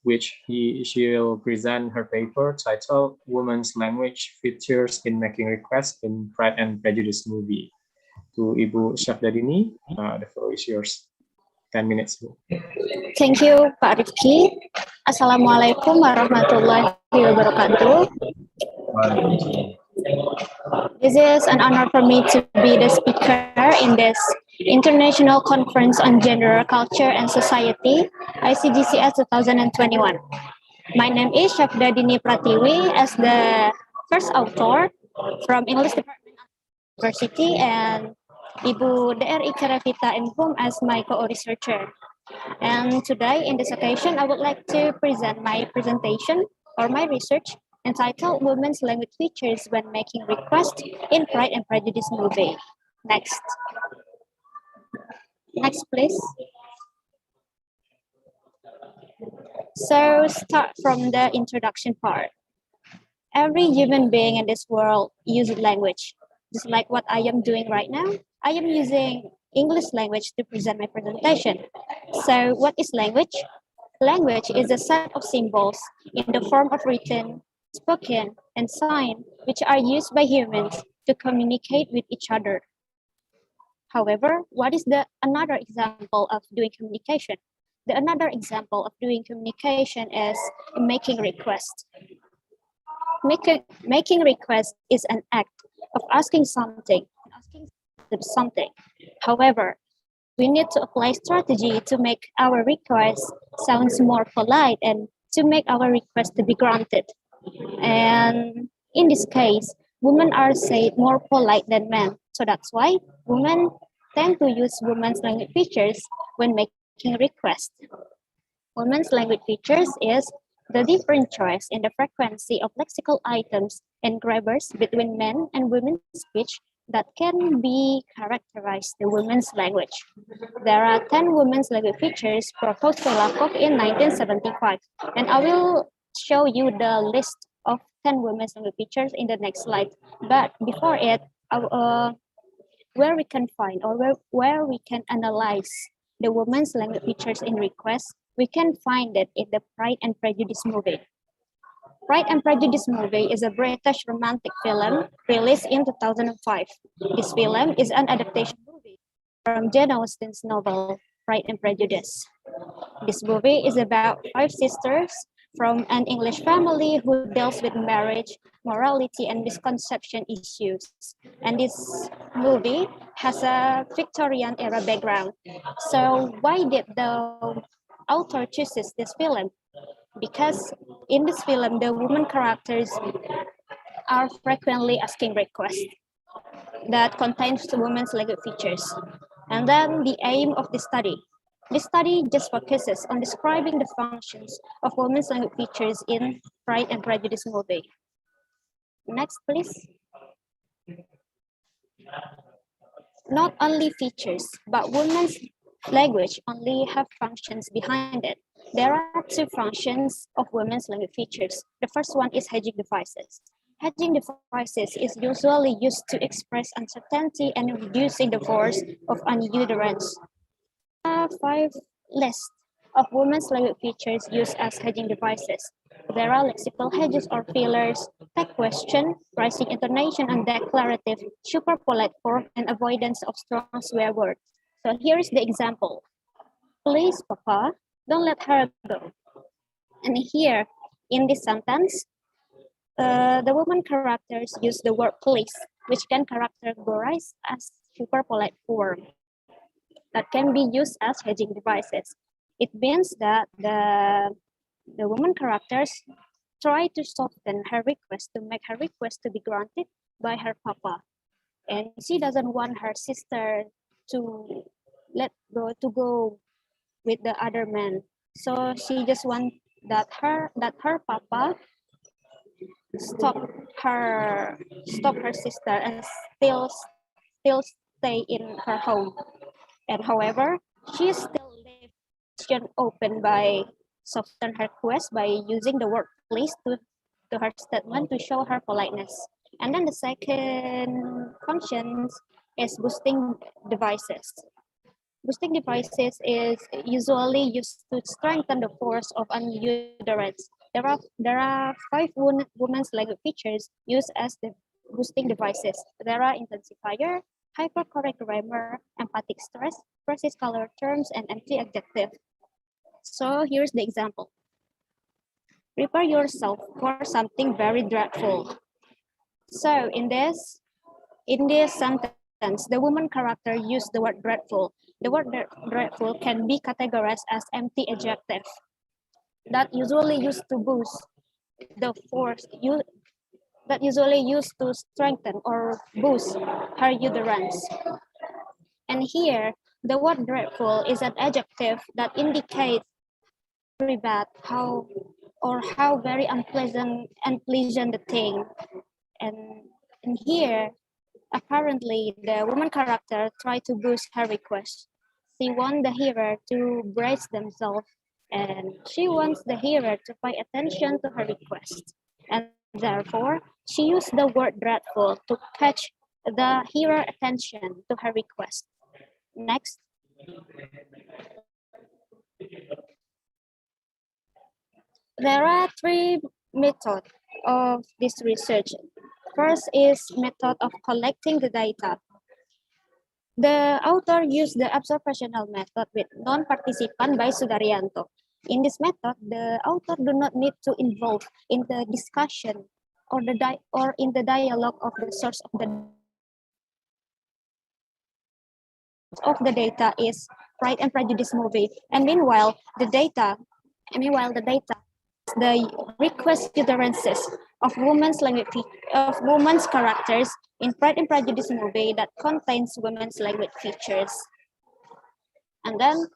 which she'll present her paper titled Women's Language Features in Making Requests in Pride and Prejudice Movie. To Ibu Syafdadini, the floor is yours. 10 minutes. Thank you, Pak Rifki. Assalamualaikum warahmatullahi wabarakatuh. This is an honor for me to be the speaker in this International Conference on Gender, Culture and Society, ICGCS 2021. My name is Syafdadini Pratiwi as the first author from English Department University, and Ibu DRI Karavita Infum as my co-researcher. And today, in this occasion, I would like to present my presentation or my research entitled Women's Language Features When Making Requests in Pride and Prejudice Movie. Next. Next, please. So, start from the introduction part. Every human being in this world uses language. Just like what I am doing right now, I am using English language to present my presentation. So what is language? Language is a set of symbols in the form of written, spoken, and sign, which are used by humans to communicate with each other. However, what is another example of doing communication? The another example of doing communication is making requests. Making requests is an act of asking something. However, we need to apply strategy to make our request sounds more polite and to make our request to be granted. And in this case, women are said more polite than men. So that's why women tend to use women's language features when making requests. Women's language features is the different choice in the frequency of lexical items and grammars between men and women's speech that can be characterized the women's language. There are 10 women's language features proposed by Lakov in 1975, and I will show you the list of 10 women's language features in the next slide. But before it, where we can find or where we can analyze the women's language features in requests, we can find it in the Pride and Prejudice movie. Pride and Prejudice movie is a British romantic film released in 2005. This film is an adaptation movie from Jane Austen's novel, Pride and Prejudice. This movie is about five sisters from an English family who deals with marriage, morality, and misconception issues. And this movie has a Victorian era background. So why did the author chooses this film? Because in this film, the women characters are frequently asking requests that contains the women's language features. And then the aim of the study. The study just focuses on describing the functions of women's language features in Pride and Prejudice movie. Next, please. Not only features, but women's language only have functions behind it. There are two functions of women's language features. The first one is hedging devices. Hedging devices is usually used to express uncertainty and reducing the force of unudderance. 5 lists of women's language features used as hedging devices. There are lexical hedges or fillers, tag question, rising intonation, and declarative, super polite form, and avoidance of strong swear words. So here is the example. Please, Papa, don't let her go. And here, in this sentence, the woman characters use the word please, which can categorize as super polite form that can be used as hedging devices. It means that the woman characters try to soften her request to make her request to be granted by her papa. And she doesn't want her sister to go with the other man. So she just wants that her papa stop her sister and still stay in her home. And however, she still leaves question open by soften her request by using the word please to her statement to show her politeness. And then the second function is boosting devices. Boosting devices is usually used to strengthen the force of unudderance. There are 5 women's language features used as the boosting devices. There are intensifier, hypercorrect grammar, emphatic stress, precise color terms, and empty adjective. So here's the example. Prepare yourself for something very dreadful. So in this sentence, the woman character used the word dreadful. The word dreadful can be categorized as empty adjective that usually used to boost the force, that usually used to strengthen or boost her utterance. And here, the word dreadful is an adjective that indicates very bad, how very unpleasant the thing. And here, apparently, the woman character tried to boost her request. She wants the hearer to brace themselves, and she wants the hearer to pay attention to her request. And therefore, she used the word dreadful to catch the hearer attention to her request. Next. There are 3 methods of this research. First is method of collecting the data. The author used the observational method with non-participant by Sudaryanto. In this method, the author do not need to involve in the discussion or in the dialogue of the source of the data is Pride and Prejudice movie. And meanwhile, the data the request utterances of women's language of women's characters in Pride and Prejudice movie that contains women's language features. And then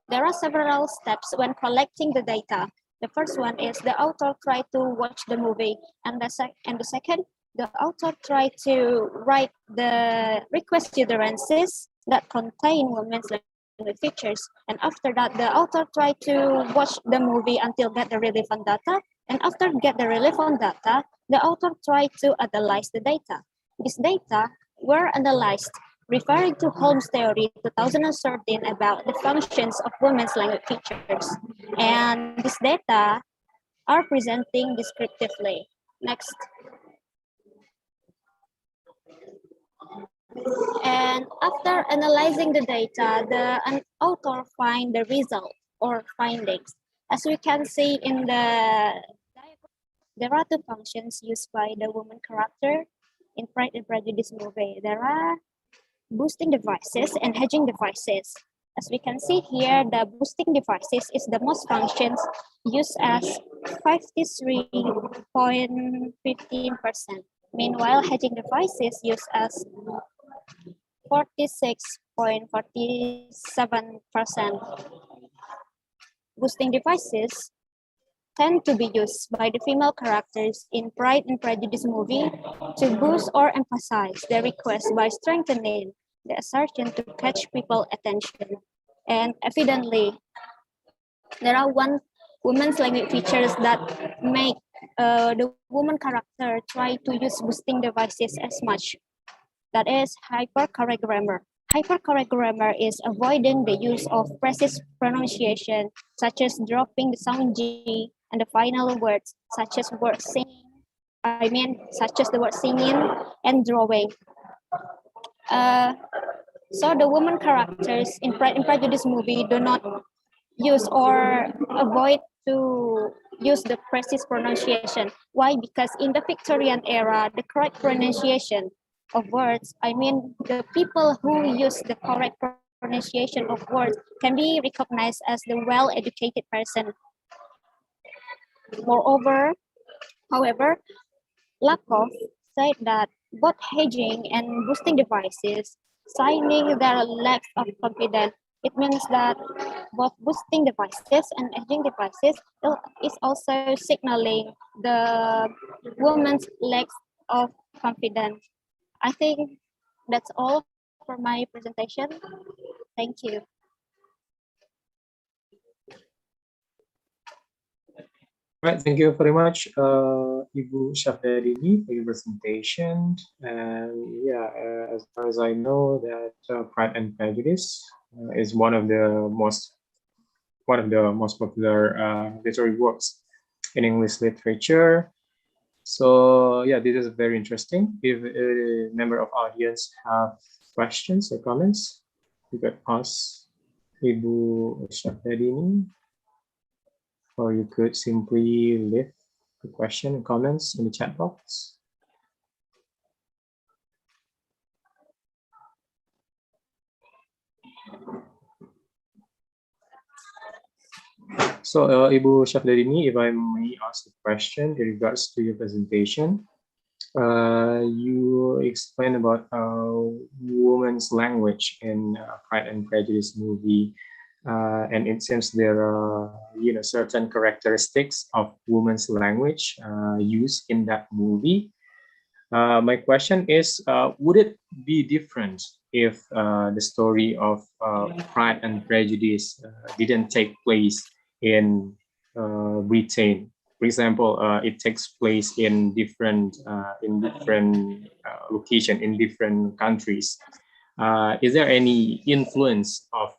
there are several steps when collecting the data. The first one is the author tried to watch the movie, and the second, the author tried to write the request utterances that contain women's language features. And after that, the author tried to watch the movie until get the relevant data. And after get the relevant data, the author tried to analyze the data. These data were analyzed referring to Holmes' theory 2013 about the functions of women's language features. And this data are presenting descriptively. Next. And after analyzing the data, an author find the result or findings. As we can see in the diagram, there are two functions used by the woman character in Pride and Prejudice movie. There are boosting devices and hedging devices. As we can see here, the boosting devices is the most functions used as 53.15%. Meanwhile, hedging devices used as 46.47%. Boosting devices tend to be used by the female characters in Pride and Prejudice movie to boost or emphasize their request by strengthening the assertion to catch people's attention. And evidently, there are woman's language features that make the woman character try to use boosting devices as much. That is hypercorrect grammar. Hypercorrect grammar is avoiding the use of precise pronunciation, such as dropping the sound G and the final words, such as word singing. Such as the word singing and drawing. So the woman characters in Pride and Prejudice movie do not use or avoid to use the precise pronunciation. Why? Because in the Victorian era, the correct pronunciation of words, the people who use the correct pronunciation of words can be recognized as the well-educated person. Moreover, however, Lakoff said that both hedging and boosting devices signing their lack of confidence. It means that both boosting devices and hedging devices is also signaling the woman's lack of confidence. I think that's all for my presentation. Thank you. Right, thank you very much, Ibu Syafdarini, for your presentation. And yeah, as far as I know, that Pride and Prejudice is one of the most popular literary works in English literature. So yeah, this is very interesting. If a member of audience have questions or comments, you could ask Ibu Syafdarini, or you could simply leave the question and comments in the chat box. So, Ibu Syafdarini, if I may ask a question in regards to your presentation, you explained about women's language in Pride and Prejudice movie, and it seems there are certain characteristics of women's language used in that movie. My question is, would it be different if the story of Pride and Prejudice didn't take place in Britain? For example, it takes place in different location in different countries. Is there any influence of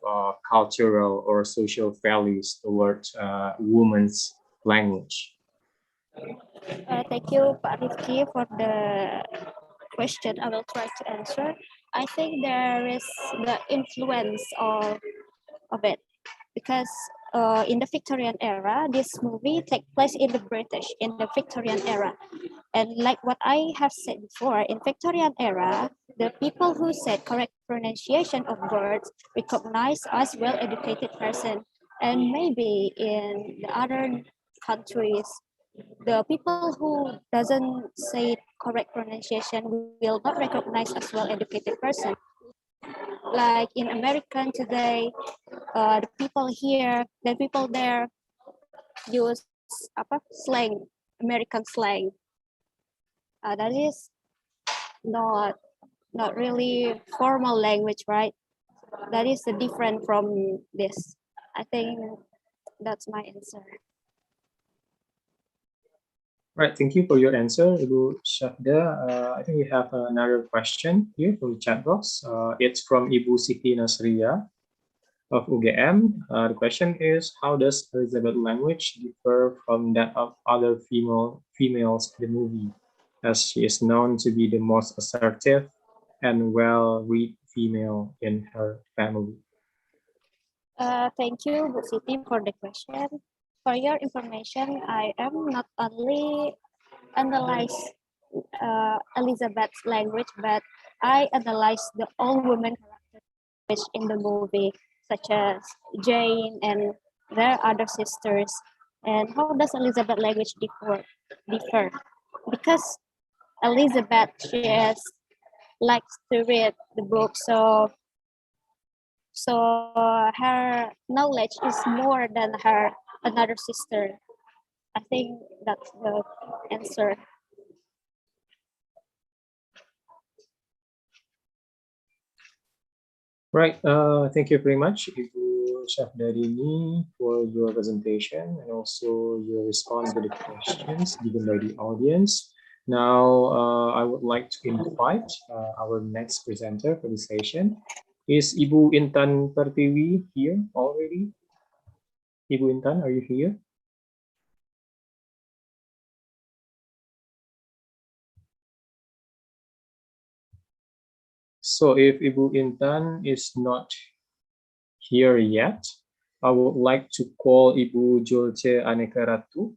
cultural or social values towards women's language? Thank you, Pak Rifki, for the question. I will try to answer. I think there is the influence of it because in the Victorian era, this movie takes place in the Victorian era. And like what I have said before, in Victorian era, the people who said correct pronunciation of words recognized as well-educated person. And maybe in the other countries, the people who doesn't say correct pronunciation will not recognize as well-educated person. Like in American today, the people here, the people there use slang, American slang. That is not really formal language, right? That is different from this. I think that's my answer. Right, thank you for your answer, Ibu Syafda. I think we have another question here from the chat box. It's from Ibu Siti Nasria. of UGM. The question is, how does Elizabeth language differ from that of other females in the movie, as she is known to be the most assertive and well-read female in her family? Thank you, Bu Siti, for the question. For your information, I am not only analyze Elizabeth's language, but I analyze the all women characters in the movie, such as Jane and their other sisters. And how does Elizabeth language differ? Because Elizabeth, she likes to read the book, so her knowledge is more than her another sister. I think that's the answer. Right. Thank you very much, Ibu Syafdarini, for your presentation and also your response to the questions given by the audience. Now, I would like to invite our next presenter for the session. Is Ibu Intan Pertiwi here already? Ibu Intan, are you here? So if Ibu Intan is not here yet, I would like to call Ibu Julce Anekaratu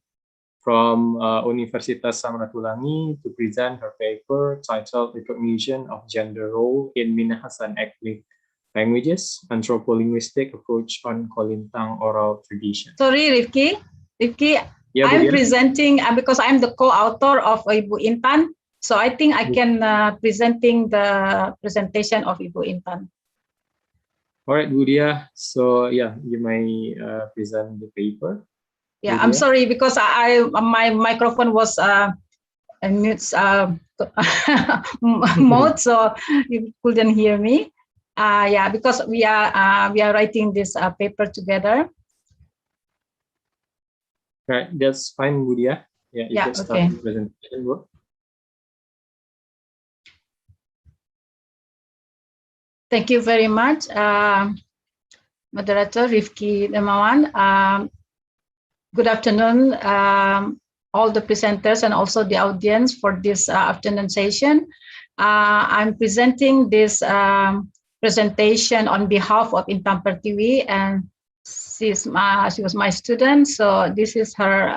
from Universitas Samratulangi to present her paper titled Recognition of Gender Role in Minahasan Ethnic Languages, Anthropolinguistic Approach on Kolintang Oral Tradition. Sorry, Rifki, Yeah, I'm presenting because I'm the co-author of Ibu Intan. So I think I can presenting the presentation of Ibu Intan. All right, Budia. So yeah, you may present the paper. Yeah, Budia. I'm sorry because my microphone was in its mode, so you couldn't hear me. Yeah, because we are writing this paper together. Right, that's fine, Budia. Yeah, you can start the presentation work. Thank you very much, Moderator Rifki Demawan. Good afternoon, all the presenters and also the audience for this afternoon session. I'm presenting this presentation on behalf of Intan Pertiwi, and she was my student. So this is her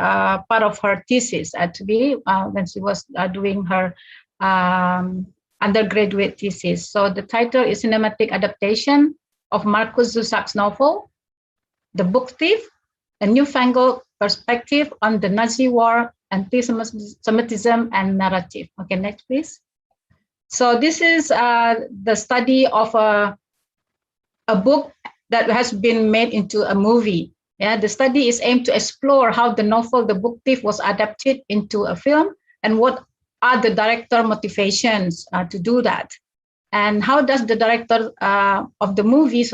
part of her thesis actually when she was doing her undergraduate thesis. So the title is Cinematic Adaptation of Markus Zusak's novel, The Book Thief, a Newfangled Perspective on the Nazi War, Anti-Semitism and Narrative. Okay, next please. So this is the study of a book that has been made into a movie. Yeah, the study is aimed to explore how the novel The Book Thief was adapted into a film and what are the director motivations to do that. And how does the director of the movie,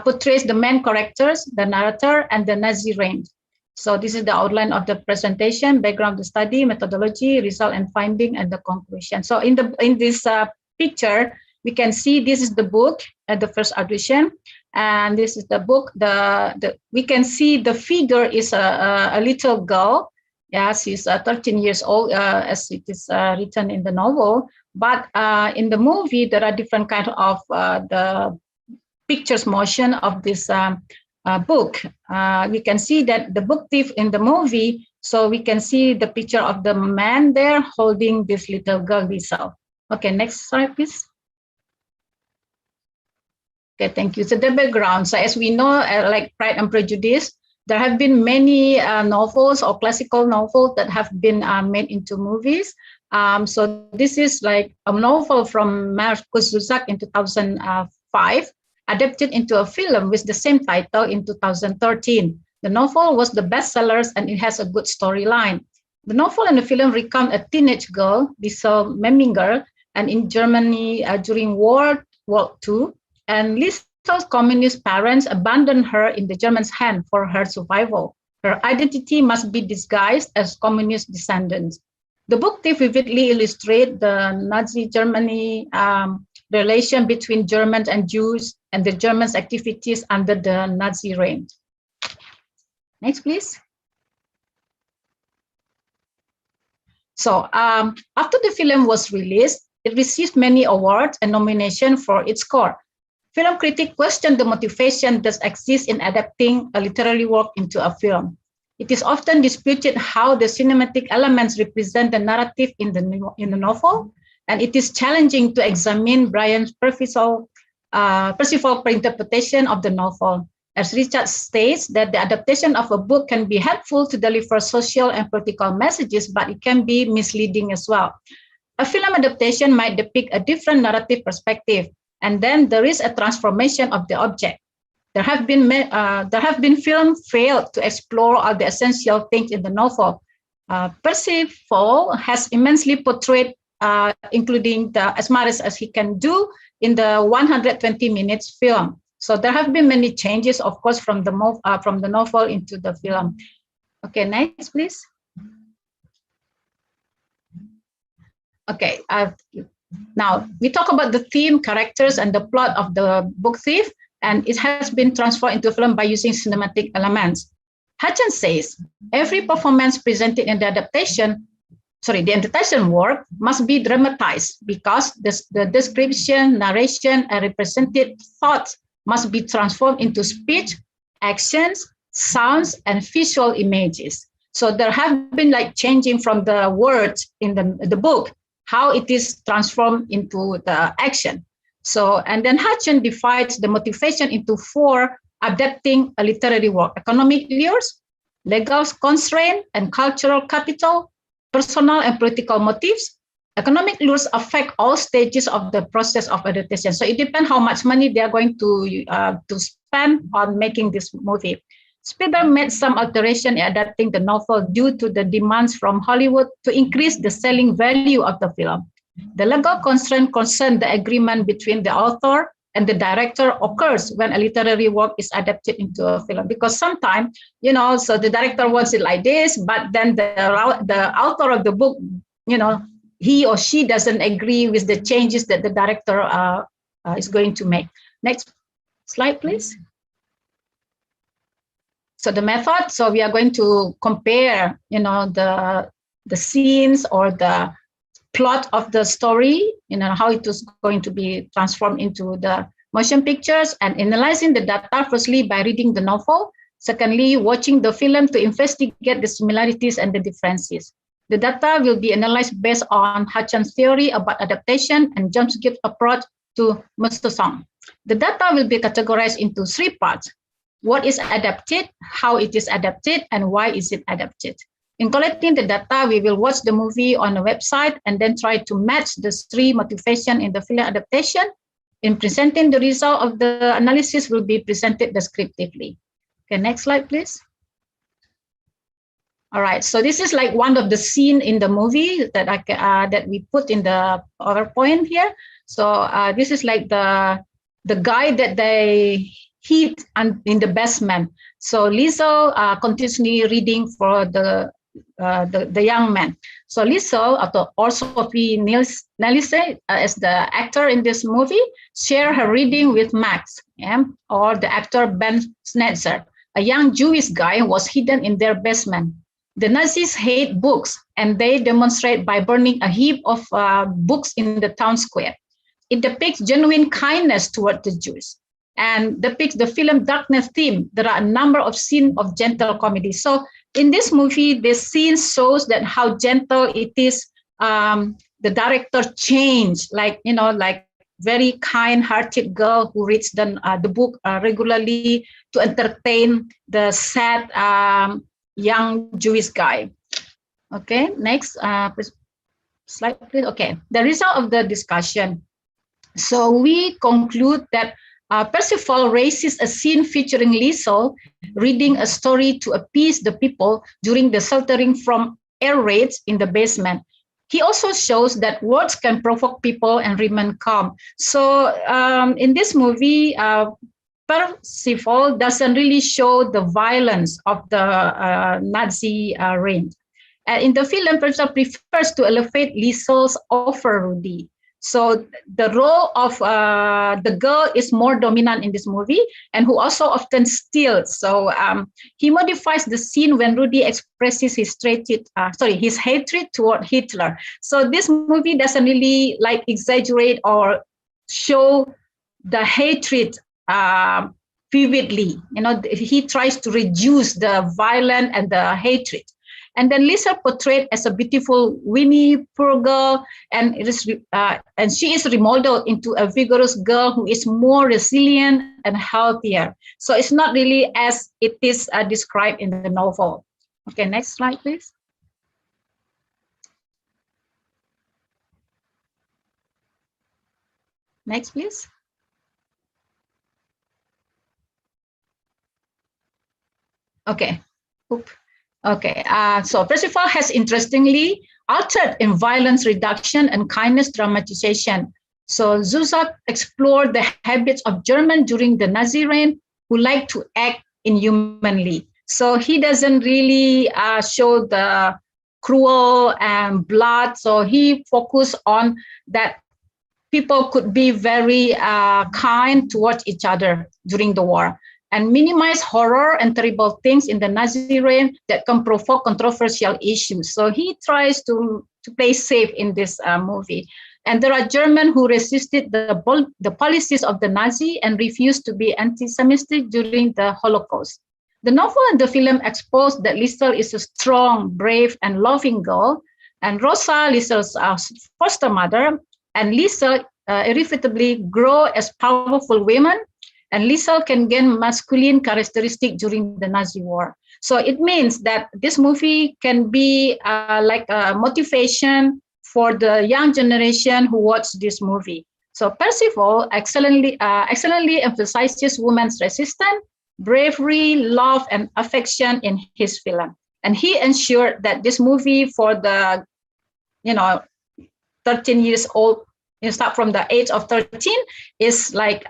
portrays the main characters, the narrator, and the Nazi reign. So this is the outline of the presentation, background of the study, methodology, result and finding, and the conclusion. So in this picture, we can see this is the book at the first audition, and this is the book. We can see the figure is a little girl. Yeah, she's 13 years old, as it is written in the novel. But in the movie, there are different kind of the pictures motion of this book. We can see that the book thief in the movie, so we can see the picture of the man there holding this little girl, Lisa. Okay, next slide, please. Okay, thank you. So the background. So as we know, like Pride and Prejudice, there have been many novels or classical novels that have been made into movies. So this is like a novel from Markus Zusak in 2005, adapted into a film with the same title in 2013. The novel was the bestsellers and it has a good storyline. The novel and the film recount a teenage girl, Lisa Memminger, and in Germany during World War II, and Lisa's communist parents abandoned her in the Germans' hand for her survival. Her identity must be disguised as communist descendants. The book Thief vividly illustrates the Nazi Germany relation between Germans and Jews and the Germans' activities under the Nazi reign. Next, please. So after the film was released, it received many awards and nominations for its score. Film critics questioned the motivation that exists in adapting a literary work into a film. It is often disputed how the cinematic elements represent the narrative in the novel, and it is challenging to examine Brian Percival's interpretation of the novel. As Richard states, that the adaptation of a book can be helpful to deliver social and political messages, but it can be misleading as well. A film adaptation might depict a different narrative perspective, and then there is a transformation of the object. There have been films failed to explore all the essential things in the novel. Percival has immensely portrayed, including as much as he can do in the 120 minutes film. So there have been many changes, of course, from the novel into the film. Okay, next, please. Okay, now we talk about the theme, characters, and the plot of the book Thief, and it has been transformed into a film by using cinematic elements. Hutchins says, every performance presented in the adaptation, the adaptation work must be dramatized because the description, narration, and represented thoughts must be transformed into speech, actions, sounds, and visual images. So there have been like changing from the words in the book, how it is transformed into the action. So, and then Hutchins divides the motivation into 4, adapting a literary work: economic lures, legal constraint and cultural capital, personal and political motives. Economic lures affect all stages of the process of adaptation. So it depends how much money they are going to spend on making this movie. Spielberg made some alteration in adapting the novel due to the demands from Hollywood to increase the selling value of the film. The legal constraint concerned the agreement between the author and the director occurs when a literary work is adapted into a film, because sometimes, so the director wants it like this, but then the author of the book, he or she doesn't agree with the changes that the director is going to make. Next slide, please. So the method, so we are going to compare, the scenes or the plot of the story, how it is going to be transformed into the motion pictures, and analyzing the data, firstly by reading the novel, secondly watching the film to investigate the similarities and the differences. The data will be analyzed based on Hutchins' theory about adaptation and John's gift approach to Mustosong. The data will be categorized into 3 parts: what is adapted, how it is adapted, and why is it adapted. In collecting the data, we will watch the movie on a website and then try to match the 3 motivations in the film adaptation. In presenting the result of the analysis will be presented descriptively. Okay, next slide, please. All right, so this is like one of the scenes in the movie that that we put in the PowerPoint here. So this is like the guy that they hit in the basement. So Liesel continuously reading for the young man. So Liesel, or Sophie Nielsen, as the actor in this movie, share her reading with Max, or the actor Ben Schnitzer. A young Jewish guy was hidden in their basement. The Nazis hate books, and they demonstrate by burning a heap of books in the town square. It depicts genuine kindness toward the Jews, and depicts the film darkness theme. There are a number of scenes of gentle comedy. So in this movie, the scene shows that how gentle it is. The director changed, like very kind-hearted girl who reads the book regularly to entertain the sad young Jewish guy. Okay, next slide, please. Okay, the result of the discussion. So we conclude that Percival raises a scene featuring Liesel reading a story to appease the people during the sheltering from air raids in the basement. He also shows that words can provoke people and remain calm. So in this movie, Percival doesn't really show the violence of the Nazi reign. In the film, Percival prefers to elevate Liesel's offer Rudy. So the role of the girl is more dominant in this movie, and who also often steals. So he modifies the scene when Rudy expresses his hatred toward Hitler. So this movie doesn't really like exaggerate or show the hatred vividly. You know, he tries to reduce the violence and the hatred. And then Lisa portrayed as a beautiful, Winnie, poor girl, and she is remodeled into a vigorous girl who is more resilient and healthier. So it's not really as it is described in the novel. Okay, next slide, please. Next, please. Okay. Oop. Okay, so Percival has interestingly altered in violence reduction and kindness dramatization. So Zuzak explored the habits of German during the Nazi reign who like to act inhumanly. So he doesn't really show the cruel and blood. So he focused on that people could be very kind towards each other during the war, and minimize horror and terrible things in the Nazi reign that can provoke controversial issues. So he tries to play safe in this movie. And there are Germans who resisted the policies of the Nazi and refused to be anti-Semitic during the Holocaust. The novel and the film expose that Liesel is a strong, brave, and loving girl, and Rosa, Liesel's foster mother, and Liesel irrefutably grow as powerful women, and Liesel can gain masculine characteristics during the Nazi war. So it means that this movie can be like a motivation for the young generation who watch this movie. So Percival excellently emphasizes women's resistance, bravery, love, and affection in his film. And he ensured that this movie for the, 13 years old, you start from the age of 13, is like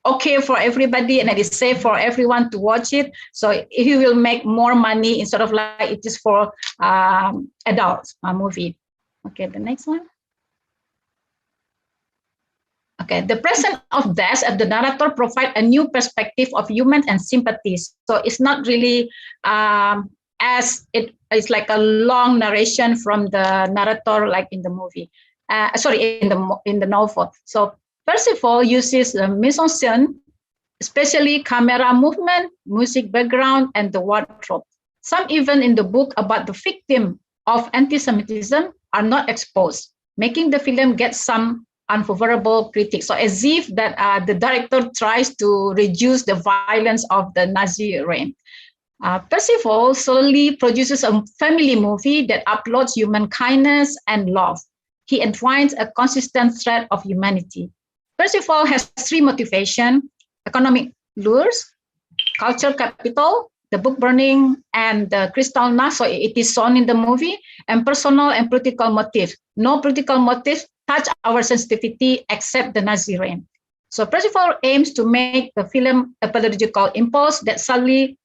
okay for everybody, and it is safe for everyone to watch it. So he will make more money instead of like it is for adults movie. Okay, the next one. Okay, the presence of death as the narrator provide a new perspective of humans and sympathies. So it's not really as it's like a long narration from the narrator like in the movie. In the novel. So Percival uses the mise-en-scène, especially camera movement, music background, and the wardrobe. Some even in the book about the victim of anti-Semitism are not exposed, making the film get some unfavorable critics. So as if that the director tries to reduce the violence of the Nazi reign. Percival slowly produces a family movie that uploads human kindness and love. He entwines a consistent thread of humanity. Percival has three motivations: economic lures, culture capital, the book burning, and the Kristallnacht, so it is shown in the movie, and personal and political motive. No political motive touch our sensitivity except the Nazi reign. So Percival aims to make the film a pedagogical impulse that subtly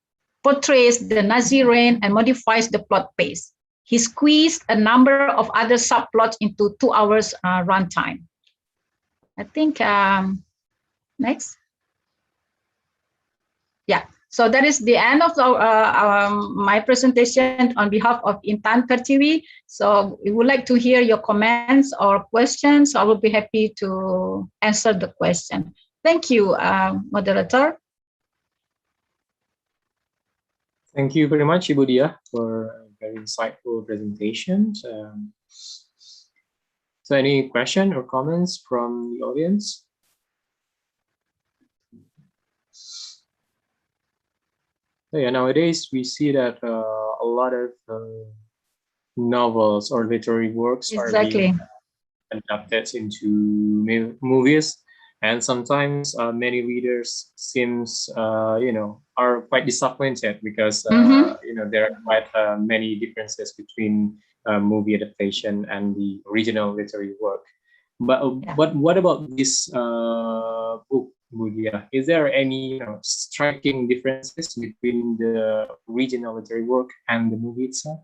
portrays the Nazi reign and modifies the plot pace. He squeezed a number of other subplots into 2 hours runtime. I think, next. Yeah, so that is the end of my presentation on behalf of Intan Pertiwi. So we would like to hear your comments or questions. I will be happy to answer the question. Thank you, moderator. Thank you very much, Ibu Dia, for a very insightful presentation. So any question or comments from the audience? So yeah, nowadays we see that a lot of novels or literary works are being adapted into movies, and sometimes many readers seems are quite disappointed because there are quite many differences between movie adaptation and the original literary work. But what about this book, Budia? Is there any striking differences between the original literary work and the movie itself?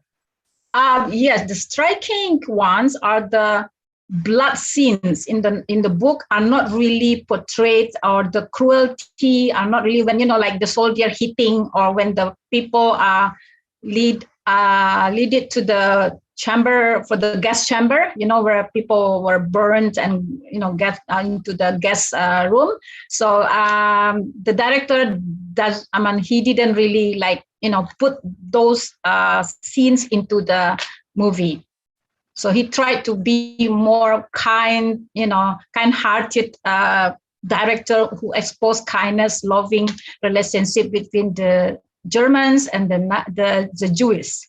Yes, the striking ones are the blood scenes in the book are not really portrayed, or the cruelty are not really, when like the soldier hitting, or when the people are lead it to the chamber, for the gas chamber, where people were burned and get into the gas room. So the director he didn't really put those scenes into the movie. So he tried to be more kind-hearted director, who exposed kindness, loving relationship between the Germans and the Jews.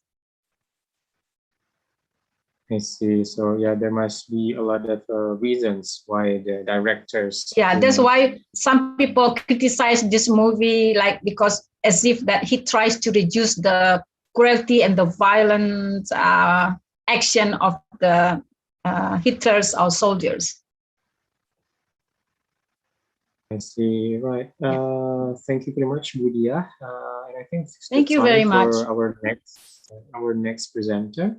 I see. So yeah, there must be a lot of reasons why the directors. Yeah, that's why some people criticize this movie, because as if that he tries to reduce the cruelty and the violent action of the Hitlers or soldiers. I see. Right. Thank you very much, Budia. And I think thank you very much for our next presenter.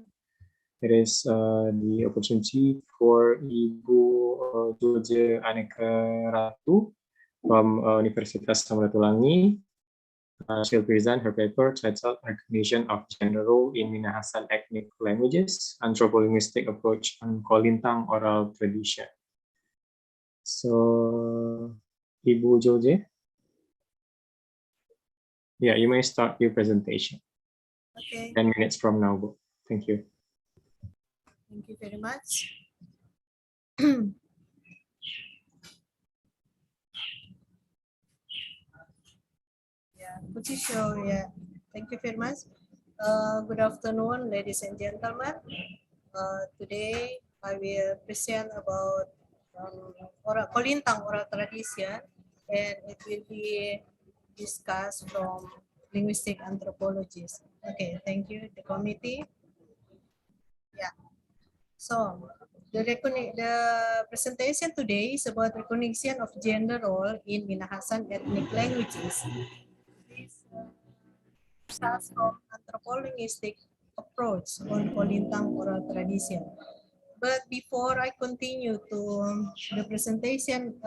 It is the opportunity for Ibu George Aneka Ratu from Universitas Samratulangi. She'll present her paper titled Recognition of Gender Role in Minahasan Ethnic Languages, Anthropolinguistic Approach on Kolintang Oral Tradition. So, Ibu George, yeah, you may start your presentation. Okay. 10 minutes from now, Bu. Thank you. Thank you very much. Yeah, could you show? Yeah, thank you very much. Good afternoon, ladies and gentlemen. Today I will present about Kolintang oral tradition, and it will be discussed from linguistic anthropologists. Okay, thank you, the committee. Yeah. So the presentation today is about recognition of gender role in Minahasan ethnic languages. This starts from anthropolinguistic approach on Kolintang oral tradition. But before I continue to the presentation,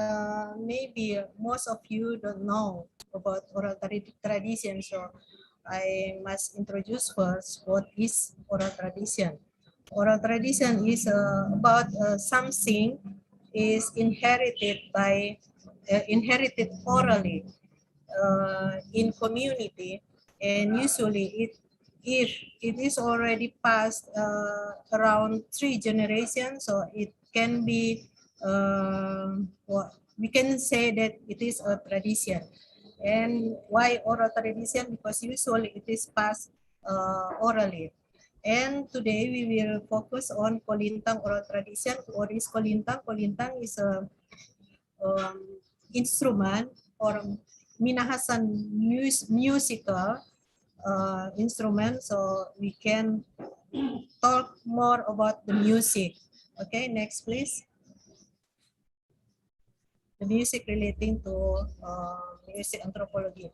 maybe most of you don't know about oral tradition, so I must introduce first what is oral tradition. Oral tradition is about something is inherited orally in community, and usually if it is already passed around 3 generations, so it can be we can say that it is a tradition. And why oral tradition? Because usually it is passed orally. And today we will focus on Kolintang oral tradition. What is Kolintang? Kolintang is a instrument or Minahasan musical instrument. So we can talk more about the music. Okay, next please. The music relating to music anthropology.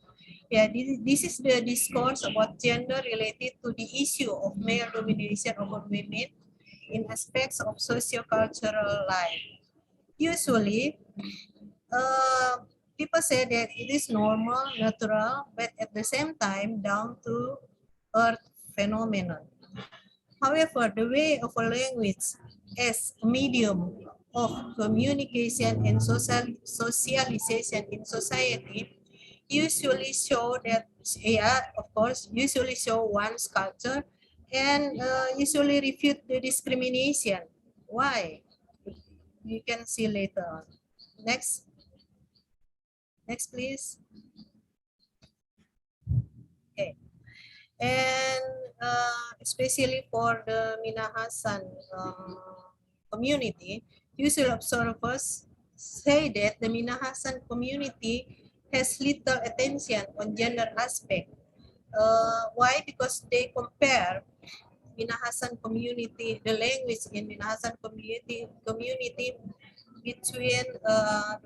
Yeah, this is the discourse about gender related to the issue of male domination over women in aspects of socio-cultural life. Usually, people say that it is normal, natural, but at the same time down to earth phenomenon. However, the way of a language as a medium of communication and socialization in society usually show that, yeah, of course, usually show one's culture and usually refute the discrimination. Why? You can see later on. Next. Next, please. Okay. And especially for the Minahasan community, usual observers say that the Minahasan community has little attention on gender aspect. Why? Because they compare Minahasan community, the language in Minahasan community between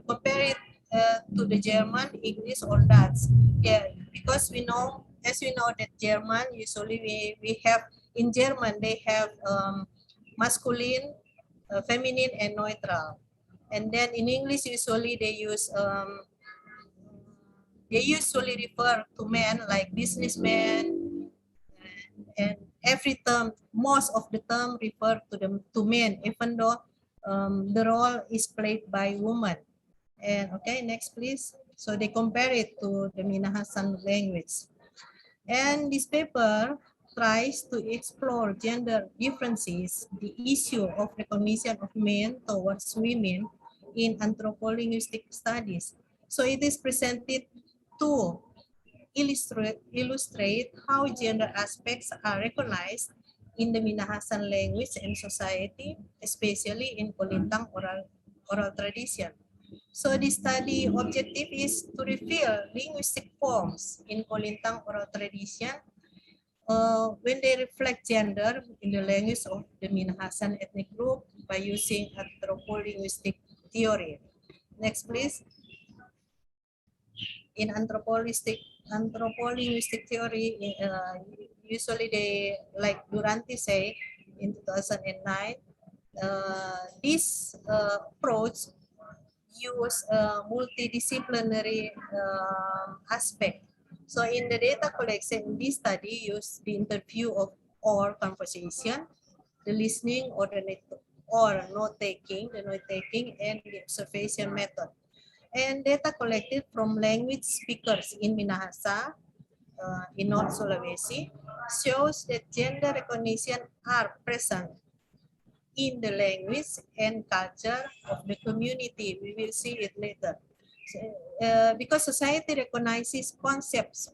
compare it to the German, English, or Dutch. Yeah, because we know, as we know that German, usually we have, in German, they have masculine feminine and neutral. And then in English, usually they usually refer to men like businessmen, and every term, most of the term refer to men, even though the role is played by women. And okay, next please. So they compare it to the Minahasan language. And this paper tries to explore gender differences, the issue of recognition of men towards women in anthropolinguistic studies. So it is presented to illustrate how gender aspects are recognized in the Minahasan language and society, especially in Kolintang oral tradition. So the study objective is to reveal linguistic forms in Kolintang oral tradition when they reflect gender in the language of the Minahasan ethnic group by using anthropolinguistic theory. Next, please. In anthropolinguistic theory, usually they, like Duranti say in 2009, this approach use a multidisciplinary aspect. So in the data collection, this study used the interview of or conversation, the listening or the note taking, and the observation method. And data collected from language speakers in Minahasa, in North Sulawesi, shows that gender recognition are present in the language and culture of the community. We will see it later. So, because society recognizes concepts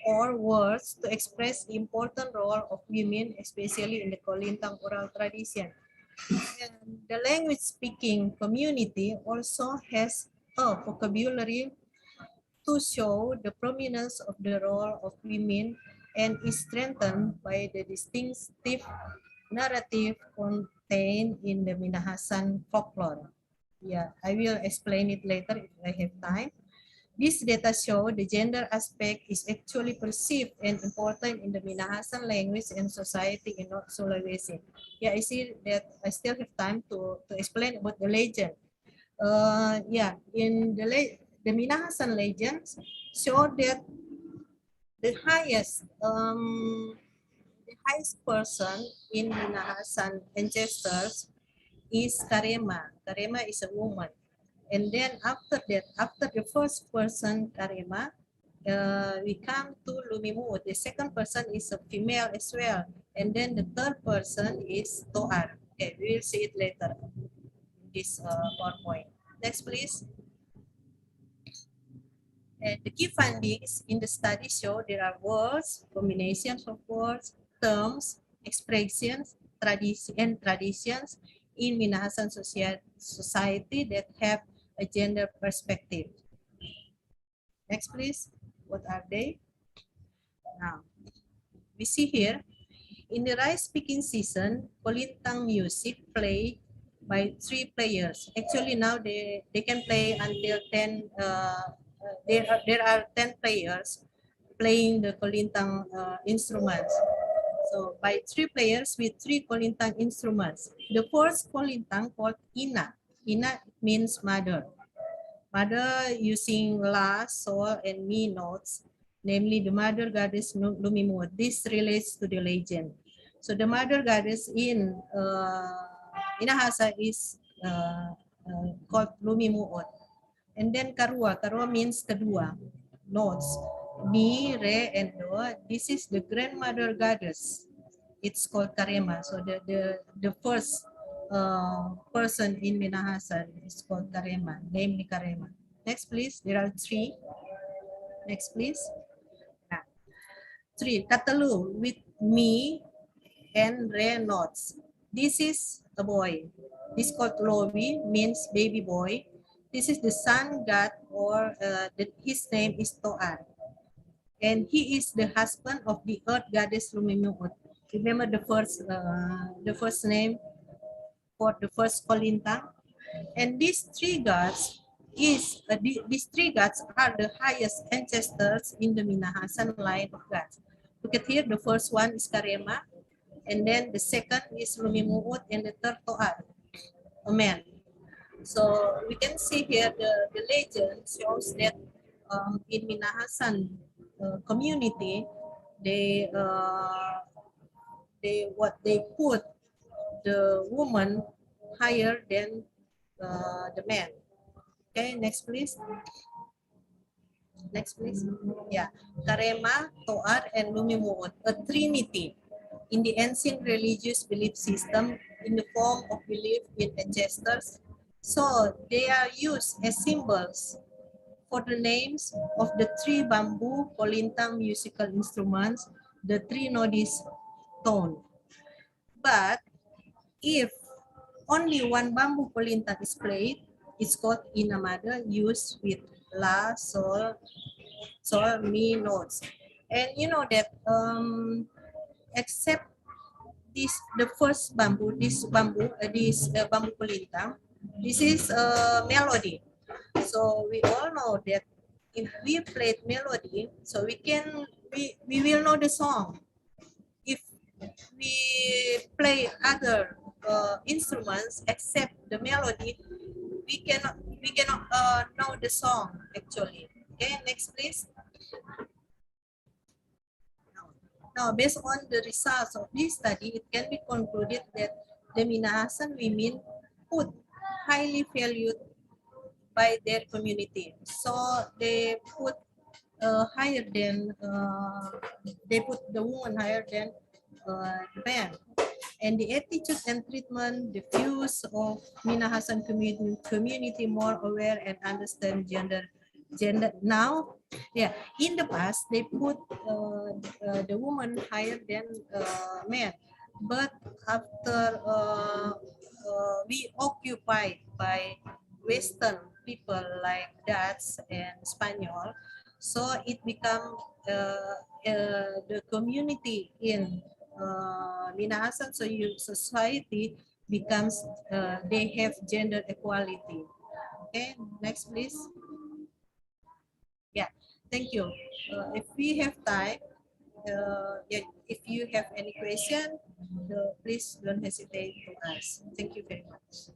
or words to express the important role of women, especially in the Kolintang oral tradition. And the language speaking community also has a vocabulary to show the prominence of the role of women and is strengthened by the distinctive narrative contained in the Minahasan folklore. Yeah, I will explain it later if I have time. This data show the gender aspect is actually perceived and important in the Minahasan language and society in North Sulawesi. Yeah, I see that I still have time to explain about the legend. Yeah, in the Minahasan legends show that the highest person in Minahasan ancestors is Karema. Karema is a woman. And then after that, after the first person, Karema, we come to Lumimu. The second person is a female as well. And then the third person is Toar. Okay, we will see it later in this PowerPoint. Next, please. And the key findings in the study show there are words, combinations of words, terms, expressions, traditions in Minahasan society that have a gender perspective. Next, please. What are they? Now, we see here, in the rice picking season, Kolintang music played by 3 players. Actually, now they can play until 10. There are 10 players playing the Kolintang instruments. So by 3 players with 3 Kolintang instruments. The first Kolintang called Ina. Ina means mother. Mother using La, Sol, and Mi notes, namely the mother goddess Lumimut. This relates to the legend. So the mother goddess in Minahasa is called Lumimuot. And then Karua. Karua means kedua. Notes. Mi, Re, and Do. This is the grandmother goddess. It's called Karema. So the first person in Minahasan is called Karema, namely Karema. Next, please. There are 3. Next, please. 3. Katalu with Mi and Re notes. This is a boy. This is called Lobi, means baby boy. This is the sun god, or his name is Toar. And he is the husband of the earth goddess Lumimuot. Remember the first name for the first Kolintang? And these 3 gods are the highest ancestors in the Minahasan line of gods. Look at here, the first one is Karema, and then the second is Lumimuot, and the third Toar. a man. So we can see here the legend shows that in Minahasan community, they they put the woman higher than the man. Okay, next please. Next please. Yeah, Karema, Toar, and Lumimuot, a trinity in the ancient religious belief system in the form of belief in ancestors. So they are used as symbols for the names of the three bamboo polintang musical instruments, the three nodis tone. But if only one bamboo polintang is played, it's called inamada, used with la, sol, mi notes. And you know that except this, the first bamboo, this bamboo polintang, this is a melody. So we all know that if we played melody, so we will know the song. If we play other instruments except the melody, we cannot know the song actually. Okay, next please. Now, based on the results of this study, it can be concluded that the Minahasan women put highly valued by their community. So they put higher than they put the woman higher than the man. And the attitude and treatment, the views of Minahasan community more aware and understand gender now. Yeah, in the past they put the woman higher than men, but after we occupied by Western people like Dutch and Spanish, so it become the community in Minahasan society becomes they have gender equality. Okay, next please. Yeah, thank you. If we have time, yeah, if you have any question, please don't hesitate to ask. Thank you very much.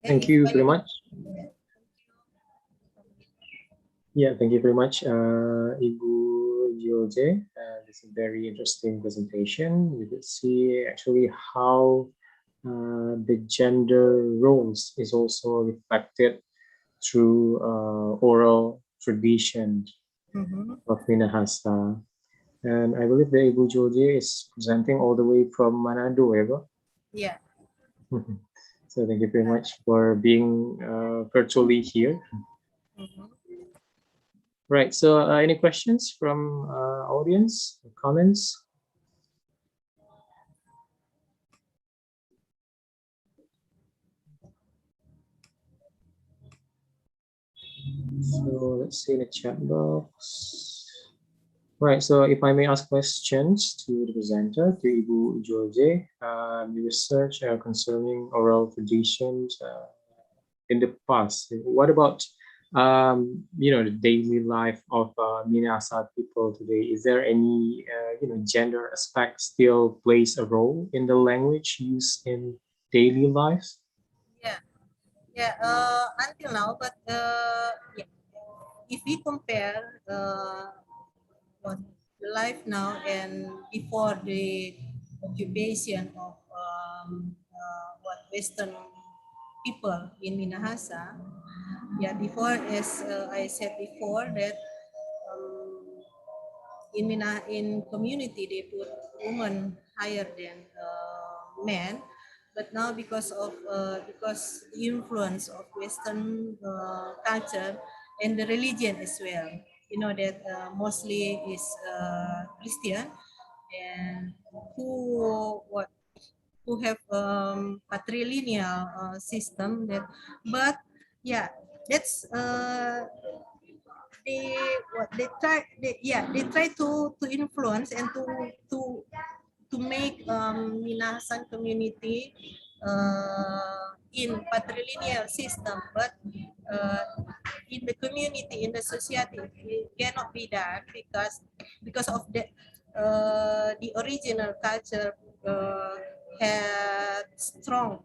Thank you very much. Yeah, thank you very much, Ibu Jose. This is a very interesting presentation. You could see actually how the gender roles is also reflected through oral tradition of Minahasa. And I believe that Ibu Jose is presenting all the way from Manado, Eva. Yeah. So thank you very much for being virtually here. Right, so any questions from audience, comments? So let's see the chat box. Right, so if I may ask questions to the presenter, to Ibu Jose, the research concerning oral traditions in the past. What about the daily life of Minasa people today? Is there any gender aspect still plays a role in the language used in daily life? Yeah, until now, but yeah, if we compare what the life now and before the occupation of what Western people in Minahasa, yeah, before, as I said before, that in community they put women higher than men, but now because the influence of Western culture and the religion as well, you know that mostly is Christian, and who have patrilineal system, that, but yeah, that's they try to influence and to make Minasan community in patrilineal system, but in the community, in the society, it cannot be done because of the original culture had strong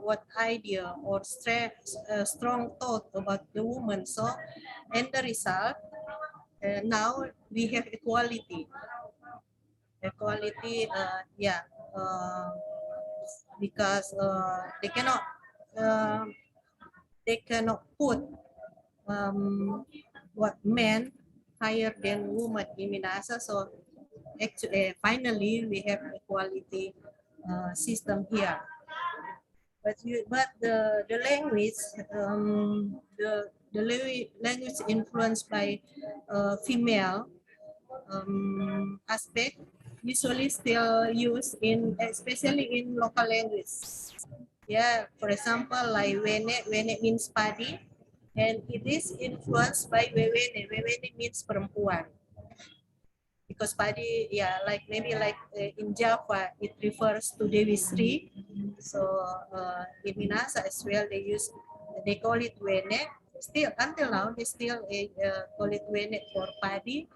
what idea or strong thought about the woman. So, and the result, now we have equality. Yeah, uh, because uh, they cannot put what men higher than woman in Minasa. So actually, finally, we have equality system here. But the language language influenced by female aspect usually still used in, especially in local language. Yeah, for example, like wene means padi, and it is influenced by wewene. Wewene means perempuan. Because padi, yeah, like maybe like in Java, it refers to Dewi Sri. So in Minasa as well, they call it wene. Still, until now, they still call it wene for padi.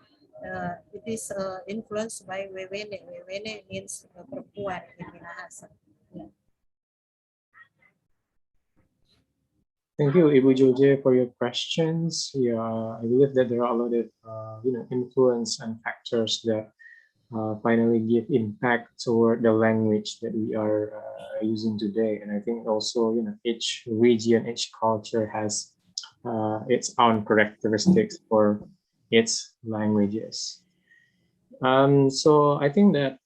It is influenced by wewene. Wewene means perempuan in Minahasa. Yeah. Thank you, Ibu Joje, for your questions. Yeah, I believe that there are a lot of influence and factors that finally give impact toward the language that we are using today. And I think also, each region, each culture has its own characteristics for its languages. So I think that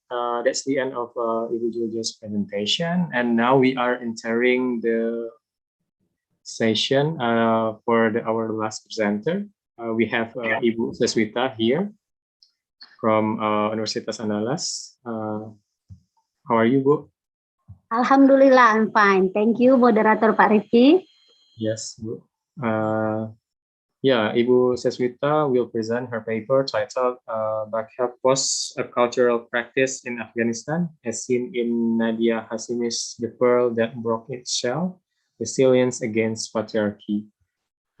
that's the end of Ibu Jojo's presentation. And now we are entering the session for our last presenter. We have Ibu Seswita here from Universitas Andalas. How are you, Bu? Alhamdulillah, I'm fine. Thank you, Moderator Pak Rifki. Yes, Bu. Yeah, Ibu Seswita will present her paper titled Bakha Post, a Cultural Practice in Afghanistan, as seen in Nadia Hashimi's The Pearl That Broke Its Shell, Resilience Against Patriarchy.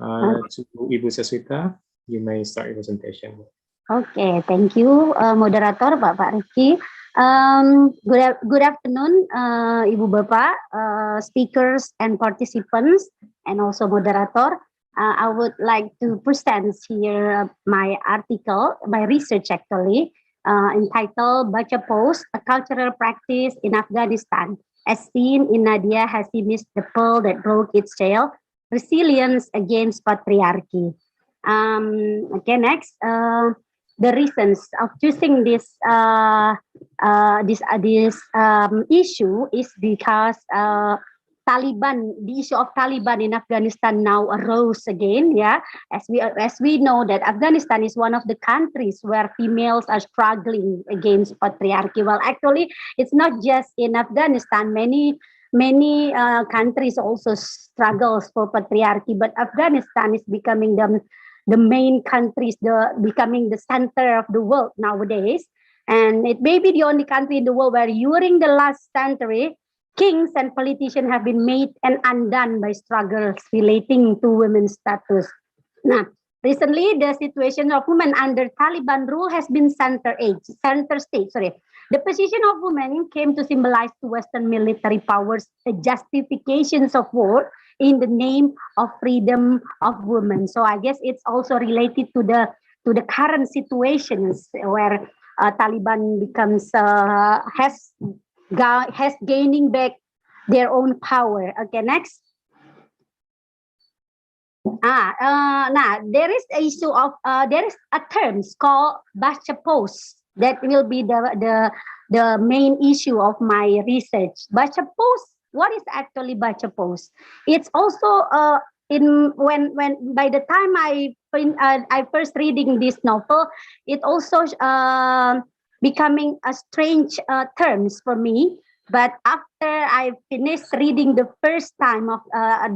To Ibu Seswita, you may start your presentation. Okay, thank you, Moderator Pak Rifki. Good afternoon, Ibu Bapak, speakers and participants, and also Moderator. I would like to present here my article, my research actually, entitled Bacha Post, a Cultural Practice in Afghanistan, as seen in Nadia Hashimi's The Pearl That Broke Its Shell, Resilience Against Patriarchy. Okay, next. The reasons of choosing this issue is because Taliban, the issue of Taliban in Afghanistan now arose again. Yeah, as we know that Afghanistan is one of the countries where females are struggling against patriarchy. Well, actually, it's not just in Afghanistan. Many countries also struggles for patriarchy, but Afghanistan is becoming the main countries, becoming the center of the world nowadays. And it may be the only country in the world where during the last century, kings and politicians have been made and undone by struggles relating to women's status. Now, recently, the situation of women under Taliban rule has been center stage. The position of women came to symbolize to Western military powers the justifications of war in the name of freedom of women. So I guess it's also related to the current situations where Taliban becomes has gaining back their own power. Okay, next. Now there is a issue of there is a term called Bacha Post that will be the main issue of my research. Bacha Post. What is actually Bacha Post? It's also when by the time I first reading this novel, it also becoming a strange terms for me. But after I finished reading the first time of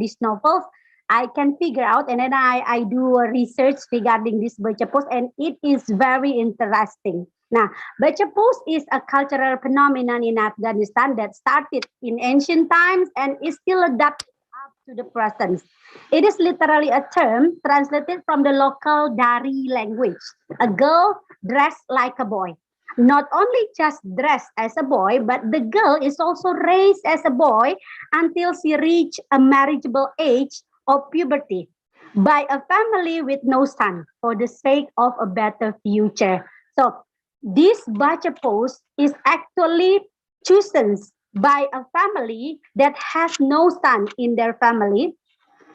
this novel, I can figure out, and then I do a research regarding this Bacha Post, and it is very interesting. Now, Bacha Post is a cultural phenomenon in Afghanistan that started in ancient times and is still adapted up to the present. It is literally a term translated from the local Dari language. A girl dressed like a boy. Not only just dressed as a boy, but the girl is also raised as a boy until she reach a marriageable age of puberty by a family with no son for the sake of a better future. So this baca post is actually chosen by a family that has no son in their family,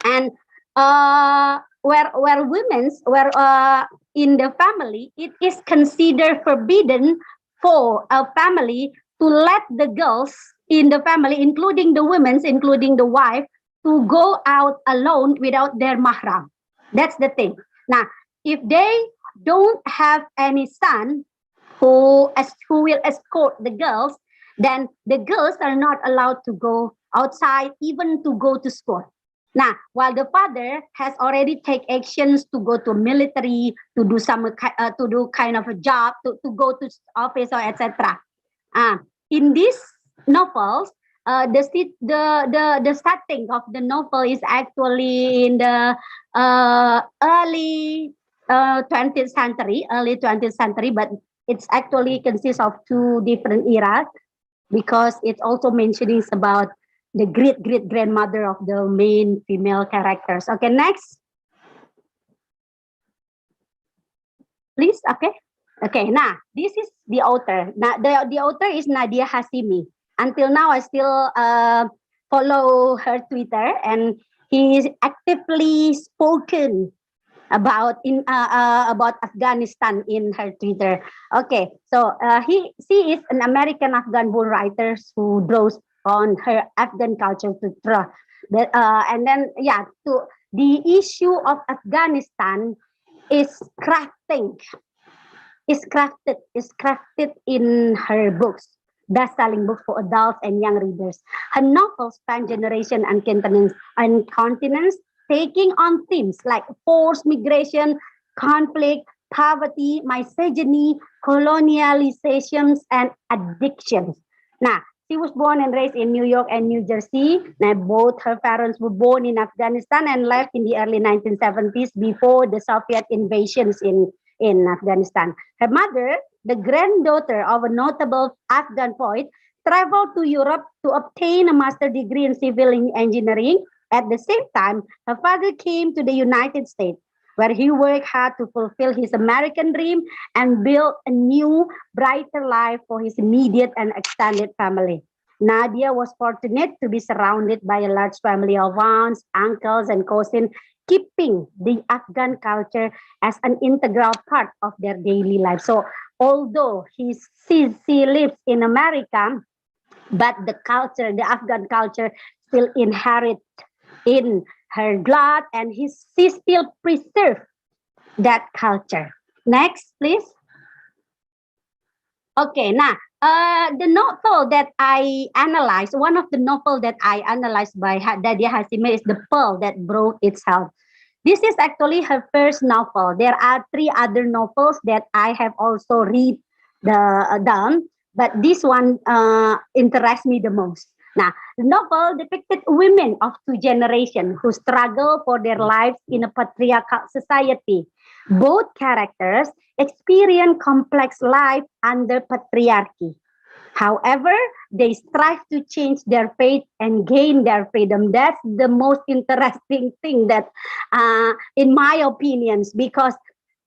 and where women's where in the family it is considered forbidden for a family to let the girls in the family, including the women's, including the wife, to go out alone without their mahram. That's the thing. Now, if they don't have any son who will escort the girls, then the girls are not allowed to go outside, even to go to school. Now, while the father has already take actions to go to military, to do to do kind of a job, to go to office or etc. In these novels, the setting of the novel is actually in the early 20th century, but it's actually consists of two different eras because it's also mentioning about the great grandmother of the main female characters. Okay, next. Please, okay. Now, this is the author. Now, the author is Nadia Hashimi. Until now, I still follow her Twitter, and he is actively spoken about Afghanistan in her Twitter. Okay, so she is an American Afghan bull writer who draws on her Afghan culture to draw. And then to the issue of Afghanistan is crafted in her books, best-selling books for adults and young readers. Her novels span generation and continents, taking on themes like forced migration, conflict, poverty, misogyny, colonializations, and addictions. Now, she was born and raised in New York and New Jersey. Now, both her parents were born in Afghanistan and left in the early 1970s before the Soviet invasions in Afghanistan. Her mother, the granddaughter of a notable Afghan poet, traveled to Europe to obtain a master's degree in civil engineering. At the same time, her father came to the United States, where he worked hard to fulfill his American dream and build a new, brighter life for his immediate and extended family. Nadia was fortunate to be surrounded by a large family of aunts, uncles, and cousins, keeping the Afghan culture as an integral part of their daily life. So, although she lives in America, but the Afghan culture, still inherent in her blood, and she still preserves that culture. Next, please. Okay, now the novel that I analyzed, one of the novel that I analyzed by Nadia Hashimi is The Pearl That Broke Itself. This is actually her first novel. There are 3 other novels that I have also read down, but this one interests me the most. Now, the novel depicted women of 2 generations who struggle for their lives in a patriarchal society. Both characters experience complex life under patriarchy. However, they strive to change their fate and gain their freedom. That's the most interesting thing that, in my opinions, because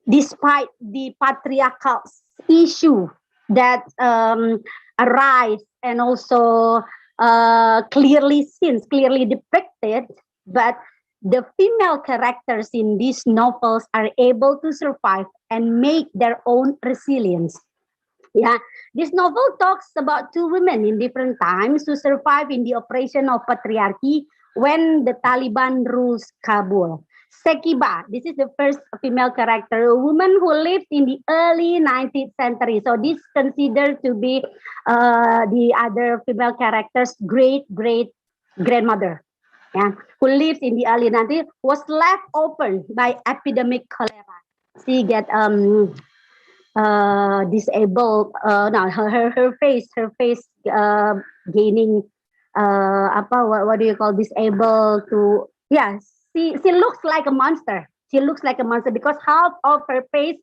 despite the patriarchal issue that arise and also clearly depicted, but the female characters in these novels are able to survive and make their own resilience. Yeah, this novel talks about 2 women in different times who survive in the oppression of patriarchy when the Taliban rules Kabul. Sekiba, this is the first female character, a woman who lived in the early 19th century. So this considered to be the other female character's great grandmother, who lived in the early 19th, was left open by epidemic cholera. She get disabled. No, her face gaining what do you call disabled to, yeah, she looks like a monster. She looks like a monster because half of her face,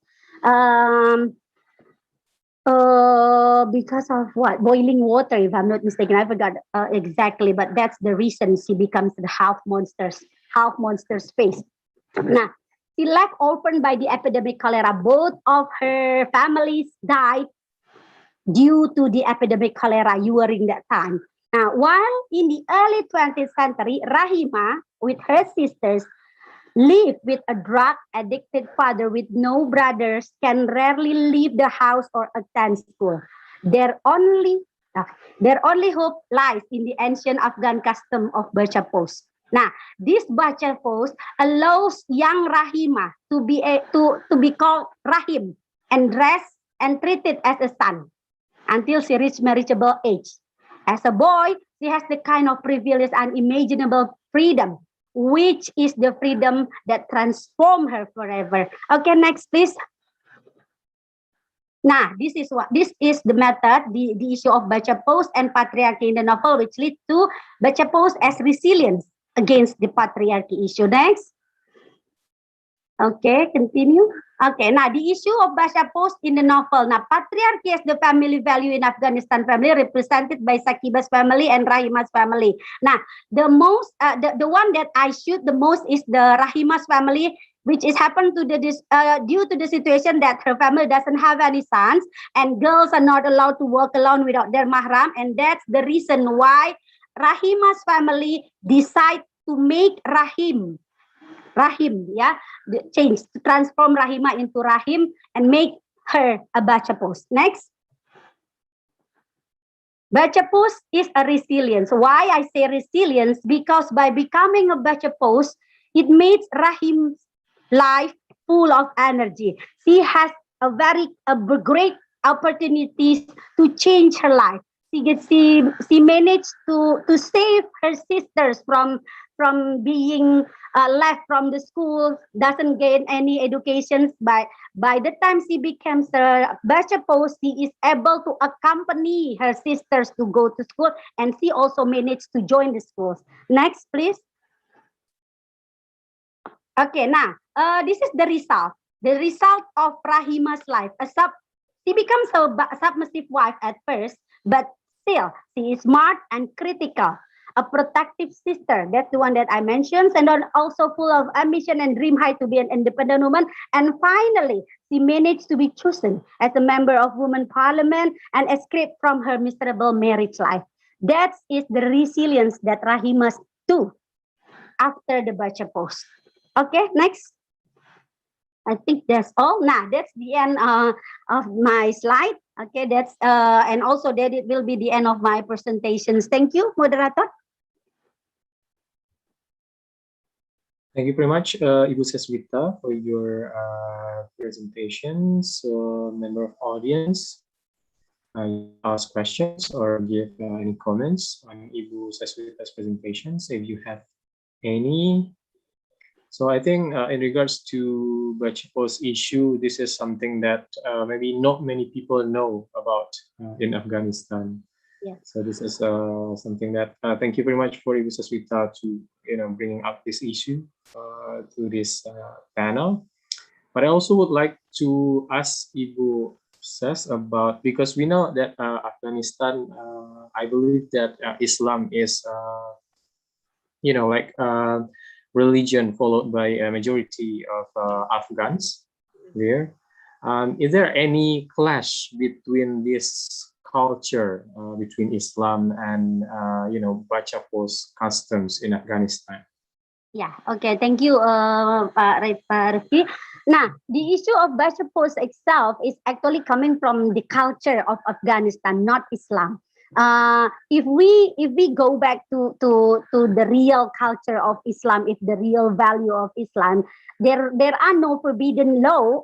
because of what, boiling water, if I'm not mistaken, I forgot exactly, but that's the reason she becomes the half monster's face. Now, she left orphaned by the epidemic cholera. Both of her families died due to the epidemic cholera during that time. Now, while in the early 20th century, Rahima, with her sisters, lived with a drug-addicted father with no brothers, can rarely leave the house or attend school. Their only hope lies in the ancient Afghan custom of bacha post. Now, this bacha post allows young Rahima to be called Rahim and dressed and treated as a son until she reached marriageable age. As a boy, she has the kind of privilege and unimaginable freedom, which is the freedom that transforms her forever. Okay, next, please. Now, this is the method, the issue of bacha post and patriarchy in the novel, which leads to bacha post as resilience against the patriarchy issue. Next. Okay, continue. Okay, now the issue of bacha post in the novel. Now, patriarchy as the family value in Afghanistan family represented by Sakiba's family and Rahima's family. Now, the one that I shoot the most is the Rahima's family, which is happened to due to the situation that her family doesn't have any sons and girls are not allowed to work alone without their mahram, and that's the reason why Rahima's family decide to make Rahim, yeah, change, to transform Rahima into Rahim and make her a bacha post. Next. Bacha post is a resilience. Why I say resilience? Because by becoming a bacha post, it makes Rahim's life full of energy. She has a great opportunities to change her life. She managed to save her sisters from being left from the school, doesn't gain any education. By the time she becomes a bacha post, she is able to accompany her sisters to go to school, and she also managed to join the schools. Next, please. Okay, now this is the result. The result of Rahima's life. She becomes a submissive wife at first, but still she is smart and critical. A protective sister, that's the one that I mentioned, and also full of ambition and dream high to be an independent woman. And finally, she managed to be chosen as a member of Women Parliament and escape from her miserable marriage life. That is the resilience that Rahima do after the bacha post. Okay, next. I think that's all. Now, that's the end of my slide. Okay, that's and also that it will be the end of my presentations. Thank you, moderator. Thank you very much, Ibu Seswita, for your presentation. So, member of audience, ask questions or give any comments on Ibu Seswita's presentations if you have any. So I think in regards to bacha post issue, this is something that maybe not many people know about in Afghanistan. Yes. So this is something that thank you very much for Ibu Saswita to bringing up this issue to this panel. But I also would like to ask Ibu Ses about, because we know that Afghanistan, I believe that Islam is religion followed by a majority of Afghans there. Is there any clash between this culture between Islam and bacha post customs in Afghanistan? Yeah, okay, thank you, Pak Rifki. Now, the issue of bacha post itself is actually coming from the culture of Afghanistan, not Islam. If we go back to the real culture of Islam, if the real value of Islam, there are no forbidden law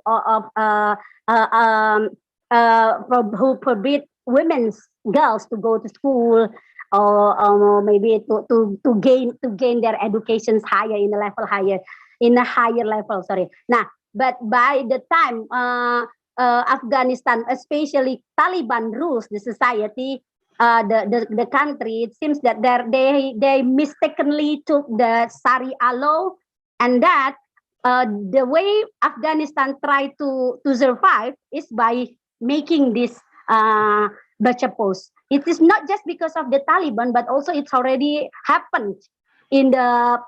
who forbid girls to go to school, or maybe to gain their educations higher in a higher level. Sorry. Now, but by the time Afghanistan, especially Taliban, rules the society, the country, it seems that they mistakenly took the Sharia law, and that the way Afghanistan tried to survive is by making this bacha post. It is not just because of the Taliban, but also it's already happened in the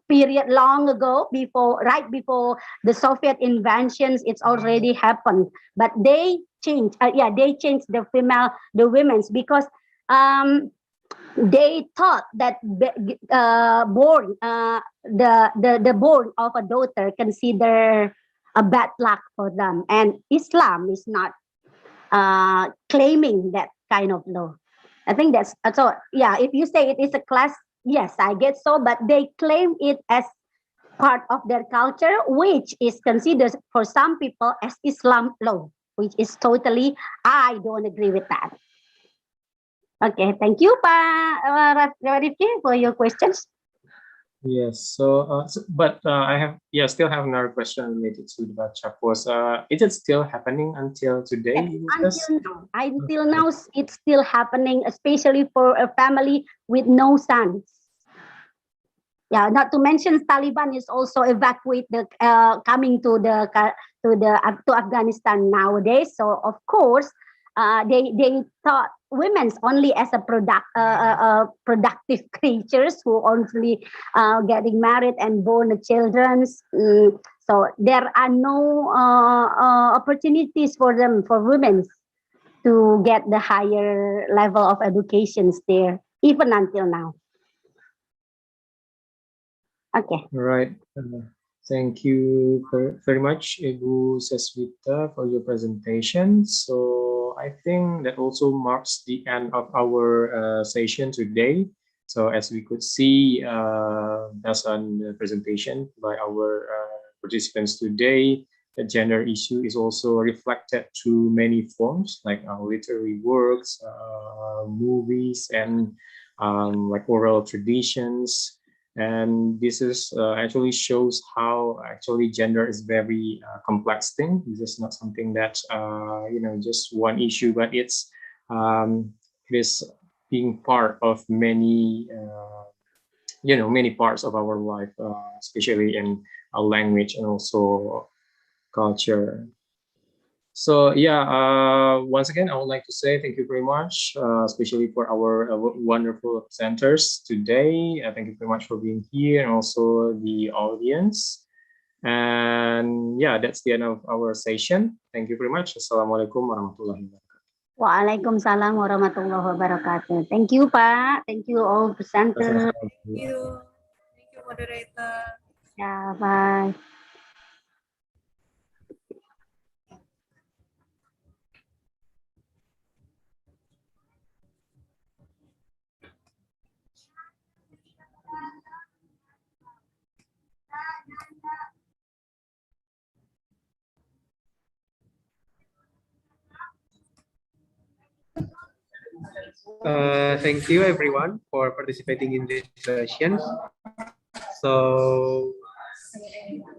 period long ago, right before the Soviet inventions. It's already happened, but they changed. They changed the women's, because they thought that the born of a daughter consider a bad luck for them, and Islam is not claiming that kind of law. I think that's so. Yeah, if you say it is a class, yes, I get so, but they claim it as part of their culture, which is considered for some people as Islam law, which is totally, I don't agree with that. Okay, thank you, Pak Rifki, for your questions. Yes. But I still have another question related to the bacha post. Is it still happening until today? Yes, until now, it's still happening, especially for a family with no sons. Yeah, not to mention Taliban is also coming to Afghanistan nowadays. So of course, they thought women's only as a productive creatures who only getting married and born children. So there are no opportunities for women to get the higher level of educations there, even until now. Okay. Right. Thank you very much, Ibu Seswita, for your presentation. So I think that also marks the end of our session today. So as we could see, based on the presentation by our participants today, the gender issue is also reflected through many forms, like literary works, movies, and like oral traditions. And this is actually shows how actually gender is very complex thing. This is not something that just one issue, but it is being part of many many parts of our life, especially in our language and also culture. So once again, I would like to say thank you very much, especially for our wonderful presenters today. Thank you very much for being here, and also the audience. And that's the end of our session. Thank you very much. Assalamualaikum warahmatullahi wabarakatuh. Waalaikumsalam warahmatullahi wabarakatuh. Thank you, Pak. Thank you all presenters. Thank you, moderator. Yeah, bye. Thank you everyone for participating in this session. So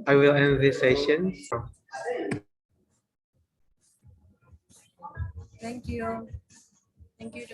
I will end this session. Thank you. Thank you.